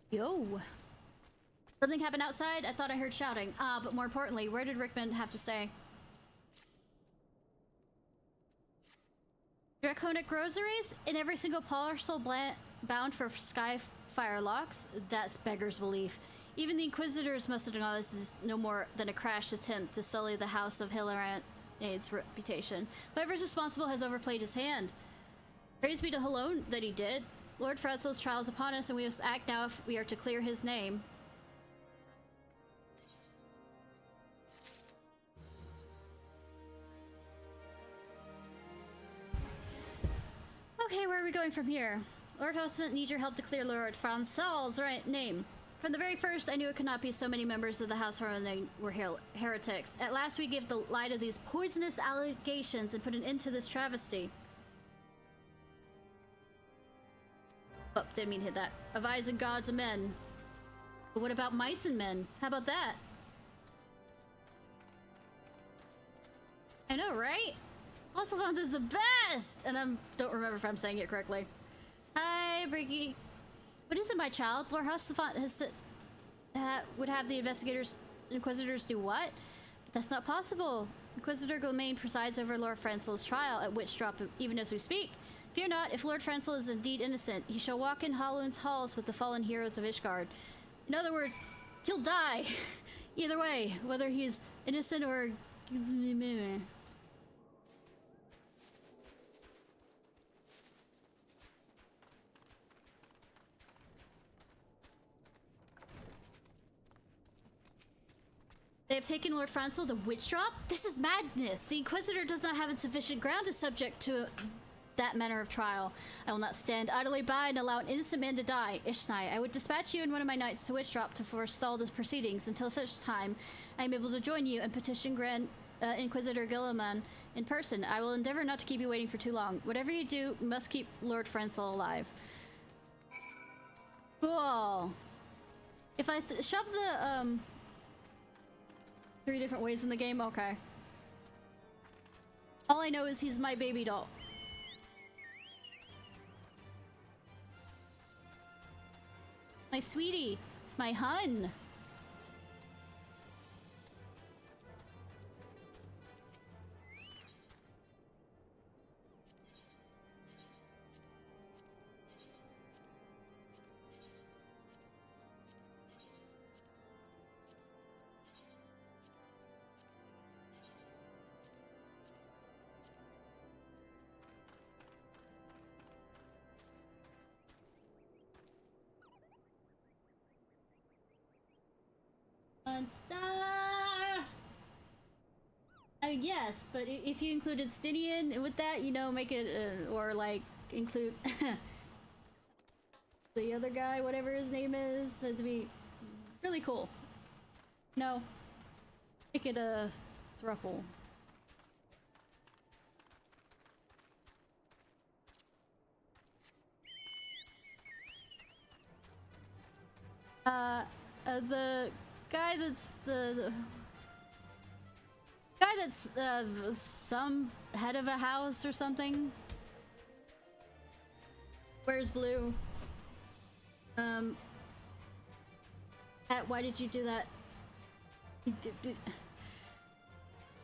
Yo. Something happened outside? I thought I heard shouting. But more importantly, where did Rickman have to say? Draconic rosaries? In every single parcel bound for Skyfire locks? That's beggar's belief. Even the Inquisitors must acknowledge this is no more than a crash attempt to sully the House of Hilarane's reputation. Whoever's responsible has overplayed his hand. Praise be to Halone that he did. Lord Fretzel's trial is upon us, and we must act now if we are to clear his name. Okay, where are we going from here? Lord Houseman needs your help to clear Lord Francel's name. From the very first, I knew it could not be so many members of the House Harlan were heretics. At last, we give the lie to these poisonous allegations and put an end to this travesty. Oh, didn't mean to hit that. Of eyes and gods and men. But what about mice and men? How about that? I know, right? Oswald is the best! And I don't remember if I'm saying it correctly. Hi, Briggy. What is it, my child? Lord Housefont has would have the Inquisitors do what? But that's not possible. Inquisitor Glamain presides over Lord Francel's trial at Witchdrop even as we speak. Fear not, if Lord Francel is indeed innocent, he shall walk in Haloon's halls with the fallen heroes of Ishgard. In other words, he'll die. Either way, whether he's innocent or... They have taken Lord Francel to Witchdrop? This is madness! The Inquisitor does not have insufficient ground to subject to that manner of trial. I will not stand idly by and allow an innocent man to die. Ishnai, I would dispatch you and one of my knights to Witchdrop to forestall the proceedings until such time I am able to join you and petition Grand Inquisitor Guilliman in person. I will endeavor not to keep you waiting for too long. Whatever you do, you must keep Lord Francel alive. Cool. If I shove the, 3 different ways in the game? Okay. All I know is he's my baby doll. My sweetie. It's my hun. Yes, but if you included Stinian with that, you know, make it, or like, include the other guy, whatever his name is, that'd be really cool. No. Make it a thruple. The guy that's the guy that's some head of a house or something. Where's blue? Pat, why did you do that?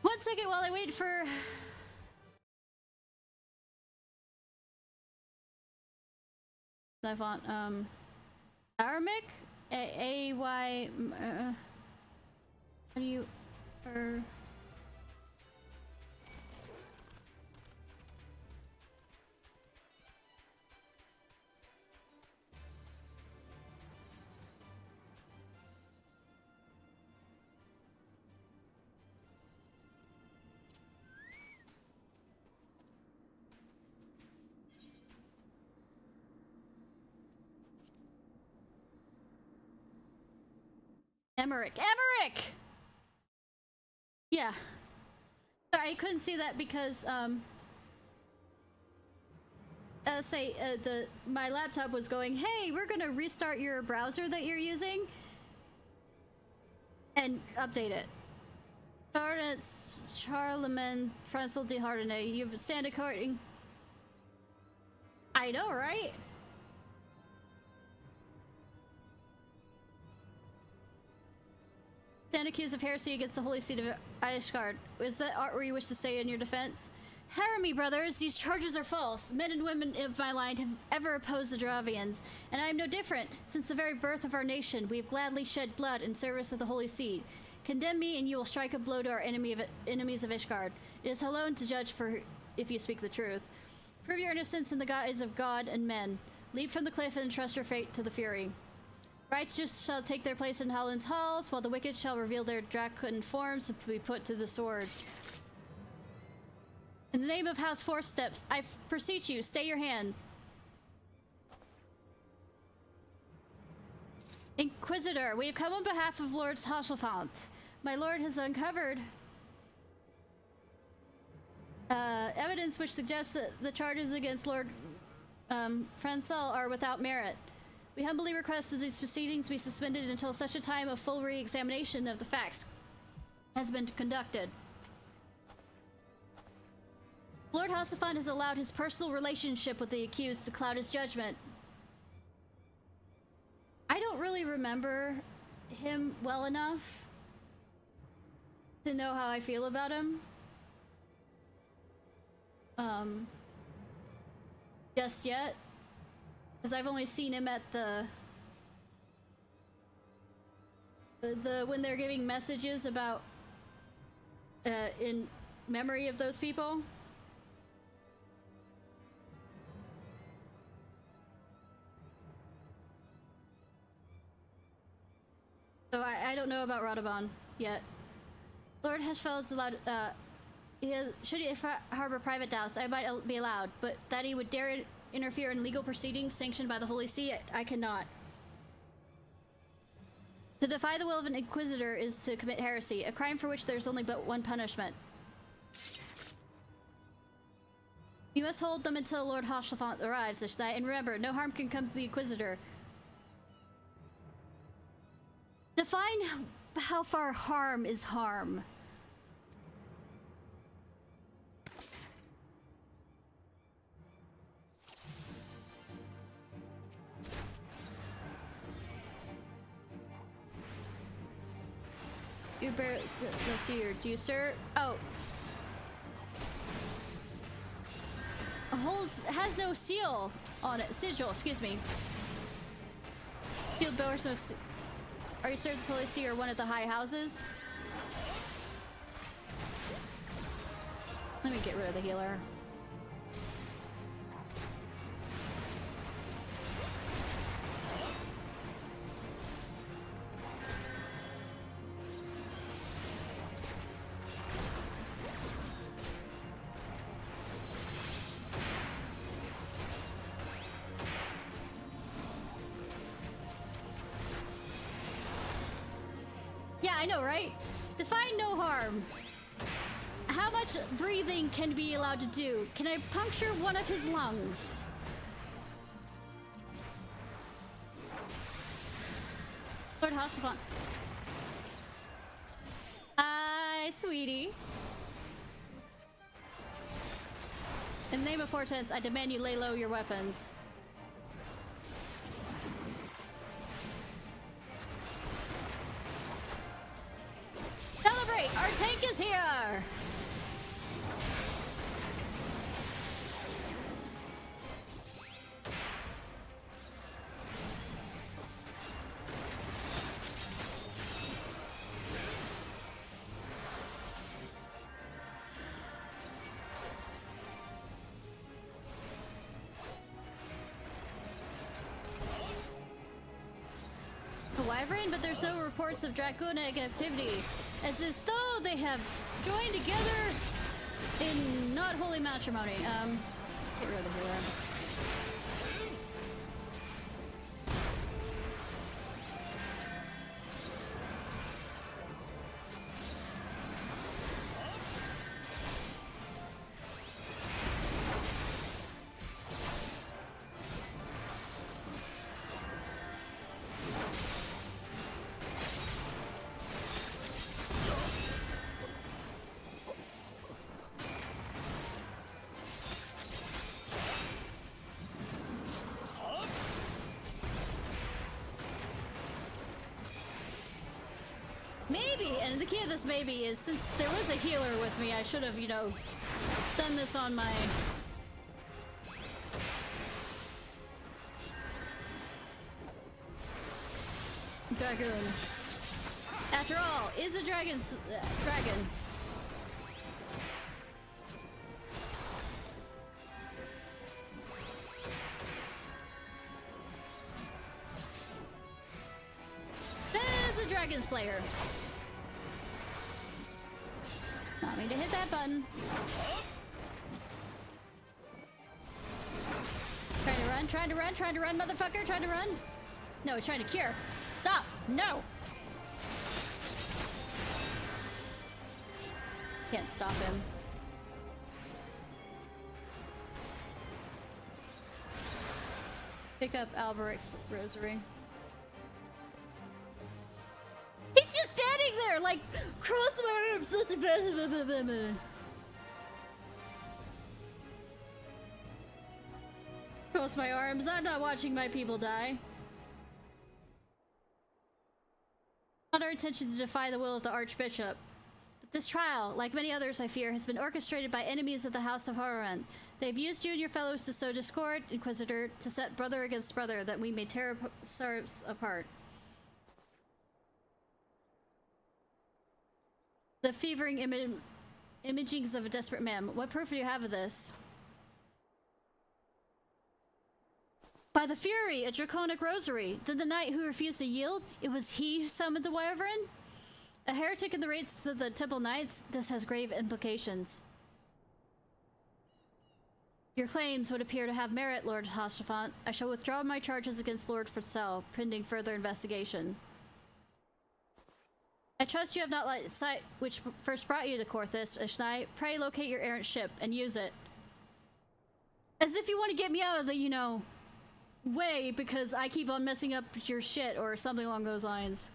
One second while I wait for... I want, Aramic? A-Y... how do you... Emmerich! Emmerich! Yeah. Sorry, I couldn't see that because, my laptop was going, hey, we're gonna restart your browser that you're using and update it. Charlotte, Charlemagne, Francel de Hardenay, you stand according. I know, right? Stand accused of heresy against the holy seat of Ishgard. Is that art where you wish to stay in your defense? Hear me, brothers, these charges are false. Men and women of my line have ever opposed the Dravians, and I am no different. Since the very birth of our nation, we have gladly shed blood in service of the Holy Seed. Condemn me, and you will strike a blow to our enemies of Ishgard. It is alone to judge for if you speak the truth. Prove your innocence in the eyes of God and men. Leap from the cliff and entrust your fate to the Fury. Righteous shall take their place in Howland's halls, while the wicked shall reveal their draconic forms and be put to the sword. In the name of House Four Steps, I beseech you, stay your hand. Inquisitor, we have come on behalf of Lord Hasselfont. My lord has uncovered evidence which suggests that the charges against Lord Francel are without merit. We humbly request that these proceedings be suspended until such a time a full re-examination of the facts has been conducted. Lord Hasselfont has allowed his personal relationship with the accused to cloud his judgment. I don't really remember him well enough to know how I feel about him. Just yet. Because I've only seen him at the when they're giving messages about in memory of those people. So I don't know about Radovon yet. Lord Heshfeld is allowed, should he harbor private doubts, I might be allowed, but that he would dare interfere in legal proceedings sanctioned by the Holy See, I cannot. To defy the will of an Inquisitor is to commit heresy, a crime for which there's only but one punishment. You must hold them until Lord Hasselfont arrives, Ishnai, and remember, no harm can come to the Inquisitor. Define how far harm is harm. You bear, let's see here. Do you, sir? Oh. Has no seal on it. Sigil, excuse me. Shield bears no. Are you certain this Holy See or one of the high houses? Let me get rid of the healer. I know, right? Define no harm. How much breathing can be allowed to do? Can I puncture one of his lungs? Lord Hasselfont. Sweetie. In the name of Fortents, I demand you lay low your weapons. Our tank is here! A wyvern, but there's no reports of draconic activity. As though they have joined together in not holy matrimony. Get rid of her. Maybe, and the key of this maybe is since there was a healer with me, I should have, you know, done this on my... Dragoon. After all, is a dragon's dragon. Is a dragon slayer. Not me to hit that button. Trying to run, motherfucker, trying to run. No, he's trying to cure. Stop! No! Can't stop him. Pick up Alberic's rosary. He's just standing there, like, cross my arms. Cross my arms. I'm not watching my people die. Not our intention to defy the will of the Archbishop. But this trial, like many others I fear, has been orchestrated by enemies of the House of Horrorrun. They've used you and your fellows to sow discord, Inquisitor, to set brother against brother, that we may tear ourselves apart. The fevering imagings of a desperate man. What proof do you have of this? By the Fury, a draconic rosary. Then the knight who refused to yield, it was he who summoned the wyvern? A heretic in the rates of the Temple Knights? This has grave implications. Your claims would appear to have merit, Lord Hoshafant. I shall withdraw my charges against Lord Fricel, pending further investigation. I trust you have not let sight which first brought you to Korthus, Ishnai. Pray locate your errant ship and use it. As if you want to get me out of the, you know, way because I keep on messing up your shit or something along those lines.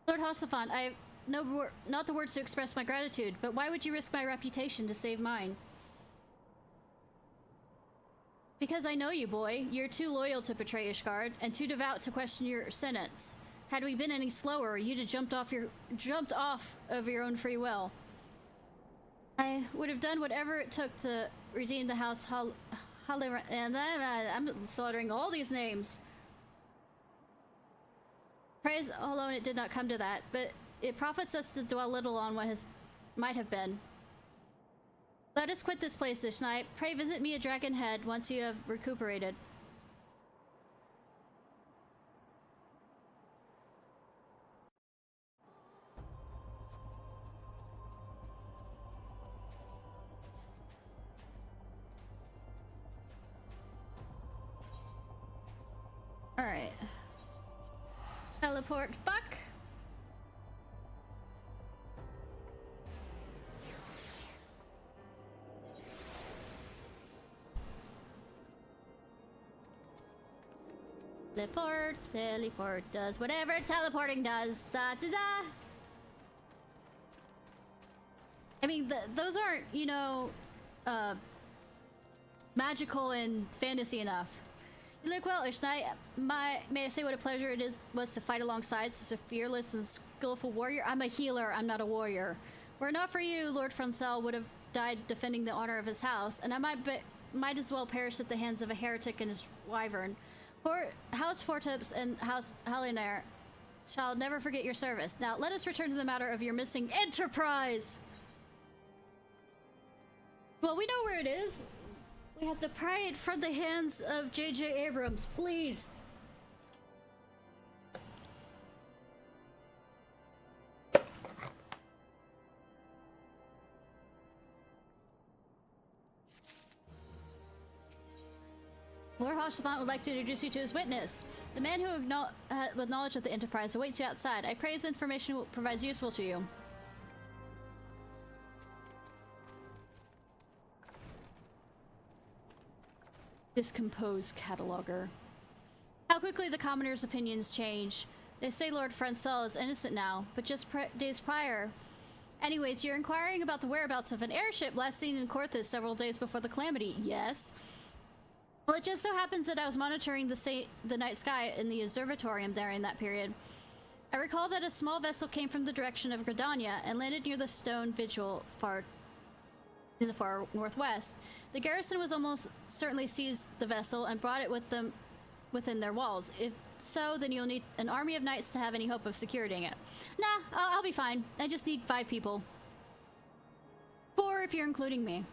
Lord Hoshafant, I have not the words to express my gratitude, but why would you risk my reputation to save mine? Because I know you, boy. You're too loyal to betray Ishgard, and too devout to question your sentence. Had we been any slower, you'd have jumped off of your own free will. I would have done whatever it took to redeem the House and I'm slaughtering all these names. Praise alone it did not come to that, but it profits us to dwell little on what might have been. Let us quit this place this night. Pray visit me at Dragon Head once you have recuperated. Alright. Teleport back. Teleport does whatever teleporting does. Da da da. I mean, those aren't, you know, magical and fantasy enough. You look well, Ishnai. May I say what a pleasure it was to fight alongside such a fearless and skillful warrior? I'm a healer, I'm not a warrior. Were it not for you, Lord Francel would have died defending the honor of his house, and I might as well perish at the hands of a heretic and his wyvern. House Fortips and House Halinair shall never forget your service. Now, let us return to the matter of your missing enterprise! Well, we know where it is. We have to pry it from the hands of J.J. Abrams, please. Lord Hoshafant would like to introduce you to his witness. The man who with knowledge of the Enterprise awaits you outside. I pray his information provides useful to you. This composed cataloger. How quickly the commoners' opinions change. They say Lord Francel is innocent now, but just days prior. Anyways, you're inquiring about the whereabouts of an airship last seen in Korthus several days before the calamity. Yes. Well, it just so happens that I was monitoring the night sky in the observatorium during that period. I recall that a small vessel came from the direction of Gridania and landed near the stone vigil in the far northwest. The garrison was almost certainly seized the vessel and brought it with them within their walls. If so, then you'll need an army of knights to have any hope of securing it. Nah, I'll be fine. I just need 5 people. 4 if you're including me.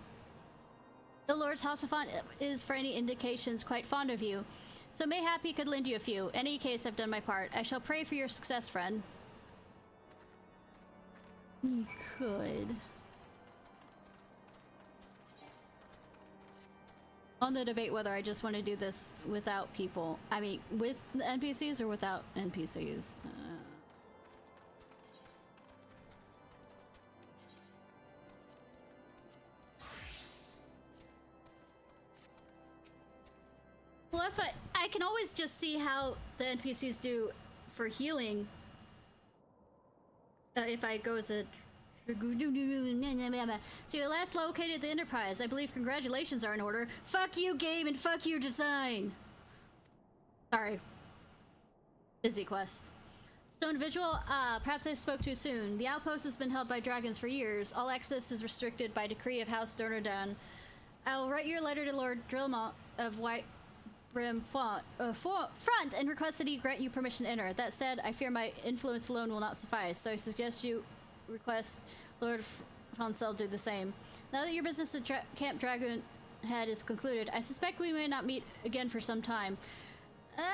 The Lord's Housefont is, for any indications, quite fond of you, so mayhap he could lend you a few. In any case, I've done my part. I shall pray for your success, friend. You could. On the debate whether I just want to do this without people. I mean, with the NPCs or without NPCs. Well, if I can always just see how the NPCs do for healing. If I go as a... So you last located the Enterprise. I believe congratulations are in order. Fuck you, game, and fuck your design. Sorry. Busy quest. Stone Visual, perhaps I spoke too soon. The outpost has been held by dragons for years. All access is restricted by decree of House Donerdan. I'll write your letter to Lord Drillmont of White Brim Front and request that he grant you permission to enter. That said, I fear my influence alone will not suffice, so I suggest you request Lord Fonsel do the same. Now that your business at Camp Dragon Head is concluded, I suspect we may not meet again for some time. But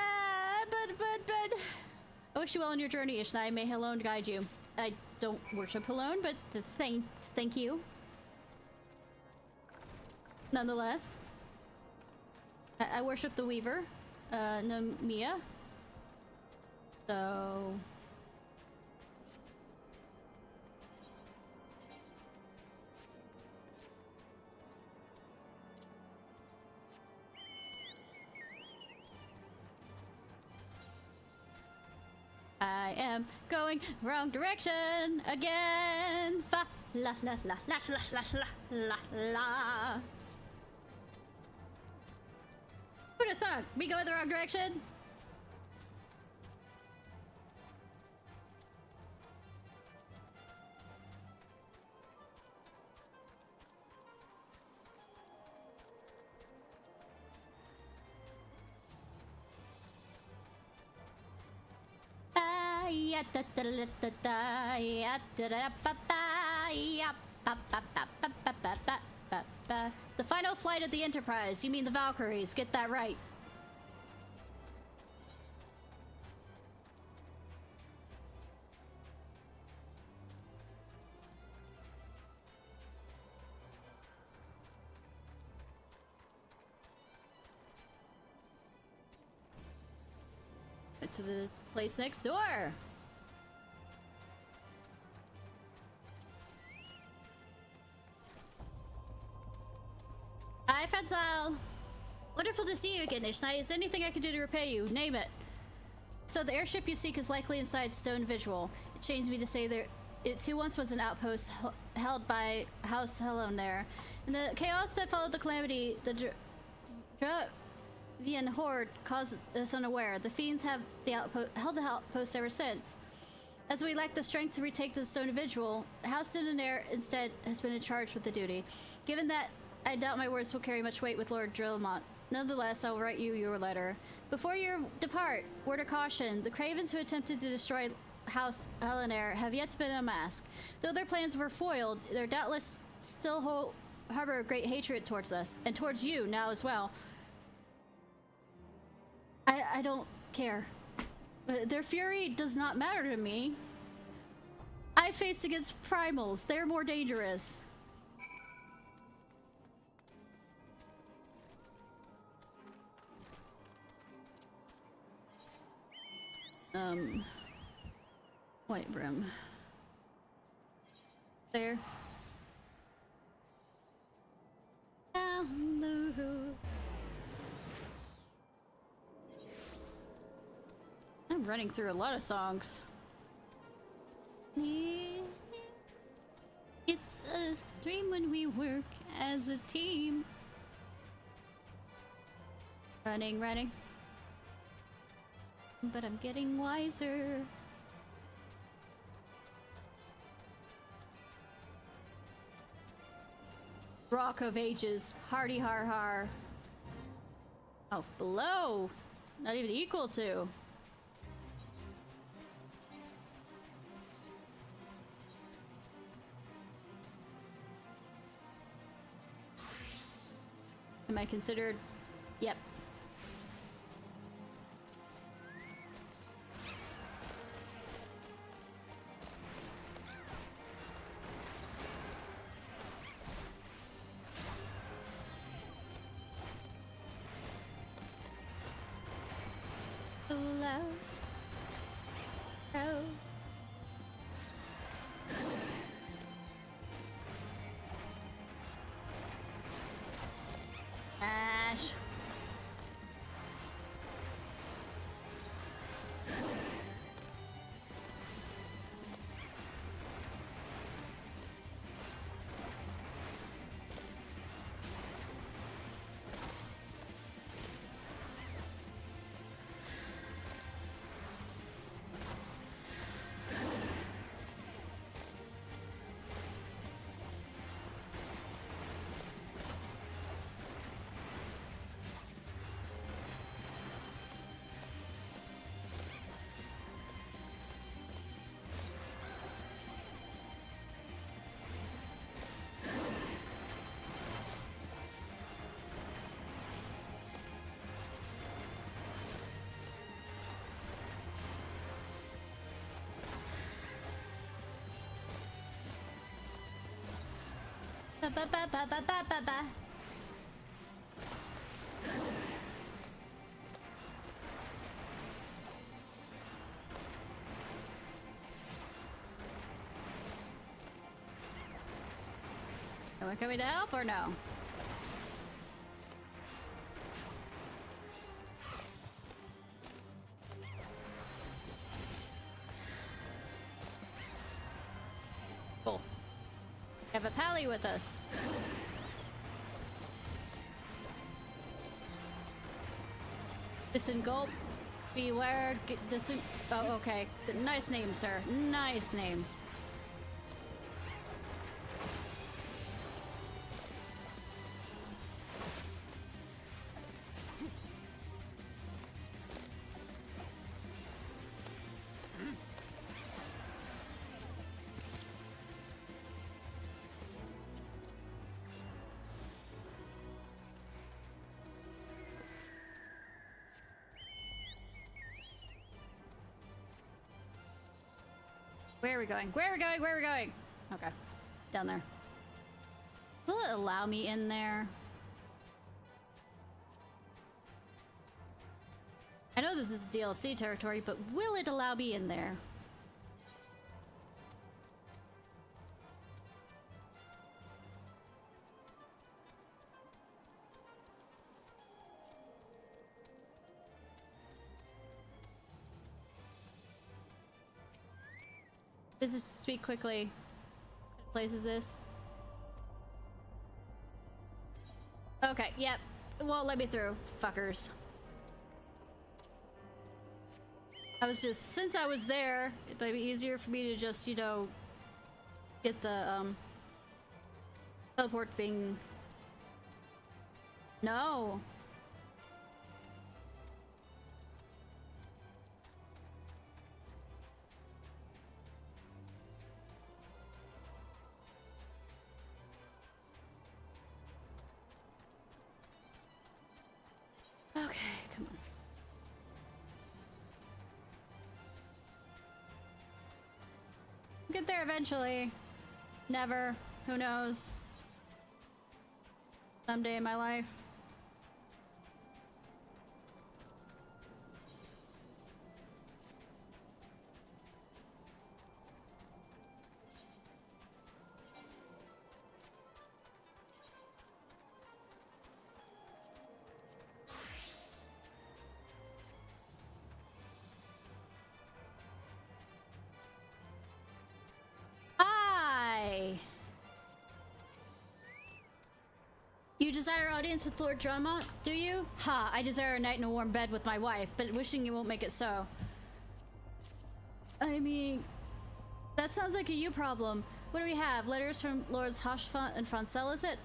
I wish you well on your journey, Ishnai. May Halone guide you. I don't worship Halone, but thank you. Nonetheless, I worship the Weaver, Namia. So... I am going wrong direction again. Fa la la la la la la la la. Who'd have thought? We go in the wrong direction? The final flight of the Enterprise. You mean the Valkyries. Get that right. To the place next door. Hi, Fenzal. Wonderful to see you again, Ishnai. Is there anything I can do to repay you? Name it. So the airship you seek is likely inside Stone Visual. It shames me to say it too once was an outpost held by House Helonair. In the chaos that followed the calamity, the Dravian horde caused us unaware. The fiends have held the outpost ever since. As we lack the strength to retake the Stone Visual, House Helonair instead has been in charge with the duty. Given that, I doubt my words will carry much weight with Lord Drillmont. Nonetheless, I will write you your letter. Before you depart, word of caution: the cravens who attempted to destroy House Helonair have yet to be unmasked. Though their plans were foiled, they doubtless still harbor great hatred towards us, and towards you now as well. I don't care. Their fury does not matter to me. I faced against primals. They're more dangerous. White Brim. There. Down the road. I'm running through a lot of songs. It's a dream when we work as a team. Running. But I'm getting wiser. Rock of Ages. Hardy har har. Oh, below. Not even equal to. Am I considered? Yep. Hello. Oh. Ash. Ba ba ba ba ba ba ba ba. Anyone coming to help or no? Cool. We have a pally with us. Disengulp. Beware. Oh, okay. Nice name, sir. Nice name. Where are we going? Where are we going? Where are we going? Okay. Down there. Will it allow me in there? I know this is DLC territory, but will it allow me in there? Business to speak quickly. What place is this? Okay, yep. Won't let me through, fuckers. Since I was there, it might be easier for me to just, you know, get the, teleport thing. No. Okay, come on. Get there eventually. Never. Who knows? Someday in my life. You desire audience with Lord Dramont, do you? Ha, I desire a night in a warm bed with my wife, but wishing you won't make it so. I mean, that sounds like a you problem. What do we have? Letters from Lords Hoshfont and Francel, is it?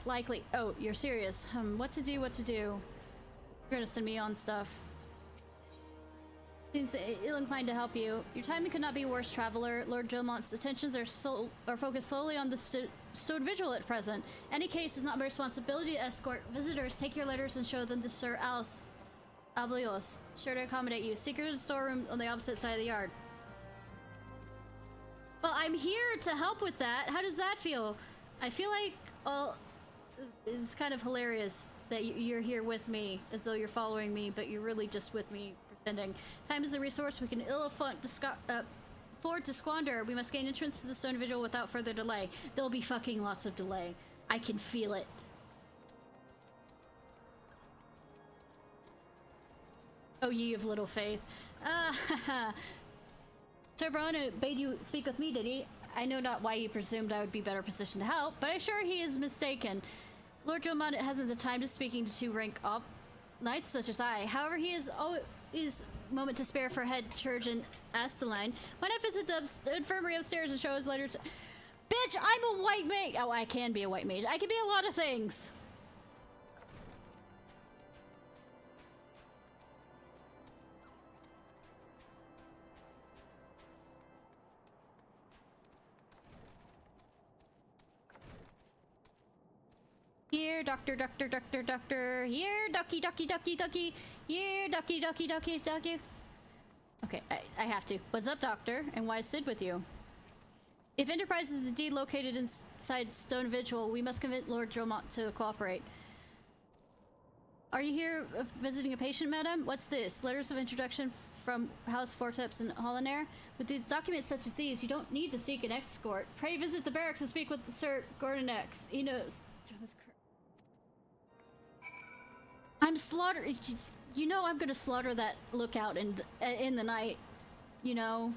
Likely. Oh, you're serious. What to do, what to do? You're gonna send me on stuff. Seems ill-inclined to help you. Your timing could not be worse, traveler. Lord Drillmont's attentions are focused solely on the stowed vigil at present. Any case is not my responsibility to escort visitors. Take your letters and show them to Sir Alblios. Sure to accommodate you. Secret in the storeroom on the opposite side of the yard. Well, I'm here to help with that. How does that feel? I feel like, it's kind of hilarious that you're here with me, as though you're following me, but you're really just with me, pretending. Time is a resource we can afford to squander. We must gain entrance to the stone vigil without further delay. There'll be fucking lots of delay. I can feel it. Oh, ye of little faith. Sir Verona bade you speak with me, did he? I know not why he presumed I would be better positioned to help, but I'm sure he is mistaken. Lord Drillmont hasn't the time to speaking to two rank up knights such as I. However, he is always moment to spare for head church in Asteline. Why not visit the infirmary upstairs and show his letter to— Bitch, I'm a white mage! Oh, I can be a white mage. I can be a lot of things. Here, doctor, here, ducky, here, ducky. Okay, I have to. What's up, doctor? And why is Sid with you? If Enterprise is indeed located inside Stone Vigil, we must convince Lord Drillmont to cooperate. Are you here visiting a patient, madam? What's this? Letters of introduction from House Forteps and Hollinair? With these documents such as these, you don't need to seek an escort. Pray visit the barracks and speak with Sir Gordonex. He knows. I'm slaughtering. You know I'm gonna slaughter that lookout in the night. You know,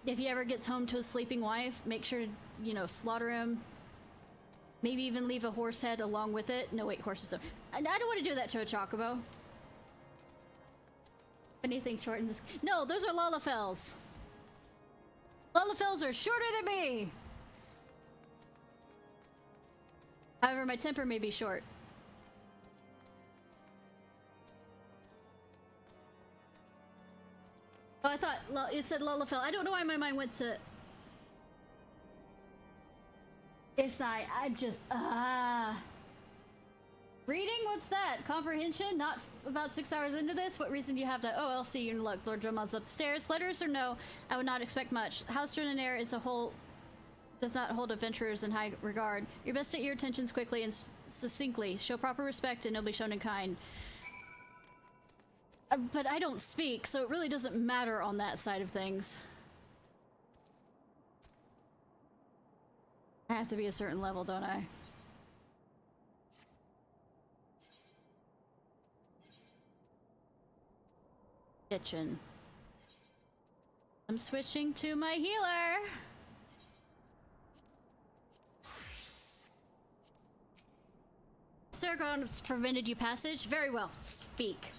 if he ever gets home to his sleeping wife, make sure to, you know, slaughter him. Maybe even leave a horse head along with it. No, wait, horses don't. I don't want to do that to a chocobo. Anything short in this? No, those are Lalafels. Lalafels are shorter than me. However, my temper may be short. Oh, I thought it said Lullafell. I don't know why my mind went to Ishnai. I'm just reading. What's that? Comprehension? Not about 6 hours into this. What reason do you have to? Oh, I'll see you in luck. Lord Drillmont's upstairs. Letters or no? I would not expect much. House Air is a whole. Does not hold adventurers in high regard. You're best to get your attentions quickly and succinctly. Show proper respect and it'll be shown in kind. But I don't speak, so it really doesn't matter on that side of things. I have to be a certain level, don't I? Kitchen. I'm switching to my healer. Sir God's prevented you passage. Very well. Speak.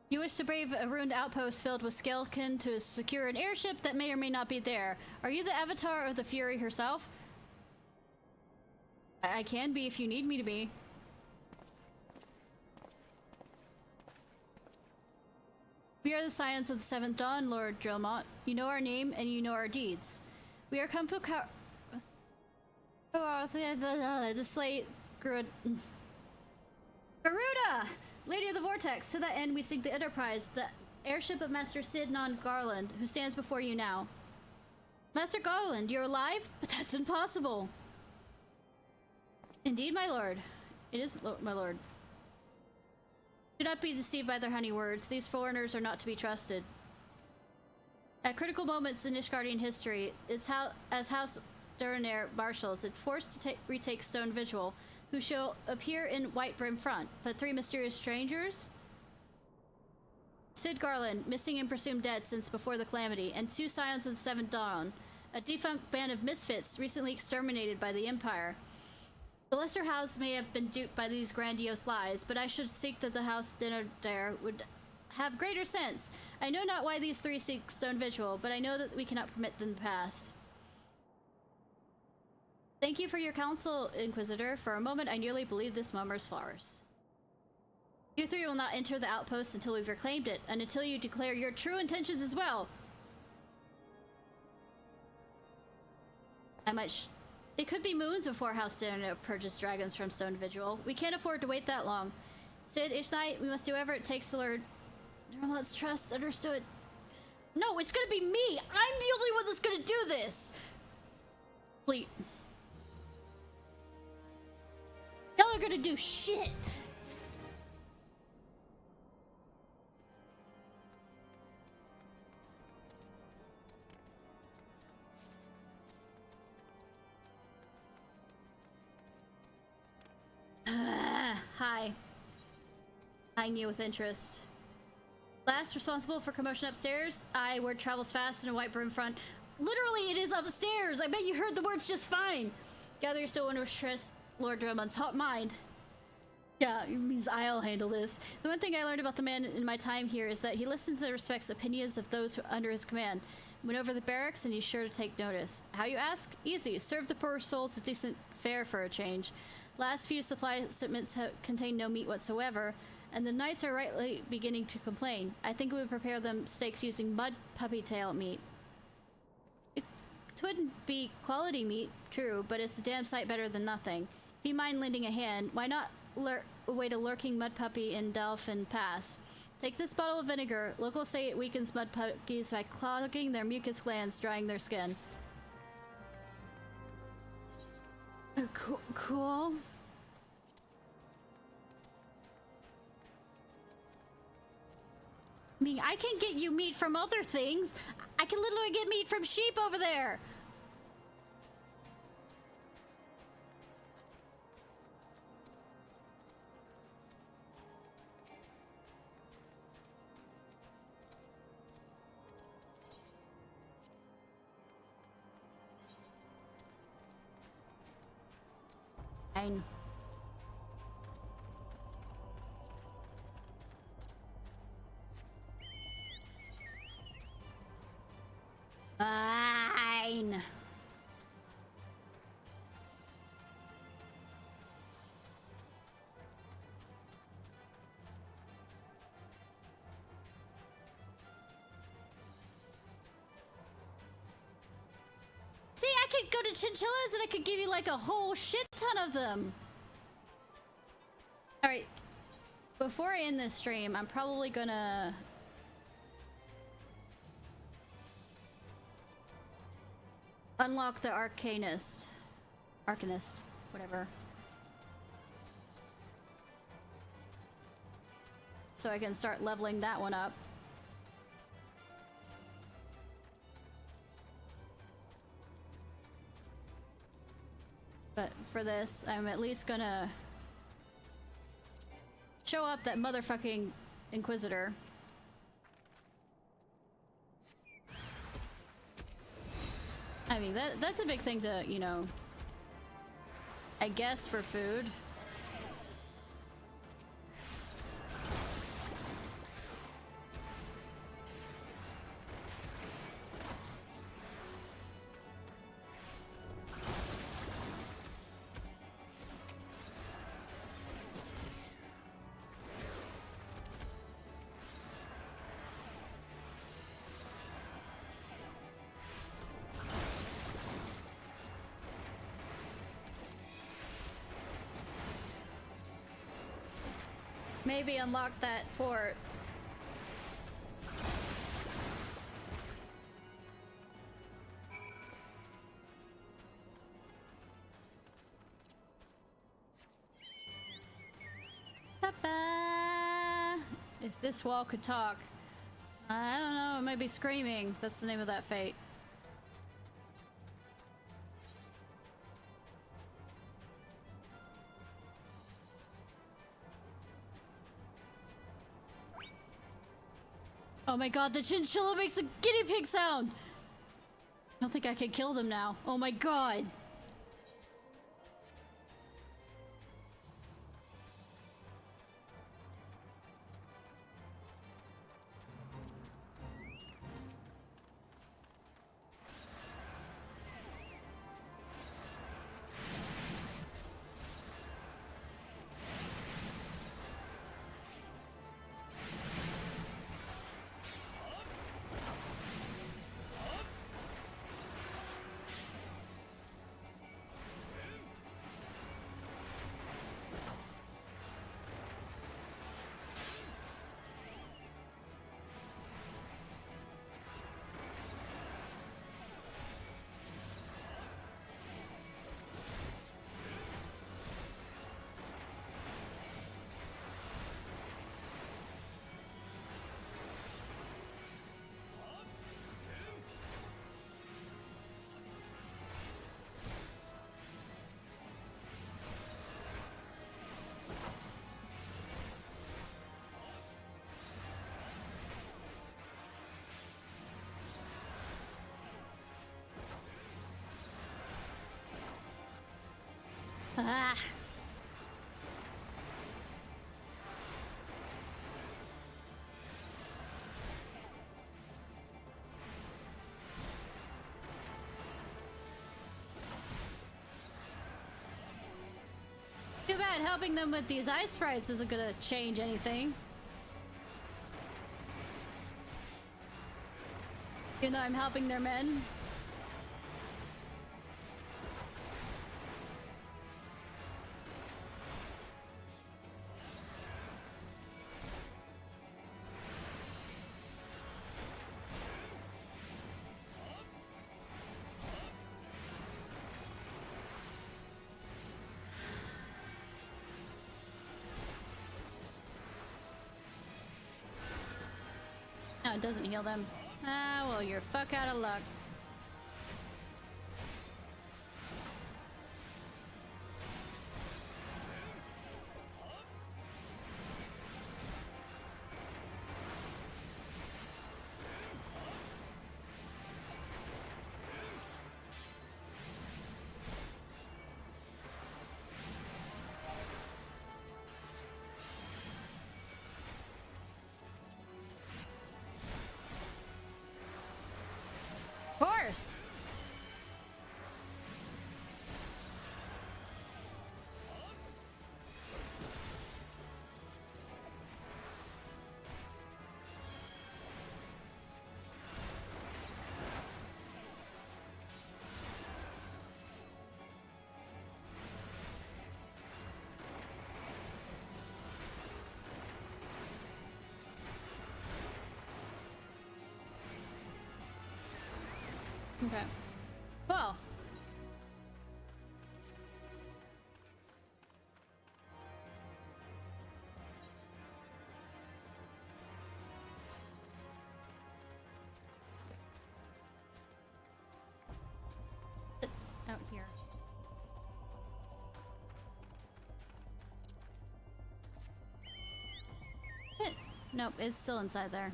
You wish to brave a ruined outpost filled with skeleton to secure an airship that may or may not be there. Are you the avatar of the Fury herself? I can be if you need me to be. We are the Scions of the Seventh Dawn, Lord Drillmont. You know our name and you know our deeds. We are come to the slate Garuda, Lady of the Vortex. To that end, we seek the Enterprise, the airship of Master Sid Non Garland, who stands before you now. Master Garland, you're alive? But that's impossible. Indeed, my lord. It is, my lord. Do not be deceived by their honey words. These foreigners are not to be trusted. At critical moments in Nishgardian history, it's as House Duranair marshals, it's forced to retake Stone Vigil, who shall appear in White Brim Front, but three mysterious strangers? Sid Garland, missing and presumed dead since before the calamity, and two Scions of the Seventh Dawn, a defunct band of misfits recently exterminated by the Empire. The lesser house may have been duped by these grandiose lies, but I should seek that the House Dinner would have greater sense. I know not why these three seek stone vigil, but I know that we cannot permit them to pass. Thank you for your counsel, Inquisitor. For a moment, I nearly believed this mummer's farce. You three will not enter the outpost until we've reclaimed it, and until you declare your true intentions as well. It could be moons before House Dinner purges dragons from Stone Vigil. We can't afford to wait that long. Sid, Ishnai, we must do whatever it takes to learn. Let's trust, understood. No, it's gonna be me! I'm the only one that's gonna do this! Fleet. Y'all are gonna do shit! Hi. Eyeing you with interest. Last responsible for commotion upstairs? Aye, word travels fast in a white broom front. Literally, it is upstairs! I bet you heard the words just fine! Gather your still wonder stress, Lord Drummond's hot mind. Yeah, it means I'll handle this. The one thing I learned about the man in my time here is that he listens and respects opinions of those under his command. Went over the barracks and he's sure to take notice. How, you ask? Easy. Serve the poor souls a decent fare for a change. Last few supply shipments contain no meat whatsoever, and the knights are rightly beginning to complain. I think we would prepare them steaks using mud puppy tail meat. It wouldn't be quality meat, true, but it's a damn sight better than nothing. If you mind lending a hand, why not await a lurking mud puppy in Delphin Pass? Take this bottle of vinegar. Locals say it weakens mud puppies by clogging their mucus glands, drying their skin. Cool. I mean, I can get you meat from other things. I can literally get meat from sheep over there. Fine. Fine. See, I could go to Chinchillas and I could give you like a whole shit ton of them. Alright. Before I end this stream, I'm probably gonna unlock the Arcanist, whatever. So I can start leveling that one up. But for this, I'm at least gonna show up that motherfucking Inquisitor. I mean, that's a big thing to, you know, I guess for food. Maybe unlock that fort. Papa! If this wall could talk. I don't know, it might be screaming. That's the name of that fate. Oh my god, the chinchilla makes a guinea pig sound! I don't think I can kill them now. Oh my god! Ah. Too bad helping them with these ice sprites isn't gonna change anything. Even though I'm helping their men. No, it doesn't heal them. Ah, well, you're fuck out of luck. Of course. Okay. Well. Out here. Nope, it's still inside there.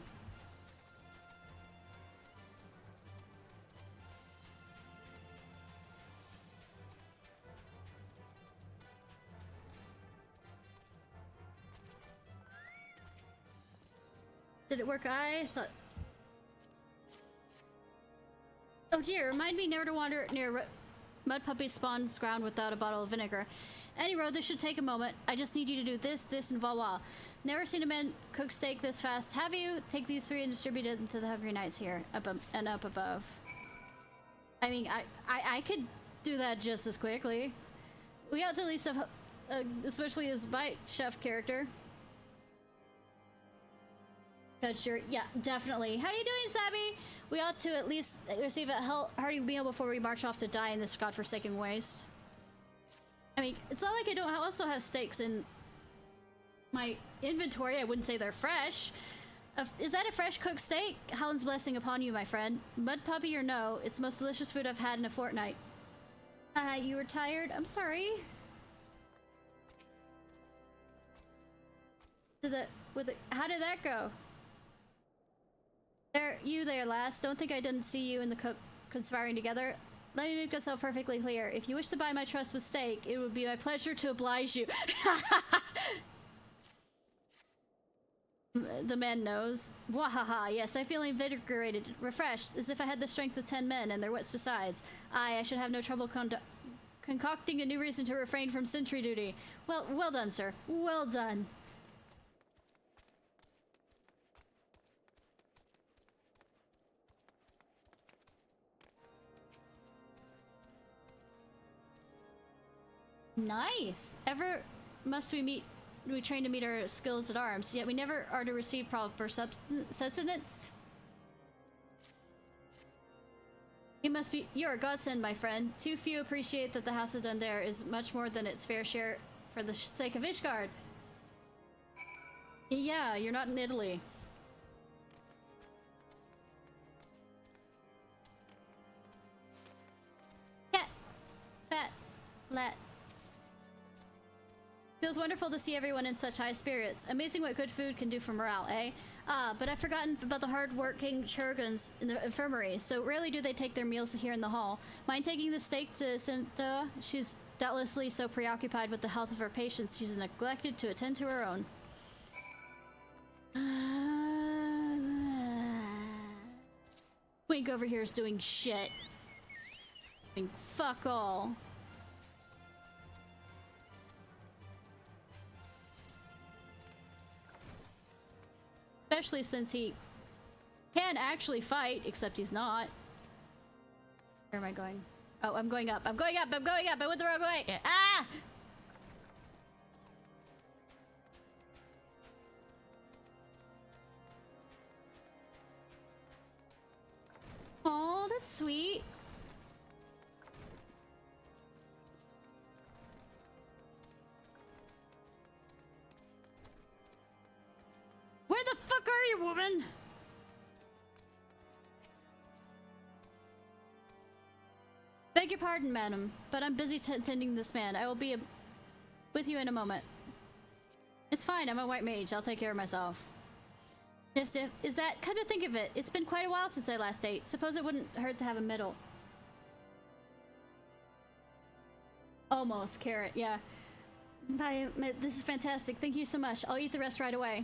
Did it work? I thought... Oh dear, remind me never to wander near mud puppy spawn's ground without a bottle of vinegar. Any road, this should take a moment. I just need you to do this, this, and voila. Never seen a man cook steak this fast. Have you? Take these 3 and distribute it to the hungry knights here, up above. I mean, I could do that just as quickly. We ought to at least have, especially as my chef character. Sure, yeah, definitely. How you doing, Sabby? We ought to at least receive a hearty meal before we march off to die in this godforsaken waste. I mean, it's not like I don't also have steaks in my inventory. I wouldn't say they're fresh. Is that a fresh cooked steak? Helen's blessing upon you, my friend. Mud puppy or no, it's the most delicious food I've had in a fortnight. You were tired? I'm sorry. How did that go? You there, lass. Don't think I didn't see you and the cook conspiring together. Let me make myself perfectly clear. If you wish to buy my trust with steak, it would be my pleasure to oblige you. The man knows. Wahaha, yes, I feel invigorated, refreshed, as if I had the strength of 10 men and their wits besides. I should have no trouble concocting a new reason to refrain from sentry duty. Well done, sir. Well done. Nice. Ever must we train to meet our skills at arms, yet we never are to receive proper sustenance. You're a godsend, my friend. Too few appreciate that the House of Dundare is much more than its fair share for the sake of Ishgard. Yeah, you're not in Italy. Cat. Fat. Lat. Feels wonderful to see everyone in such high spirits. Amazing what good food can do for morale, eh? But I've forgotten about the hard-working Churguns in the infirmary, so rarely do they take their meals here in the hall. Mind taking the steak to Cinta? She's doubtlessly so preoccupied with the health of her patients she's neglected to attend to her own. Twink over here is doing shit. Doing fuck all. Especially since he can actually fight, except he's not. Where am I going? Oh, I'm going up. I'm going up. I'm going up. I went the wrong way. Ah! Oh, that's sweet. Where the fuck are you, woman? Beg your pardon, madam, but I'm busy tending this man. I will be with you in a moment. It's fine, I'm a white mage. I'll take care of myself. Is that, come to think of it, it's been quite a while since I last ate. Suppose it wouldn't hurt to have a middle. Almost, carrot, yeah. Bye, this is fantastic. Thank you so much. I'll eat the rest right away.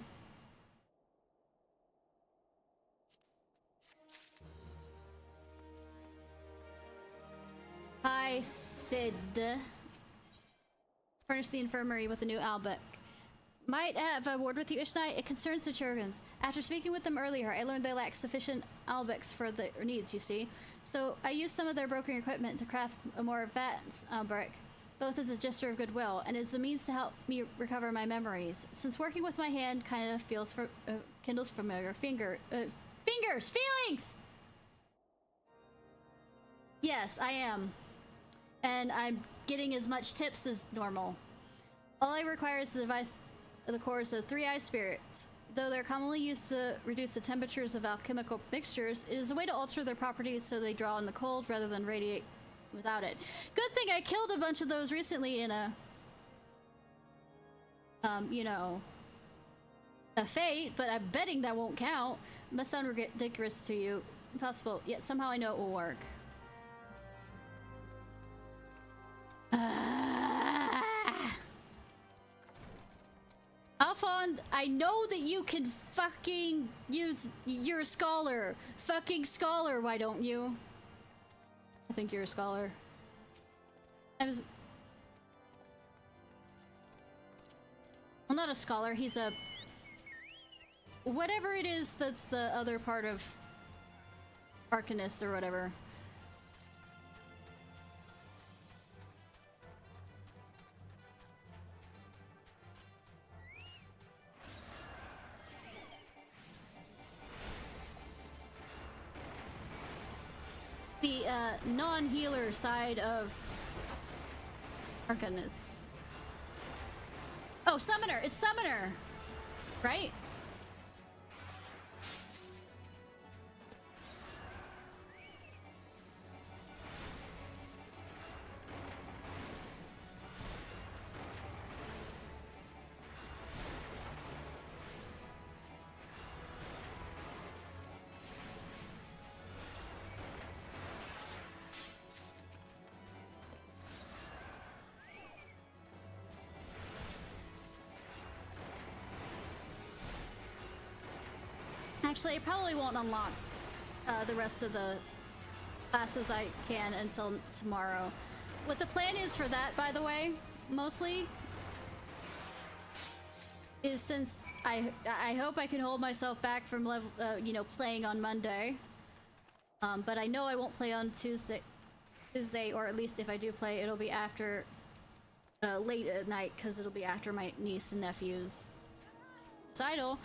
Hi, Sid. Furnish the infirmary with a new albec. Might have a word with you, Ishnai. It concerns the Churgans. After speaking with them earlier, I learned they lack sufficient albecs for their needs, you see. So I used some of their broken equipment to craft a more advanced albec, both as a gesture of goodwill and as a means to help me recover my memories. Since working with my hand kind of feels kindles familiar feelings! Yes, I am. And I'm getting as much tips as normal. All I require is the device the cores of 3 ice spirits. Though they're commonly used to reduce the temperatures of alchemical mixtures, it is a way to alter their properties so they draw in the cold rather than radiate without it. Good thing I killed a bunch of those recently in a you know, a fate, but I'm betting that won't count. Must sound ridiculous to you. Impossible, yet somehow I know it will work. Alphonse, I know that you can fucking use... You're a scholar. Fucking scholar, why don't you? I think you're a scholar. I was... Well, not a scholar, he's a... Whatever it is that's the other part of... Arcanist or whatever. The non-healer side of Arcanist. Oh, Summoner! It's Summoner! Right? Actually, I probably won't unlock the rest of the classes I can until tomorrow. What the plan is for that, by the way, mostly, is since I hope I can hold myself back from you know, playing on Monday. But I know I won't play on Tuesday, or at least if I do play, it'll be after late at night, because it'll be after my niece and nephew's recital.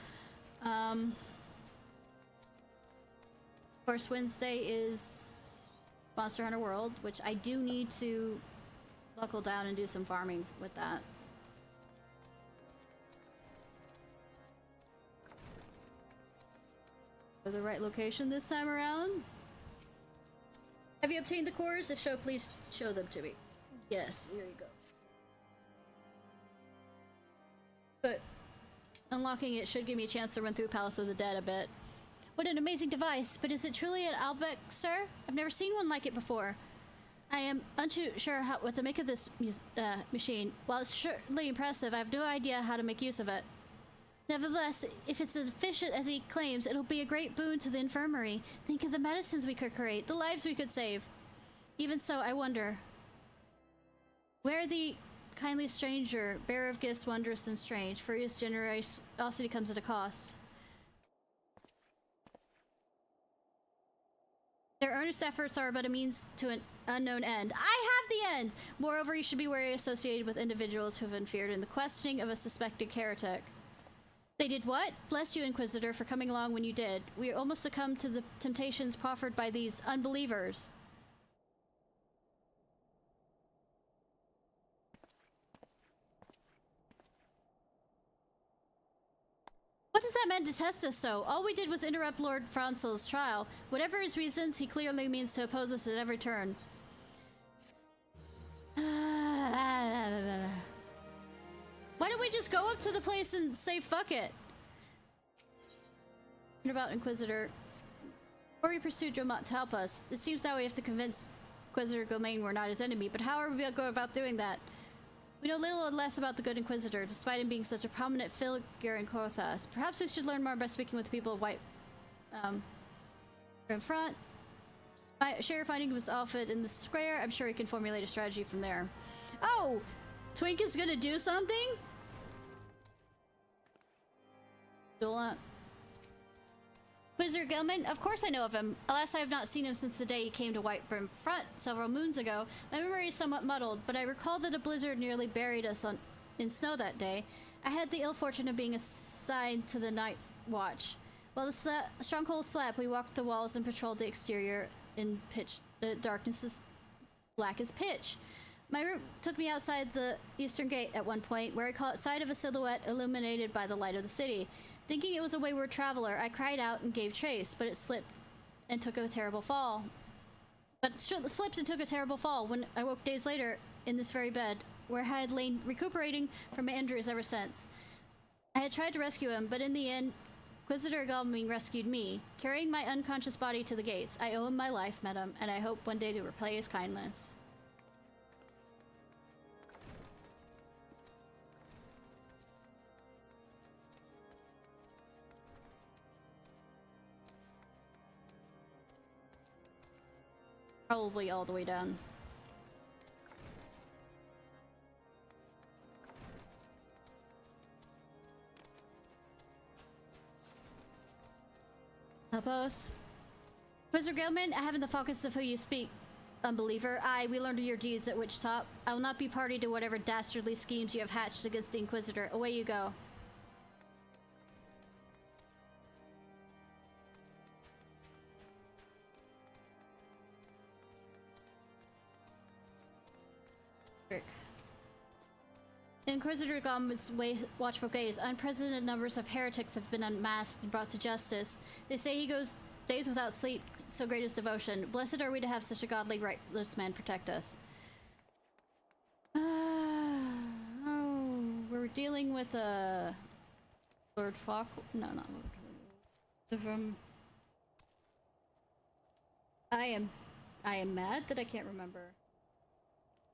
Of course, Wednesday is Monster Hunter World, which I do need to buckle down and do some farming with that. For the right location this time around. Have you obtained the cores? If so, please show them to me. Yes, here you go. But unlocking it should give me a chance to run through Palace of the Dead a bit. What an amazing device, but is it truly an albec, sir? I've never seen one like it before. I am unsure what to make of this machine. While it's surely impressive, I have no idea how to make use of it. Nevertheless, if it's as efficient as he claims, it'll be a great boon to the infirmary. Think of the medicines we could create, the lives we could save. Even so, I wonder, where the kindly stranger, bearer of gifts wondrous and strange, for his generosity comes at a cost. Their earnest efforts are but a means to an unknown end. I have the end! Moreover, you should be wary associated with individuals who have interfered in the questioning of a suspected heretic. They did what? Bless you, Inquisitor, for coming along when you did. We almost succumbed to the temptations proffered by these unbelievers. What does that man detest us so? All we did was interrupt Lord Francel's trial. Whatever his reasons, he clearly means to oppose us at every turn. Why don't we just go up to the place and say fuck it? What about Inquisitor? Before we pursued Jomot to help us, it seems that we have to convince Inquisitor Gomain we're not his enemy, but how are we going to go about doing that? We know little or less about the good Inquisitor, despite him being such a prominent figure in Kothas. Perhaps we should learn more by speaking with the people of White in front. Share finding was offered in the square. I'm sure he can formulate a strategy from there. Oh! Twink is gonna do something? Dolan. Inquisitor Gelman? Of course I know of him. Alas, I have not seen him since the day he came to Whitebrim Front several moons ago. My memory is somewhat muddled, but I recall that a blizzard nearly buried us in snow that day. I had the ill fortune of being assigned to the night watch. While the stronghold slept, we walked the walls and patrolled the exterior in darkness as black as pitch. My route took me outside the eastern gate at one point, where I caught sight of a silhouette illuminated by the light of the city. Thinking it was a wayward traveler, I cried out and gave chase, but it slipped and took a terrible fall. When I woke days later in this very bed, where I had lain recuperating from my injuries ever since. I had tried to rescue him, but in the end, Inquisitor Gelming rescued me, carrying my unconscious body to the gates. I owe him my life, madam, and I hope one day to repay his kindness. Probably all the way down. Helpos? Inquisitor Gelman, I haven't the focus of who you speak, unbeliever. We learned of your deeds at Witchtop. I will not be party to whatever dastardly schemes you have hatched against the Inquisitor. Away you go. Inquisitor Gom's watchful gaze. Unprecedented numbers of heretics have been unmasked and brought to justice. They say he goes days without sleep, so great is devotion. Blessed are we to have such a godly, righteous man protect us. Oh, we're dealing with Lord Falk. No, not Lord. I am mad that I can't remember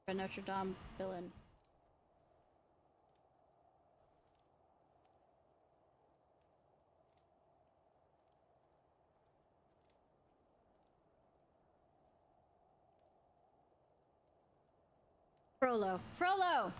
a Notre Dame villain. Frollo. Frollo!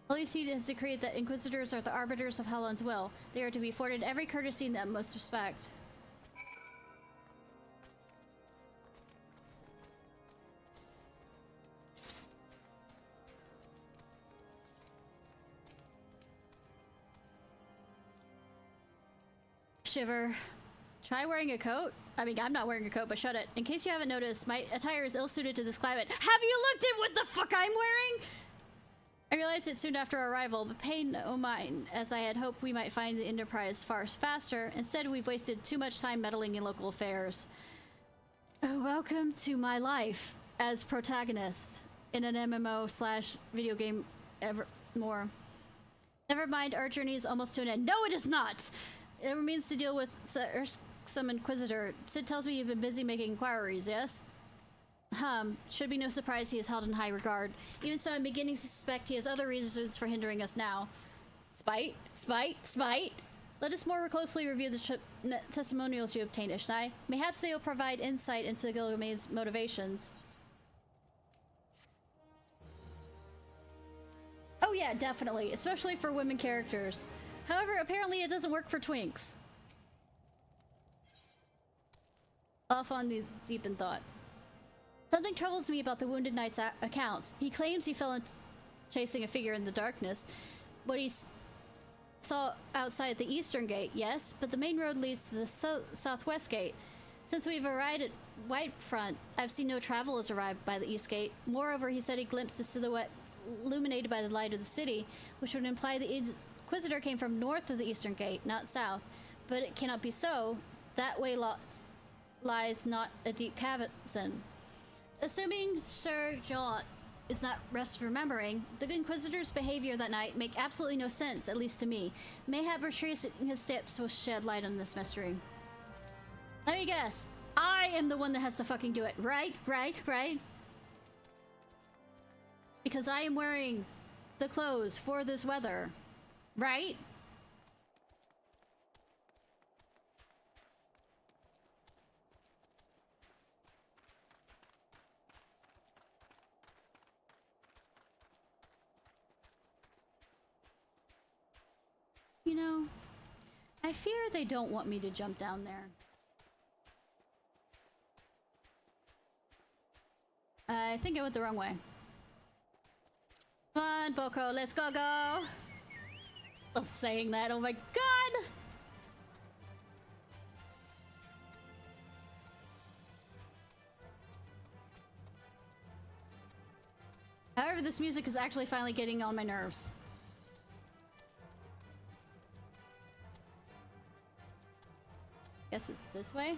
Holy Seed has decreed that Inquisitors are the arbiters of Hallown's will. They are to be afforded every courtesy and the utmost respect. Shiver. Try wearing a coat? I mean, I'm not wearing a coat, but shut it. In case you haven't noticed, my attire is ill-suited to this climate. Have you looked at what the fuck I'm wearing? I realized it soon after our arrival, but pay no mind, as I had hoped we might find the Enterprise far faster. Instead, we've wasted too much time meddling in local affairs. Welcome to my life as protagonist. in an MMO slash video game ever more. Never mind, our journey is almost to an end. No, it is not! It remains to deal with some Inquisitor. Sid tells me you've been busy making inquiries, yes? Should be no surprise he is held in high regard. Even so, I'm beginning to suspect he has other reasons for hindering us now. Spite? Spite? Spite? Let us more closely review the testimonials you obtained, Ishnai. Mayhaps they will provide insight into the Gilgamesh motivations. Oh yeah, definitely. Especially for women characters. However, apparently it doesn't work for twinks. Off on these deep in thought. Something troubles me about the Wounded Knight's accounts. He claims he fell chasing a figure in the darkness. What he saw outside the eastern gate, yes, but the main road leads to the southwest gate. Since we've arrived at Whitefront, I've seen no travelers arrive by the east gate. Moreover, he said he glimpsed the silhouette illuminated by the light of the city, which would imply the Inquisitor came from north of the eastern gate, not south. But it cannot be so. That way lies not a deep chasm. Assuming Sir Jolot is not remembering, the Inquisitor's behavior that night make absolutely no sense, at least to me. Mayhap retracing his steps will shed light on this mystery. Let me guess. I am the one that has to fucking do it, right? Right? Right? Because I am wearing the clothes for this weather, right? You know, I fear they don't want me to jump down there. I think I went the wrong way. Come on, Boko, let's go. Love saying that, oh my god! However, this music is actually finally getting on my nerves. Guess it's this way?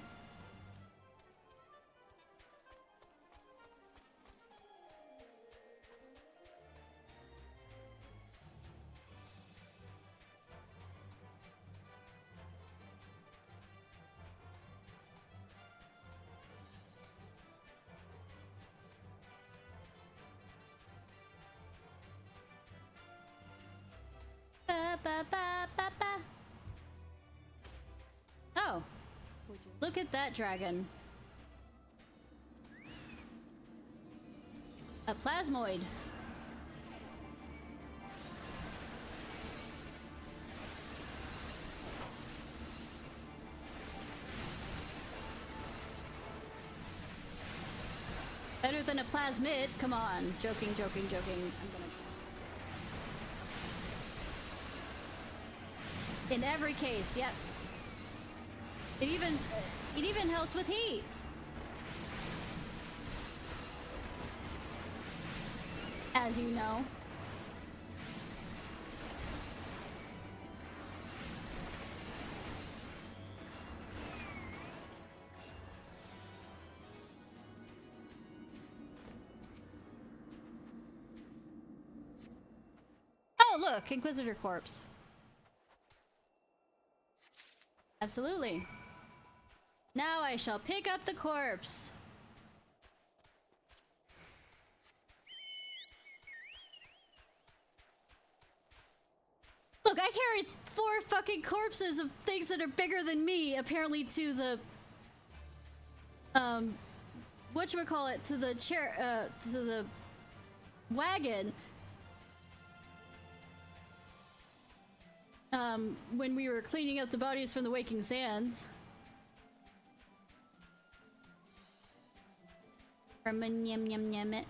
Oh. Look at that dragon. A plasmoid. Better than a plasmid. Come on. Joking. I'm gonna... In every case, yep. It even helps with heat. As you know. Oh, look, Inquisitor corpse. Absolutely. Now I shall pick up the corpse. Look, I carried 4 fucking corpses of things that are bigger than me, apparently to the whatchamacallit, to the chair, to the wagon. When we were cleaning up the bodies from the Waking Sands. It.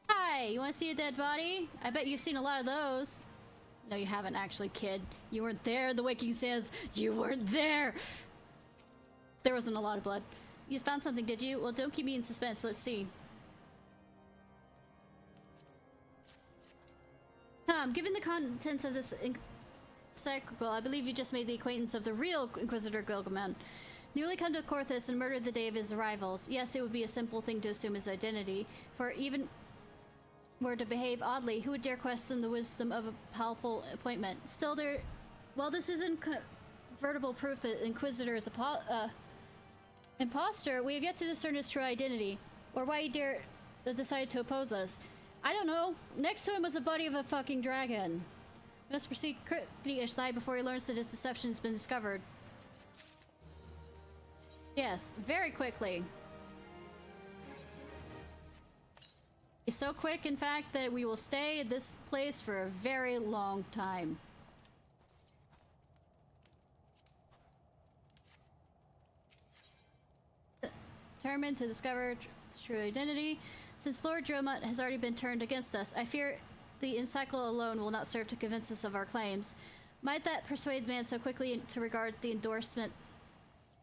Hi, you want to see a dead body? I bet you've seen a lot of those. No, you haven't actually, kid. You weren't there. The Waking Sands. You weren't there. There wasn't a lot of blood. You found something, did you? Well, don't keep me in suspense. Let's see. Given the contents of this encyclical, I believe you just made the acquaintance of the real Inquisitor Gilgamesh. Newly come to Korthus and murdered the day of his arrivals. Yes, it would be a simple thing to assume his identity, for even were to behave oddly, who would dare question the wisdom of a palpable appointment? Still, while this is incontrovertible proof that the Inquisitor is a imposter, we have yet to discern his true identity, or why he decided to oppose us. I don't know. Next to him was the body of a fucking dragon. We must proceed quickly, Ishnai, before he learns that his deception has been discovered. Yes, very quickly. It's so quick, in fact, that we will stay in this place for a very long time. Determined to discover its true identity. Since Lord Dromont has already been turned against us, I fear the encyclo alone will not serve to convince us of our claims. Might that persuade man so quickly to regard the endorsements?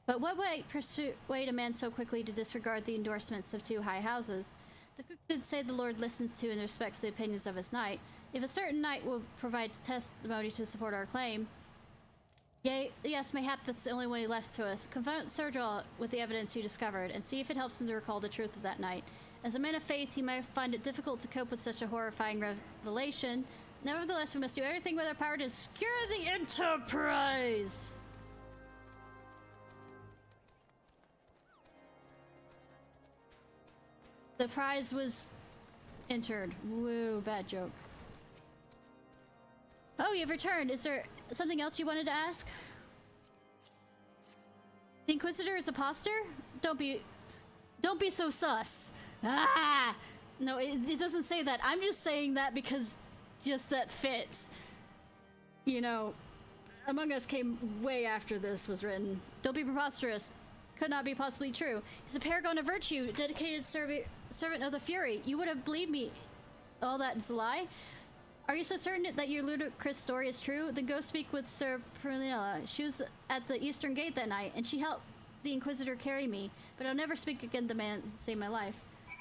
But what might persuade a man so quickly to disregard the endorsements of two high houses? The cook did say the Lord listens to and respects the opinions of his knight. If a certain knight will provide testimony to support our claim, yes, mayhap that's the only way left to us. Confront Sir Draw with the evidence you discovered, and see if it helps him to recall the truth of that night. As a man of faith, he might find it difficult to cope with such a horrifying revelation. Nevertheless, we must do everything with our power to secure the Enterprise! The prize was entered. Woo, bad joke. Oh, you've returned. Is there something else you wanted to ask? The Inquisitor is a imposter? Don't be so sus. Ah! No, it doesn't say that. I'm just saying that because just that fits. You know, Among Us came way after this was written. Don't be preposterous. Could not be possibly true. He's a paragon of virtue, dedicated servant of the Fury. You would have believed me. All that is a lie? Are you so certain that your ludicrous story is true? Then go speak with Sir Prunella. She was at the Eastern Gate that night, and she helped the Inquisitor carry me. But I'll never speak again to the man who saved my life.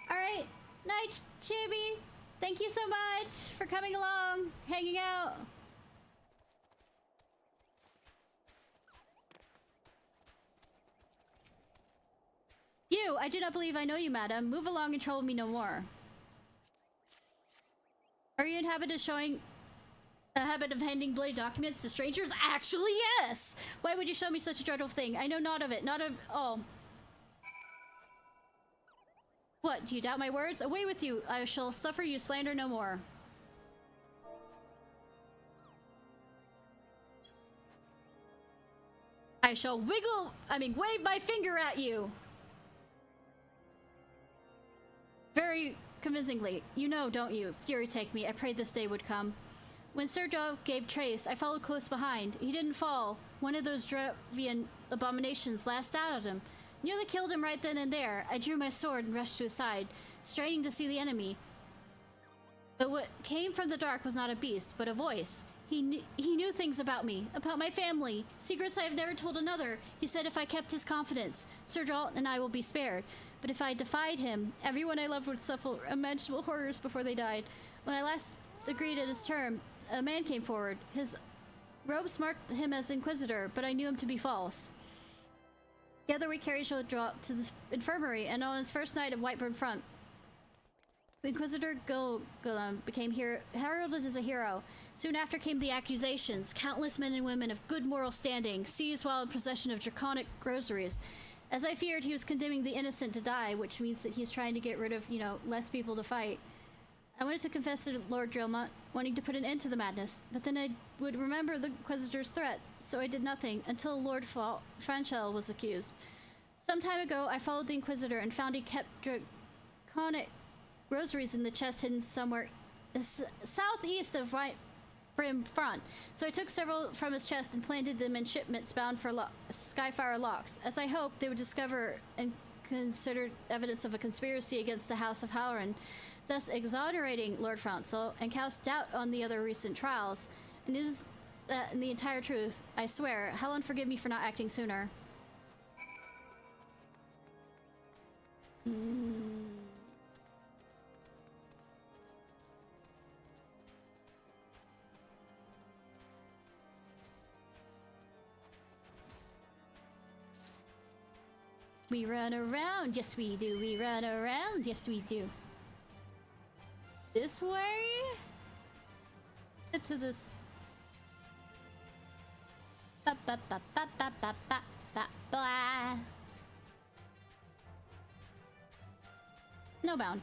Alright, night, Chibi. Thank you so much for coming along, hanging out. You! I do not believe I know you, madam. Move along and trouble me no more. Are you in habit of handing bloody documents to strangers? Actually, yes! Why would you show me such a dreadful thing? I know not of it, not of... Oh. What, do you doubt my words? Away with you! I shall suffer you slander no more. I shall wave my finger at you! Very convincingly. You know, don't you? Fury take me. I prayed this day would come. When Sir Joe gave chase, I followed close behind. He didn't fall. One of those Dravian abominations lashed out at him. Nearly killed him right then and there. I drew my sword and rushed to his side, straining to see the enemy. But what came from the dark was not a beast, but a voice. He knew things about me, about my family, secrets I have never told another. He said if I kept his confidence, Sir Jolt and I will be spared. But if I defied him, everyone I loved would suffer unimaginable horrors before they died. When I last agreed at his term, a man came forward. His robes marked him as Inquisitor, but I knew him to be false. Together we carried Jolt to the infirmary, and on his first night of Whiteburn Front, Inquisitor Gulgulum became heralded as a hero. Soon after came the accusations. Countless men and women of good moral standing, seized while in possession of draconic groceries. As I feared, he was condemning the innocent to die, which means that he's trying to get rid of, you know, less people to fight. I wanted to confess to Lord Dromont, wanting to put an end to the madness, but then I would remember the Inquisitor's threat, so I did nothing until Lord Franchel was accused. Some time ago, I followed the Inquisitor and found he kept draconic rosaries in the chest hidden somewhere southeast of Brim Front. So I took several from his chest and planted them in shipments bound for Skyfire locks. As I hoped, they would discover and consider evidence of a conspiracy against the House of Halloran, thus exonerating Lord Francel and cast doubt on the other recent trials. And is that the entire truth? I swear. Helen, forgive me for not acting sooner. We run around, yes we do. We run around, yes we do. This way? Get to this. Ba ba ba ba ba ba ba ba ba. No bound.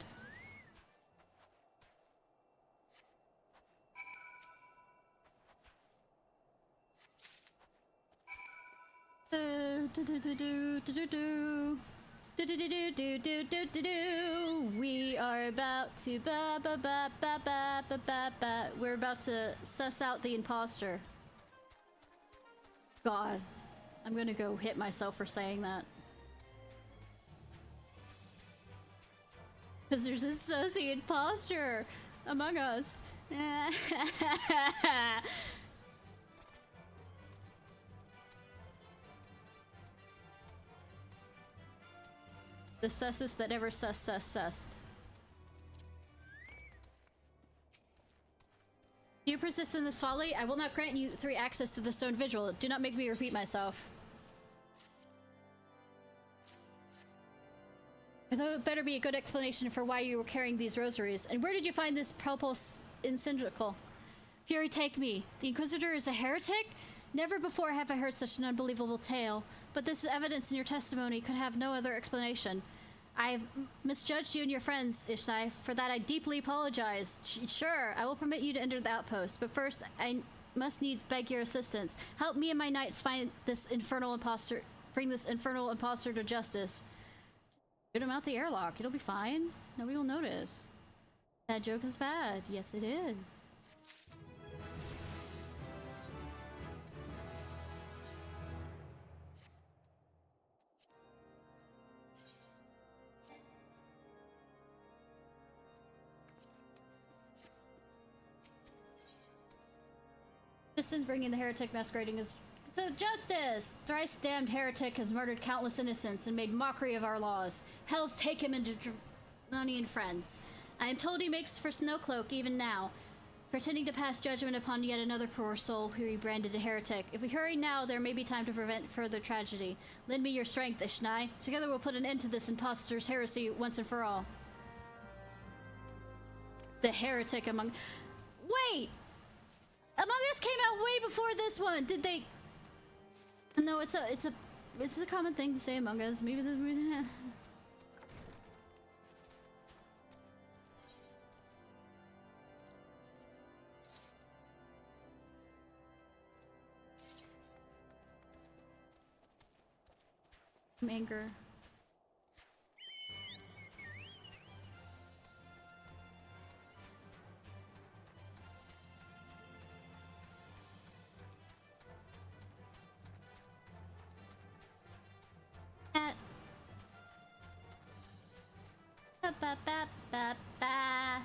We are about to we're about to suss out the imposter. God, I'm gonna go hit myself for saying that. Because there's a sussy imposter among us. The sussest that ever sussed. Do you persist in this folly? I will not grant you 3 access to the stone vigil. Do not make me repeat myself. There better be a good explanation for why you were carrying these rosaries. And where did you find this propulse incendical? Fury, take me. The Inquisitor is a heretic? Never before have I heard such an unbelievable tale. But this evidence in your testimony could have no other explanation. I have misjudged you and your friends, Ishnai. For that I deeply apologize. Sure, I will permit you to enter the outpost. But first, I must beg your assistance. Help me and my knights find this infernal imposter. Bring this infernal imposter to justice. Shoot him out the airlock. It'll be fine. Nobody will notice. That joke is bad. Yes, it is. Citizens bringing the heretic masquerading as to justice! Thrice damned heretic has murdered countless innocents and made mockery of our laws. Hells take him into Draconian friends. I am told he makes for Snowcloak even now, pretending to pass judgment upon yet another poor soul who he branded a heretic. If we hurry now, there may be time to prevent further tragedy. Lend me your strength, Ishnai. Together we'll put an end to this impostor's heresy once and for all. The heretic among... Wait! Among Us came out way before this one. Did they? No, it's a common thing to say Among Us. Maybe this. Anger. Ba ba ba ba.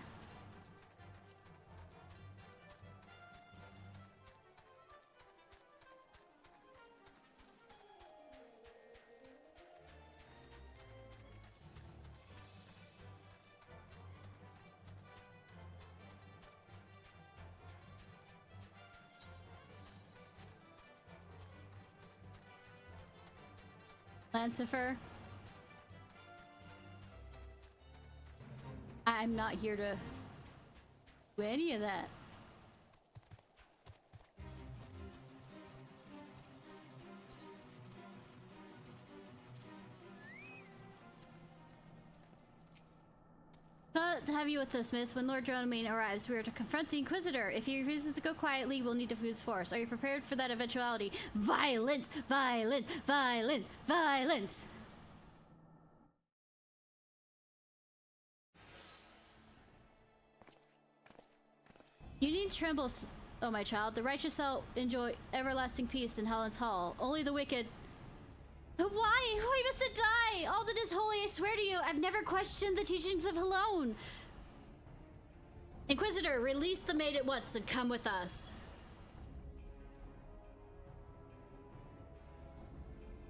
Lancifer. I'm not here to do any of that. Glad to have you with us, Smith. When Lord Dromain arrives, we are to confront the Inquisitor. If he refuses to go quietly, we'll need to use force. Are you prepared for that eventuality? Violence! Violence! Violence! Violence! You need tremble, oh my child. The righteous shall enjoy everlasting peace in Helen's Hall. Only the wicked... But why? Why must it die? All that is holy, I swear to you. I've never questioned the teachings of Helone. Inquisitor, release the maid at once and come with us.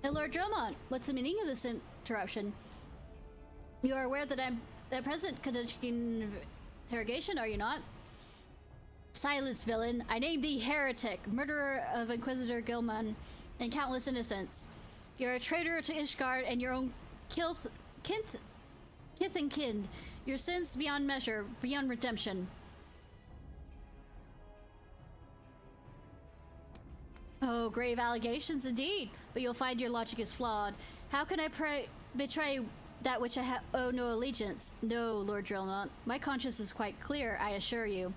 Hey, Lord Dromont, what's the meaning of this interruption? You are aware that I'm at present conducting interrogation, are you not? Silence, villain. I name thee heretic, murderer of Inquisitor Gilman and countless innocents. You're a traitor to Ishgard and your own kith and kin, your sins beyond measure, beyond redemption. Oh, grave allegations indeed, but you'll find your logic is flawed. How can I betray that which I owe no allegiance? No, Lord Drillmont. My conscience is quite clear, I assure you.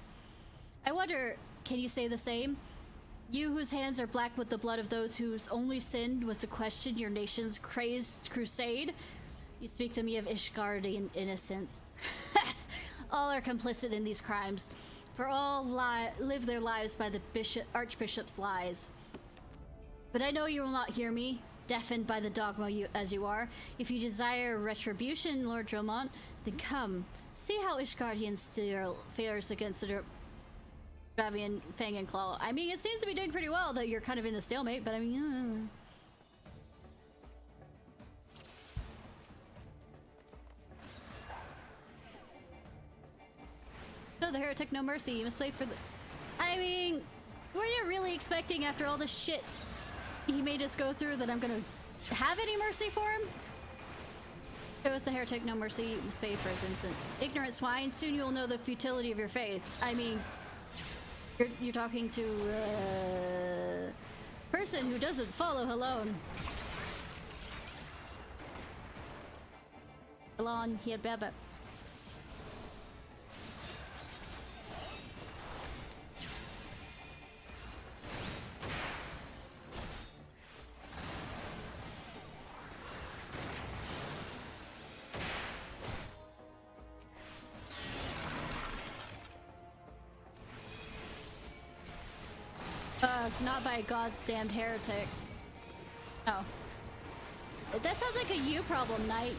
I wonder, can you say the same? You whose hands are black with the blood of those whose only sin was to question your nation's crazed crusade? You speak to me of Ishgardian innocence. All are complicit in these crimes, for all live their lives by the Archbishop's lies. But I know you will not hear me, deafened by the dogma as you are. If you desire retribution, Lord Dromont, then come, see how Ishgardian still fares against the Dravian Fang and Claw. I mean, it seems to be doing pretty well, that you're kind of in a stalemate, but I mean... No, the heretic, no mercy. You must wait for the... I mean, were you really expecting after all the shit he made us go through that I'm gonna have any mercy for him? Show us the heretic, no mercy. You must pay for his innocent. Ignorant swine, soon you will know the futility of your faith. I mean, you're talking to a person who doesn't follow Halon. Halon, he had Baba. Not by God's damned heretic. Oh. That sounds like a you problem, Knight.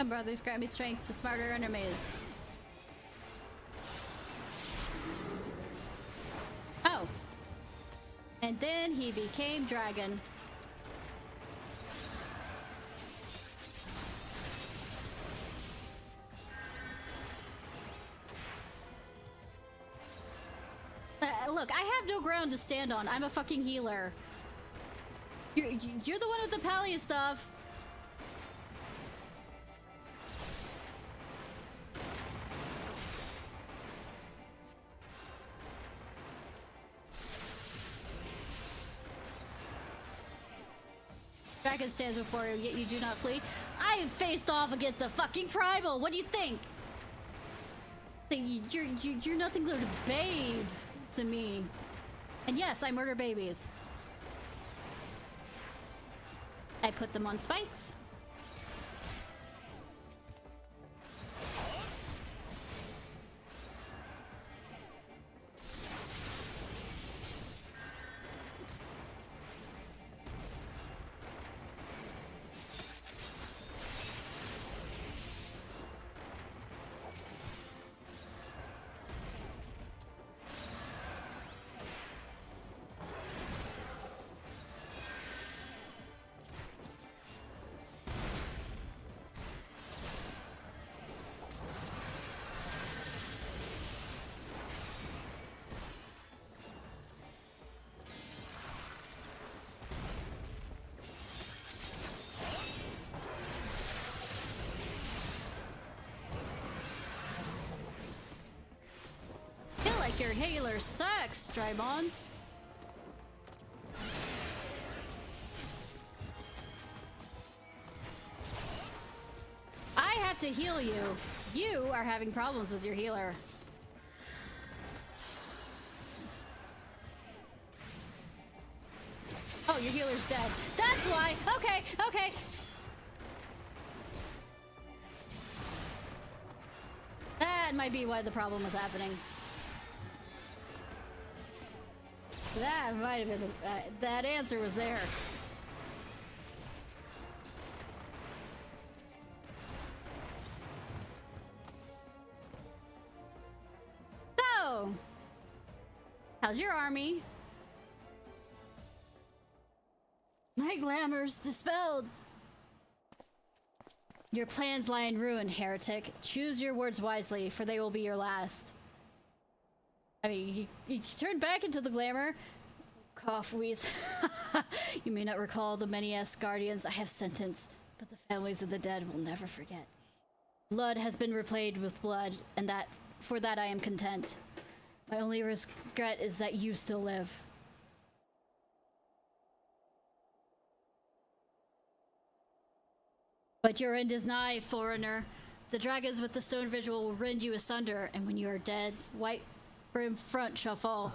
Brothers, grant me strength to smarter enemies. Oh. And then he became dragon. Look, I have no ground to stand on. I'm a fucking healer. You're the one with the pally stuff. Dragon stands before you, yet you do not flee. I have faced off against a fucking primal. What do you think? You're nothing but a babe to me. And yes, I murder babies. I put them on spikes. Your healer sucks, Drymon. I have to heal you. You are having problems with your healer. Oh, your healer's dead. That's why. Okay, okay. That might be why the problem was happening. That might have been that answer was there. How's your army? My glamour's dispelled. Your plans lie in ruin, heretic. Choose your words wisely, for they will be your last. I mean, he turned back into the glamour. Cough, wheeze. You may not recall the many guardians I have sentenced, but the families of the dead will never forget. Blood has been replaced with blood, and for that I am content. My only regret is that you still live. But your end is nigh, foreigner. The dragons with the stone vigil will rend you asunder, and when you are dead, white brim front shall fall.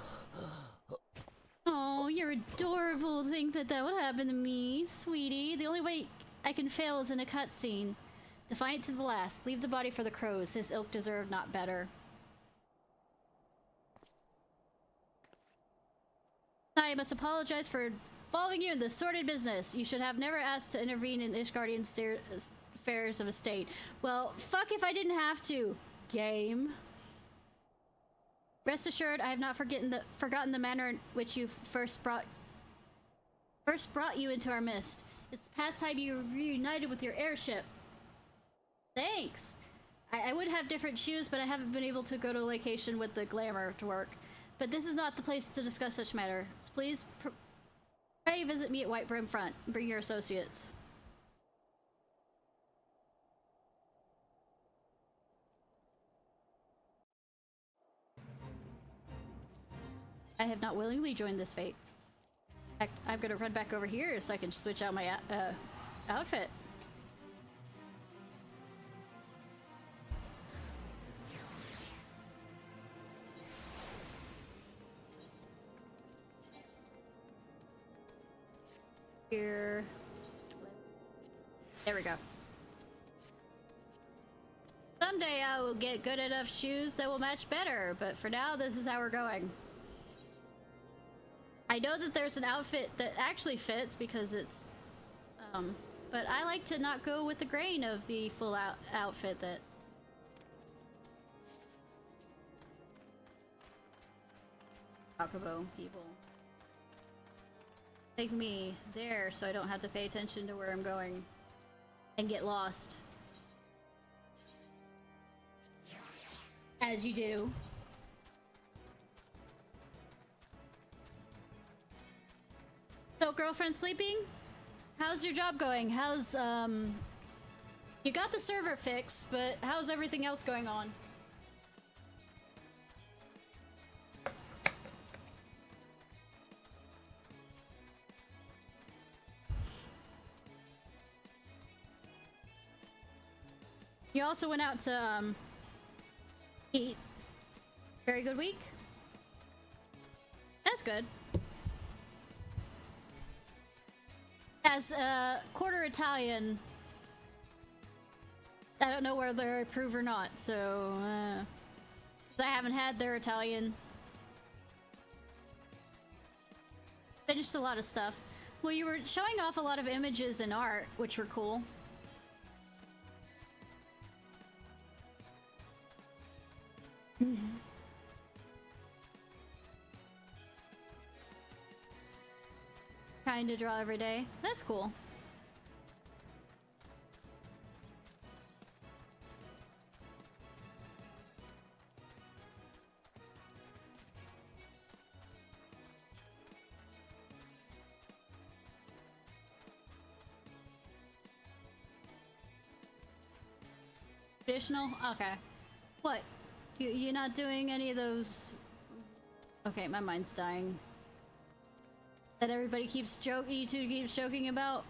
Oh, you're adorable. Think that would happen to me, sweetie. The only way I can fail is in a cutscene. Defiant to the last. Leave the body for the crows. His ilk deserve not better. I must apologize for involving you in this sordid business. You should have never asked to intervene in Ishgardian's affairs of estate. Well, fuck if I didn't have to, game. Rest assured, I have not forgotten the manner in which you first brought you into our midst. It's past time you reunited with your airship. Thanks. I would have different shoes, but I haven't been able to go to a location with the glamour to work. But this is not the place to discuss such matters. Please pray visit me at White Brim Front. Bring your associates. I have not willingly joined this fate. In fact, I'm gonna run back over here so I can switch out my outfit. Here. There we go. Someday I will get good enough shoes that will match better, but for now, this is how we're going. I know that there's an outfit that actually fits because it's, but I like to not go with the grain of the full outfit that... Chocobo people. Take me there so I don't have to pay attention to where I'm going and get lost. As you do. So, girlfriend sleeping? How's your job going? How's, you got the server fixed, but how's everything else going on? You also went out to, eat. Very good week? That's good. As a quarter Italian, I don't know whether I approve or not, so, I haven't had their Italian. Finished a lot of stuff. Well, you were showing off a lot of images and art, which were cool. Trying to draw every day. That's cool. Traditional? Okay. What? You're not doing any of those... Okay, my mind's dying. That everybody keeps joking, YouTube keeps joking about?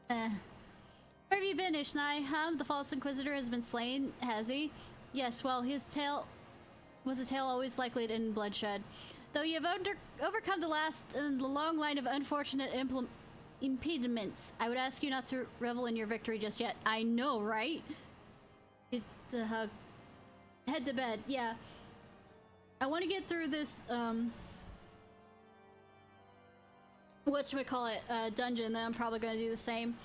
Where have you been, Ishnai? The false inquisitor has been slain, has he? Yes, well, his tale was a tale always likely to end in bloodshed. Though you have overcome the last in the long line of unfortunate impediments, I would ask you not to revel in your victory just yet. I know, right? Head to bed, yeah. I want to get through this, whatchamacallit, dungeon, then I'm probably going to do the same.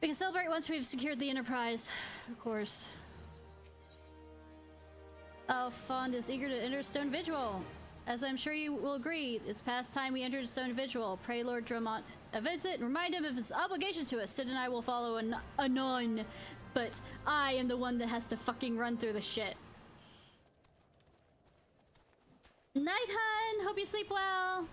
We can celebrate once we've secured the Enterprise, of course. Alphond is eager to enter Stone Vigil. As I'm sure you will agree, it's past time we entered Stone Vigil. Pray Lord Drummond a visit and remind him of his obligation to us. Sid and I will follow anon, but I am the one that has to fucking run through the shit. Night, hun! Hope you sleep well!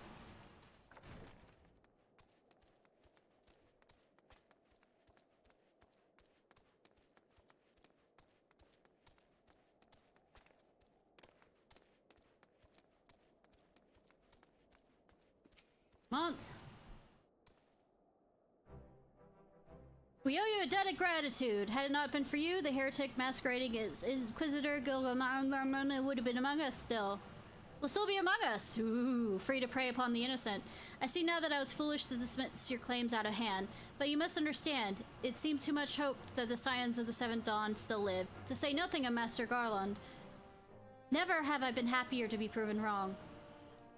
Mont. We owe you a debt of gratitude. Had it not been for you, the heretic masquerading as Inquisitor Gilgaman would have been among us still. Will still be among us. Ooh, free to prey upon the innocent. I see now that I was foolish to dismiss your claims out of hand, but you must understand, it seemed too much hoped that the Scions of the Seventh Dawn still live, to say nothing of Master Garland. Never have I been happier to be proven wrong.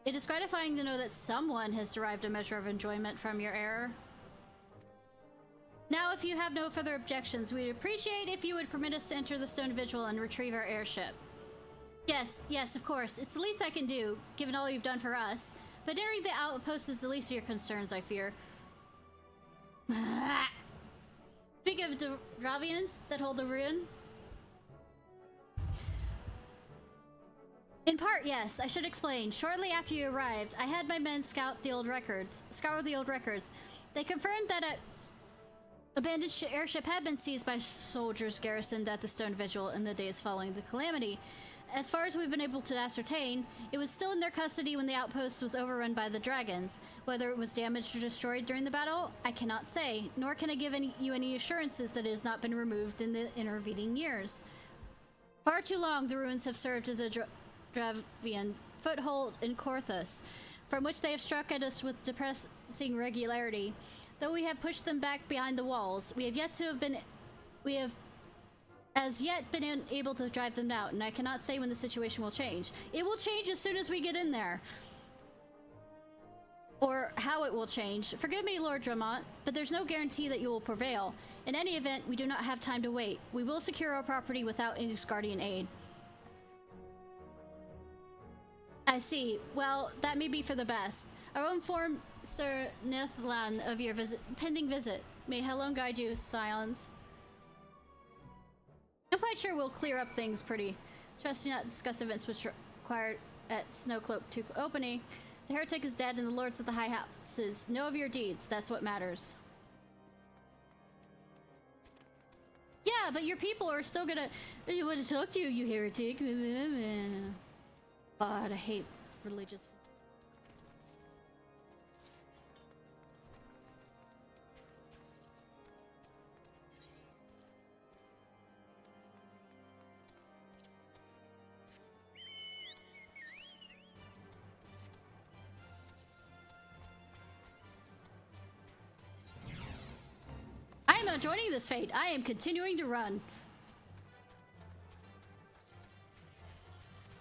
It is gratifying to know that someone has derived a measure of enjoyment from your error. Now, if you have no further objections, we'd appreciate if you would permit us to enter the Stone Vigil and retrieve our airship. Yes, of course. It's the least I can do, given all you've done for us. But entering the outpost is the least of your concerns, I fear. Speaking of the Dravians that hold the ruin. In part, yes. I should explain. Shortly after you arrived, I had my men scour the old records. They confirmed that an abandoned airship had been seized by soldiers garrisoned at the Stone Vigil in the days following the calamity. As far as we've been able to ascertain, it was still in their custody when the outpost was overrun by the dragons. Whether it was damaged or destroyed during the battle, I cannot say, nor can I give you any assurances that it has not been removed in the intervening years. Far too long, the ruins have served as a Dravian foothold in Korthus, from which they have struck at us with depressing regularity. Though we have pushed them back behind the walls, we have as yet been able to drive them out, and I cannot say when the situation will change. It will change as soon as we get in there. Or how it will change. Forgive me, Lord Drummond, but there's no guarantee that you will prevail. In any event, we do not have time to wait. We will secure our property without Guardian aid. I see. Well, that may be for the best. I will inform Sir Nethlan of your pending visit. May Helon guide you, Scions. I'm quite sure we'll clear up things pretty. Trust you not discuss events which required at Snowcloak to opening. The heretic is dead and the lords of the high houses know of your deeds. That's what matters. Yeah, but your people are still gonna... I want to talk to you, you heretic. God, I hate religious... I am not joining this fate. I am continuing to run.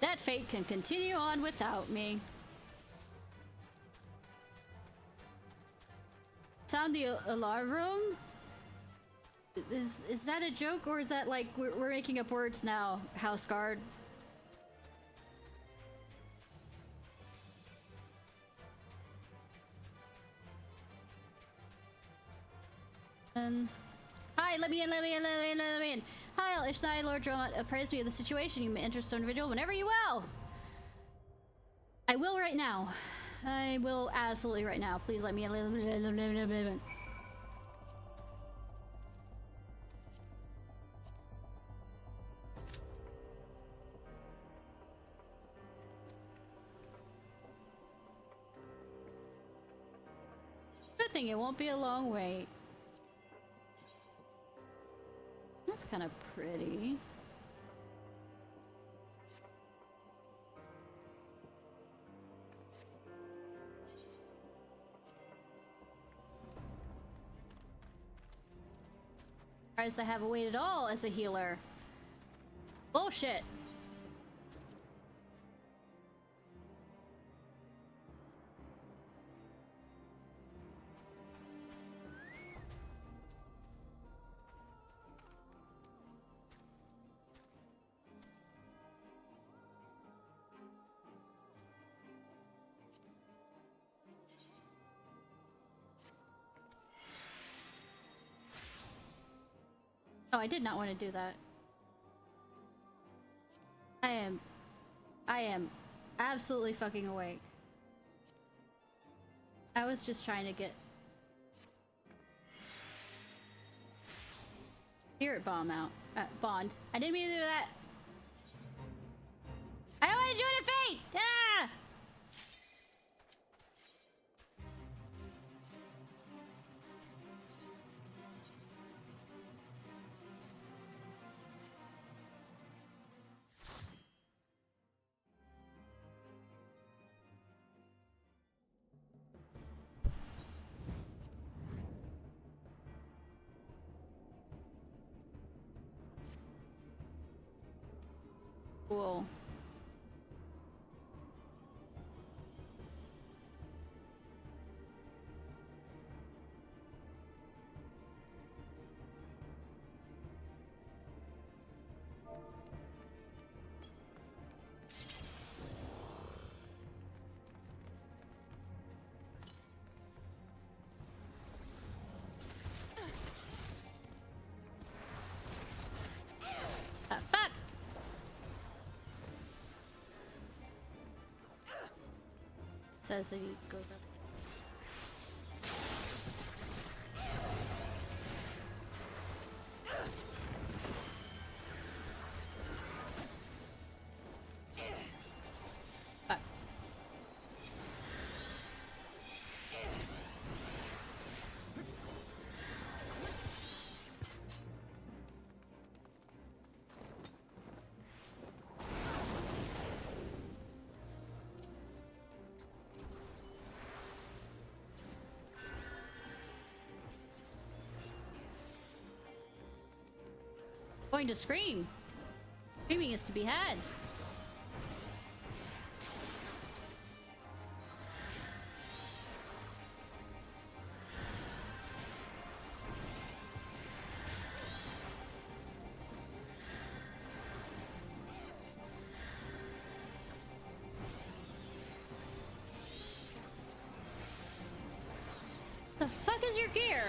That fate can continue on without me. Sound the alarm room? Is that a joke, or is that like we're making up words now, House Guard? Hi, let me in. Hi, Ishnai, Lord Drummond, appraise me of the situation. You may enter Stone Vigil whenever you will. I will right now. I will absolutely right now. Please let me in. Good thing it won't be a long wait. That's kind of pretty. Surprised I haven't waited at all as a healer. Bullshit. Oh, I did not want to do that. I am absolutely fucking awake. I was just trying to get Spirit Bomb out. Bond. I didn't mean to do that. I don't want to join a fate! Ah! Cool. Fuck! Says that he goes up. Fuck. Going to scream. Screaming is to be had. The fuck is your gear?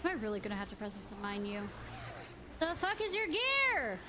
Am I really gonna have to presence of mind you? The fuck is your gear?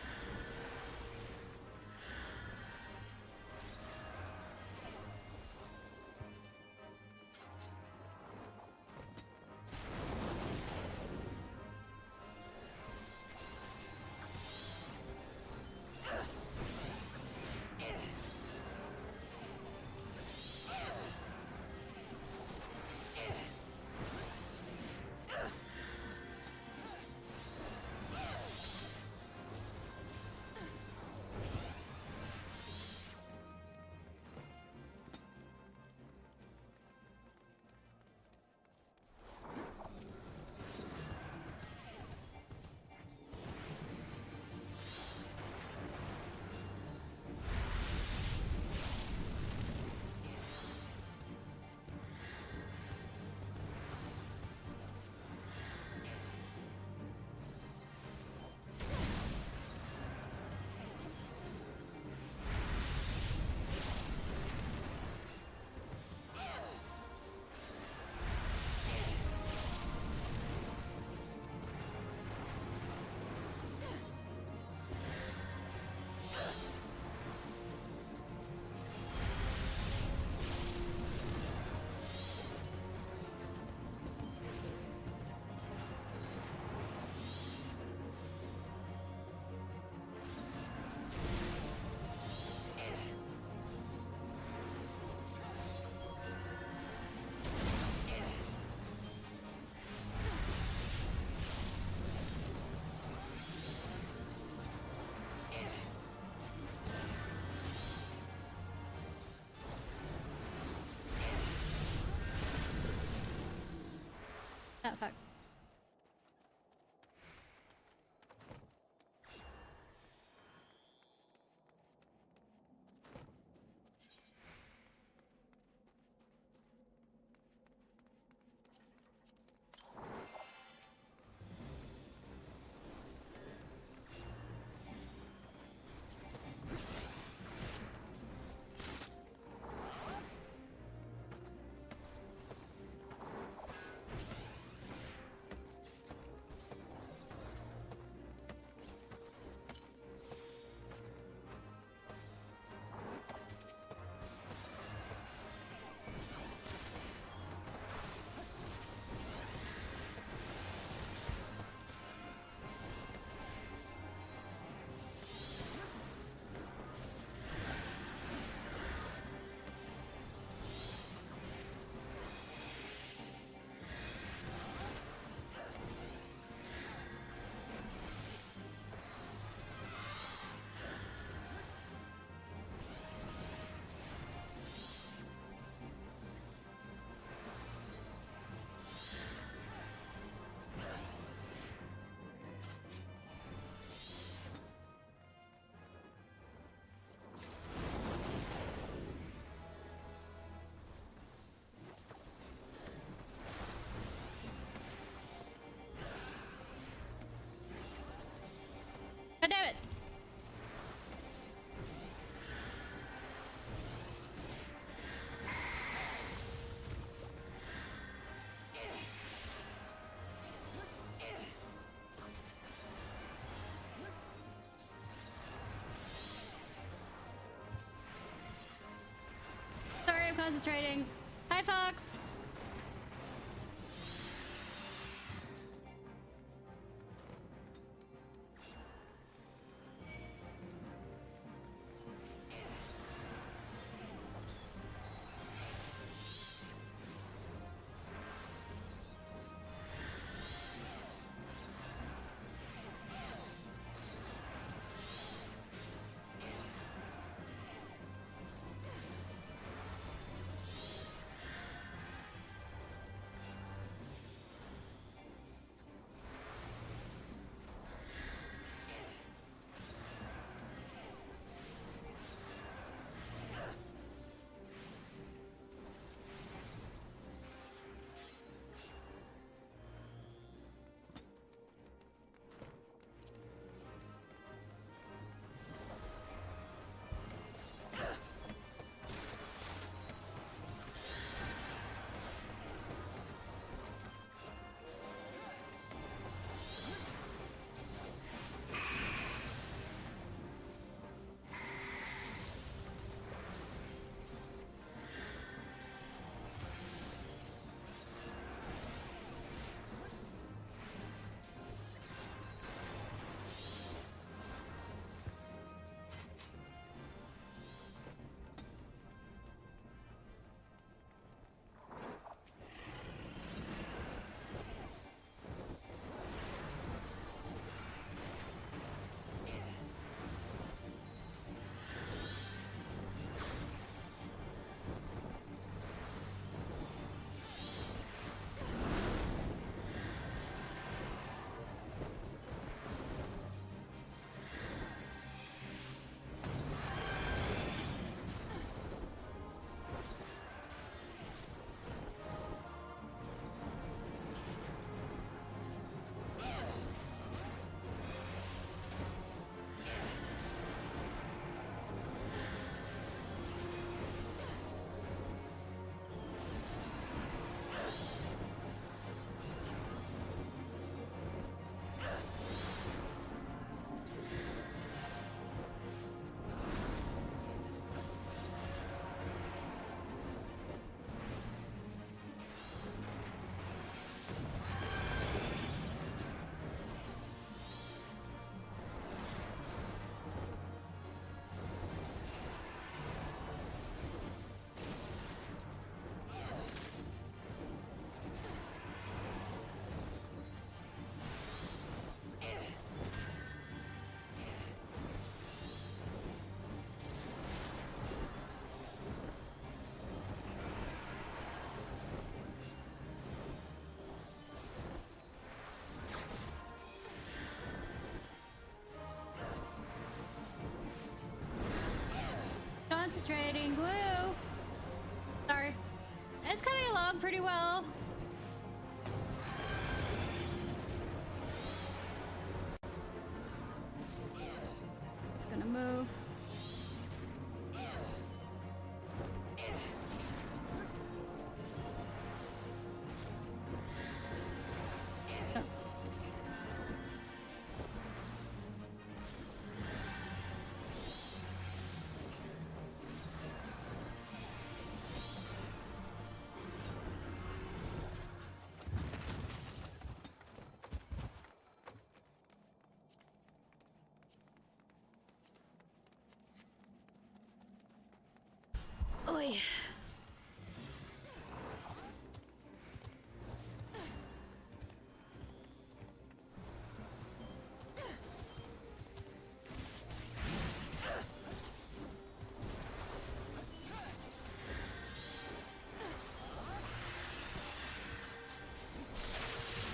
fuck. God damn it! Sorry, I'm concentrating. Hi, Fox! Concentrating glue. Sorry. It's coming along pretty well. It's gonna move. Oh. Oy.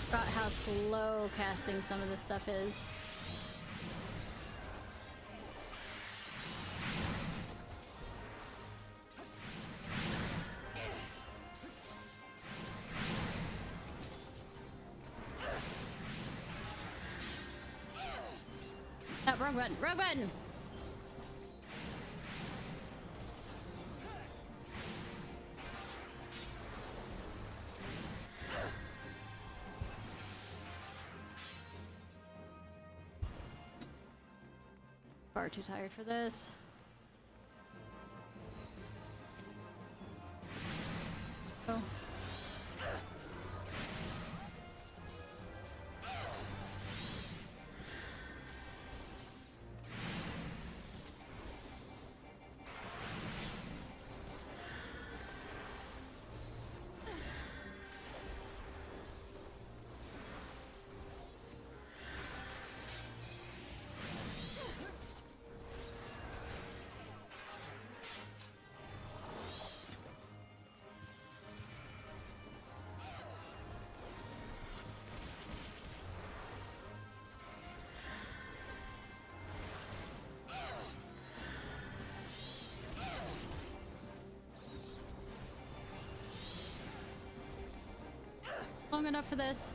Forgot how slow casting some of this stuff is. Oh, wrong button, wrong button! Far too tired for this. Oh. Long enough for this.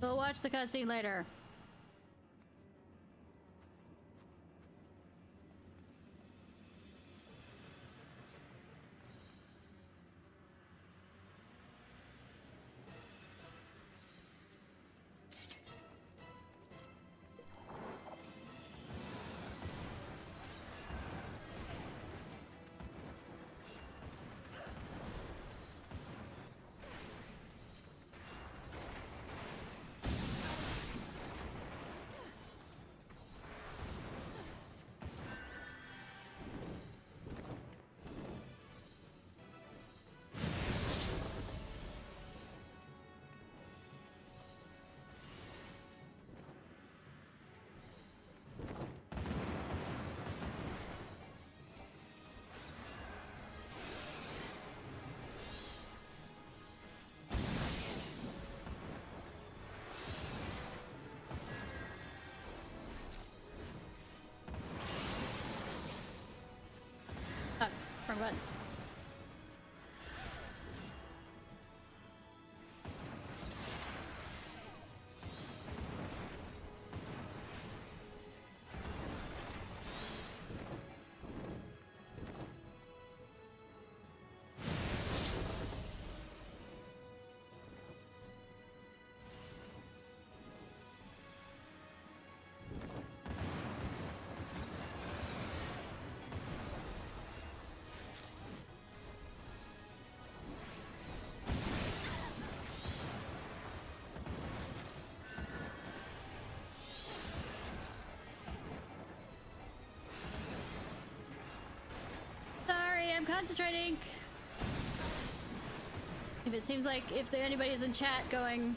We'll watch the cutscene later. Oh, wrong button. I'm concentrating. If it seems like if anybody's in chat going,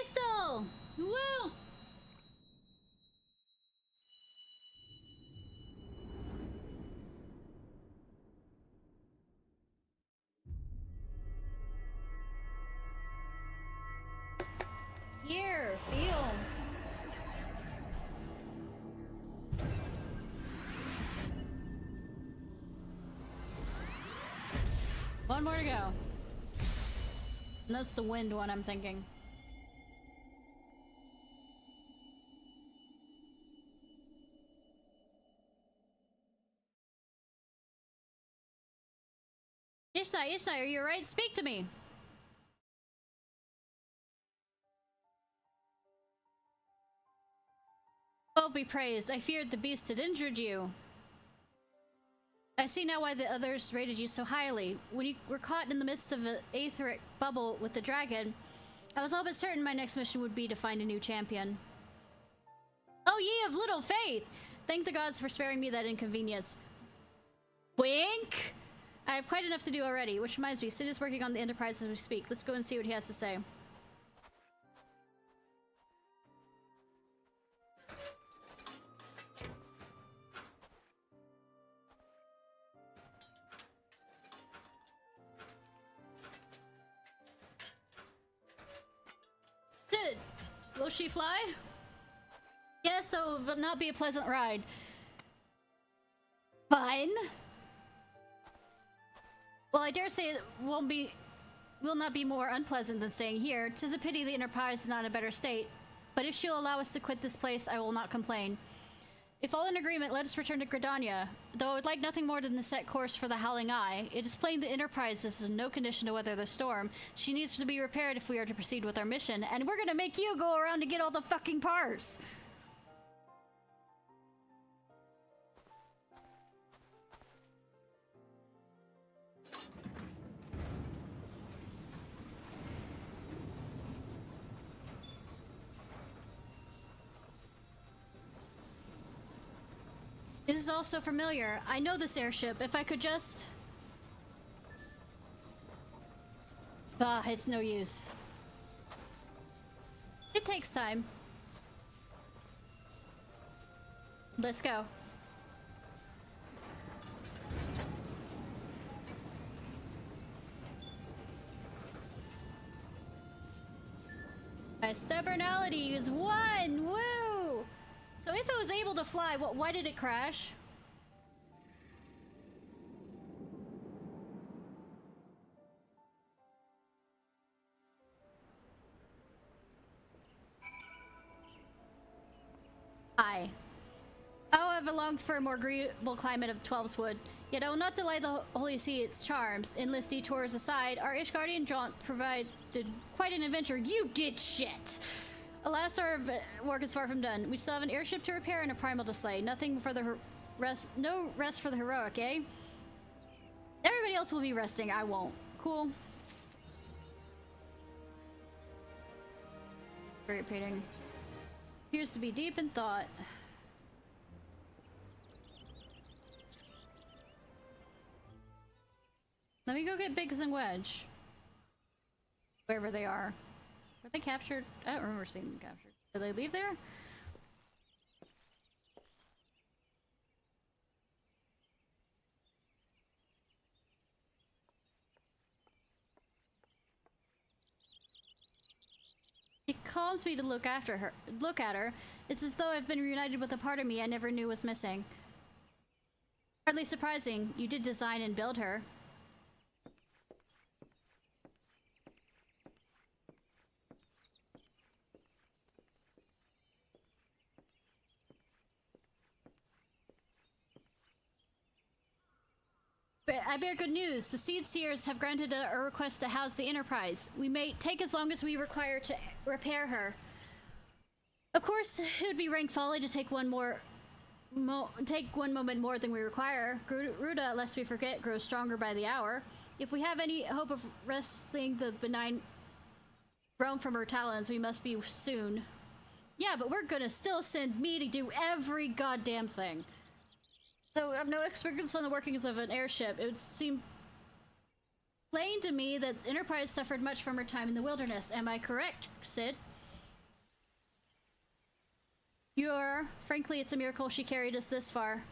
crystal! Woo! Here, feel. One more to go. And that's the wind one, I'm thinking. Ishnai, are you alright? Speak to me! Oh, be praised. I feared the beast had injured you. I see now why the others rated you so highly. When you were caught in the midst of an aetheric bubble with the dragon, I was all but certain my next mission would be to find a new champion. Oh, ye of little faith! Thank the gods for sparing me that inconvenience. Wink! I have quite enough to do already, which reminds me, Sid is working on the Enterprise as we speak. Let's go and see what he has to say. Sid, will she fly? Yes, though it will not be a pleasant ride. Fine. Well, I dare say it will not be more unpleasant than staying here. 'Tis a pity the Enterprise is not in a better state. But if she'll allow us to quit this place, I will not complain. If all in agreement, let us return to Gridania. Though I would like nothing more than to set course for the Howling Eye. It is plain the Enterprise is in no condition to weather the storm. She needs to be repaired if we are to proceed with our mission. And we're gonna make you go around to get all the fucking parts! This is all so familiar. I know this airship. If I could just... it's no use. It takes time. Let's go. My stubbornality is 1! Woo! So if it was able to fly, why did it crash? I have longed for a more agreeable climate of Twelves Wood, yet I will not delay the Holy See its charms. Endless detours aside, our Ishgardian jaunt provided quite an adventure. You did shit! Alas, our work is far from done. We still have an airship to repair and a primal to slay. Nothing for the rest. No rest for the heroic, eh? Everybody else will be resting. I won't. Cool. Very repeating. Appears to be deep in thought. Let me go get Biggs and Wedge. Wherever they are. Were they captured? I don't remember seeing them captured. Did they leave there? It calms me to look at her. It's as though I've been reunited with a part of me I never knew was missing. Hardly surprising. You did design and build her. I bear good news. The Seed Seers have granted a request to house the Enterprise. We may take as long as we require to repair her. Of course, it would be rank folly to take one moment more than we require. Ruda, lest we forget, grows stronger by the hour. If we have any hope of wresting the benign realm from her talons, we must be soon. Yeah, but we're gonna still send me to do every goddamn thing. Though I have no experience on the workings of an airship, it would seem plain to me that the Enterprise suffered much from her time in the wilderness. Am I correct, Sid? Frankly, it's a miracle she carried us this far.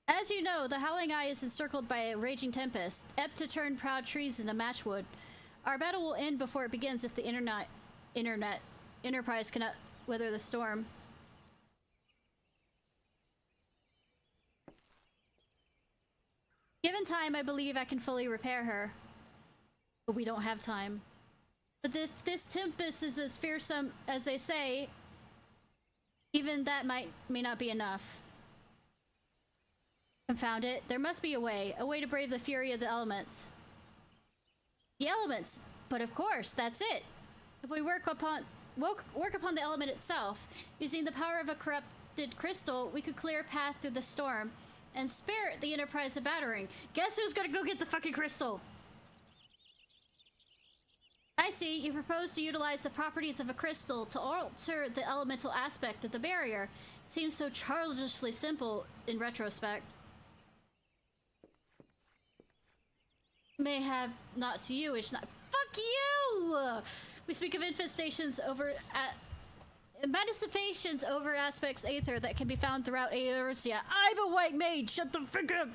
As you know, the Howling Eye is encircled by a raging tempest, apt to turn proud trees into matchwood. Our battle will end before it begins if the Enterprise cannot weather the storm. Given time, I believe I can fully repair her. But we don't have time. But if this tempest is as fearsome as they say, even that may not be enough. Confound it. There must be a way to brave the fury of the elements. The elements! But of course, that's it! If we work upon the element itself, using the power of a corrupted crystal, we could clear a path through the storm and spare the Enterprise a battering. Guess who's gonna go get the fucking crystal? I see. You propose to utilize the properties of a crystal to alter the elemental aspect of the barrier. It seems so childishly simple in retrospect. May have not to you, Ishnai. Fuck you! We speak of manifestations over aspects aether that can be found throughout Eorzea. I'm a white mage. Shut the fuck up.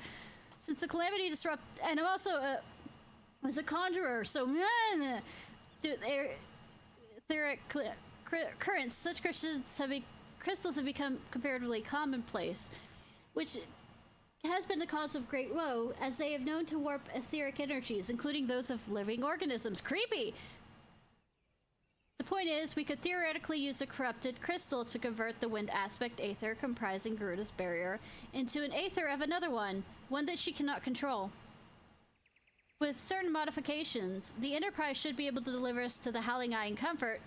Since the calamity disrupt, and I'm also was a conjurer, so etheric currents. Such crystals have become comparatively commonplace, which has been the cause of great woe, as they have known to warp etheric energies, including those of living organisms. Creepy! The point is, we could theoretically use a corrupted crystal to convert the wind aspect aether comprising Garuda's barrier into an aether of another one that she cannot control. With certain modifications, the Enterprise should be able to deliver us to the Howling Eye in comfort,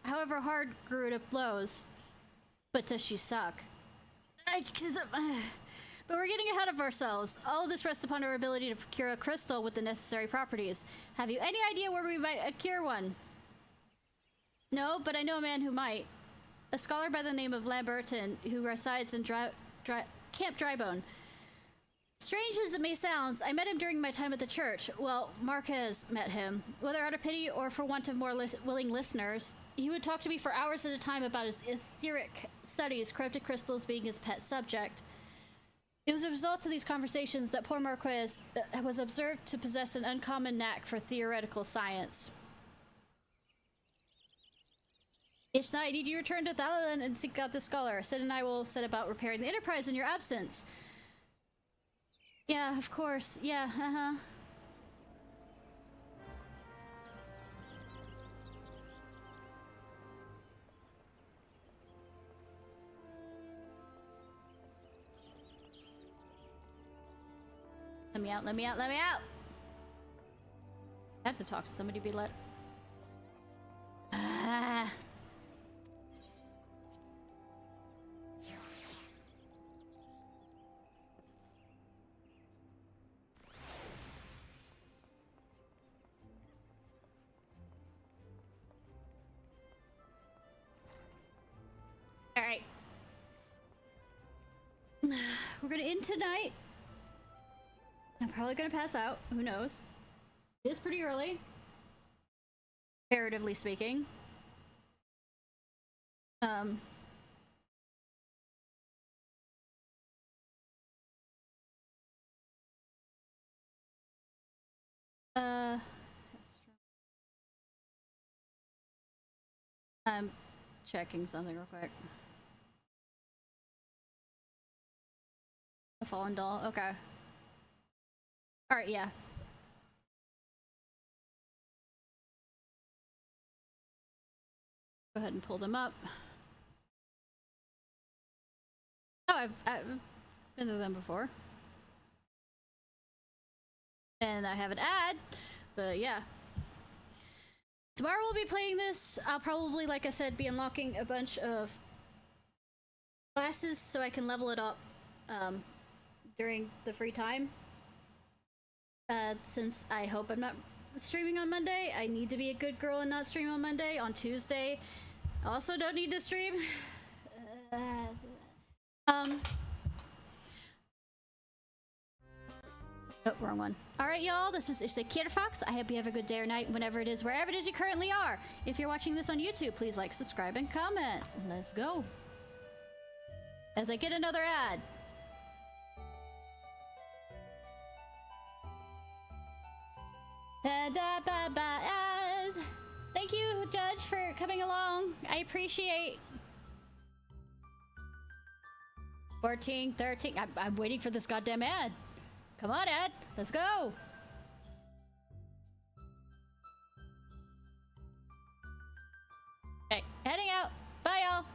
however hard Garuda blows. But does she suck? But we're getting ahead of ourselves. All of this rests upon our ability to procure a crystal with the necessary properties. Have you any idea where we might procure one? No, but I know a man who might. A scholar by the name of Lamberton, who resides in Camp Drybone. Strange as it may sound, I met him during my time at the church. Well, Marquez met him. Whether out of pity or for want of more willing listeners, he would talk to me for hours at a time about his etheric studies, corrupted crystals being his pet subject. It was a result of these conversations that poor Marquez was observed to possess an uncommon knack for theoretical science. Ishnai, I need you to return to Thalalan and seek out the scholar. Sid and I will set about repairing the Enterprise in your absence. Yeah, of course. Yeah, Let me out, let me out, let me out! I have to talk to somebody, be let. Alright. We're gonna end tonight. I'm probably gonna pass out. Who knows? It is pretty early, comparatively speaking. I'm checking something real quick. A fallen doll. Okay. All right. Yeah. Go ahead and pull them up. Oh, I've been to them before. And I have an ad, but yeah. Tomorrow we'll be playing this. I'll probably, like I said, be unlocking a bunch of classes so I can level it up during the free time. Since I hope I'm not streaming on Monday, I need to be a good girl and not stream on Monday. On Tuesday, I also don't need to stream. Oh, wrong one. Alright, y'all, this was Ciarfox. I hope you have a good day or night, whenever it is, wherever it is you currently are. If you're watching this on YouTube, please like, subscribe, and comment. Let's go. As I get another ad. Thank you, Judge, for coming along. I appreciate 14, 13. I'm waiting for this goddamn ad. Come on, ad. Let's go. Okay, heading out. Bye, y'all.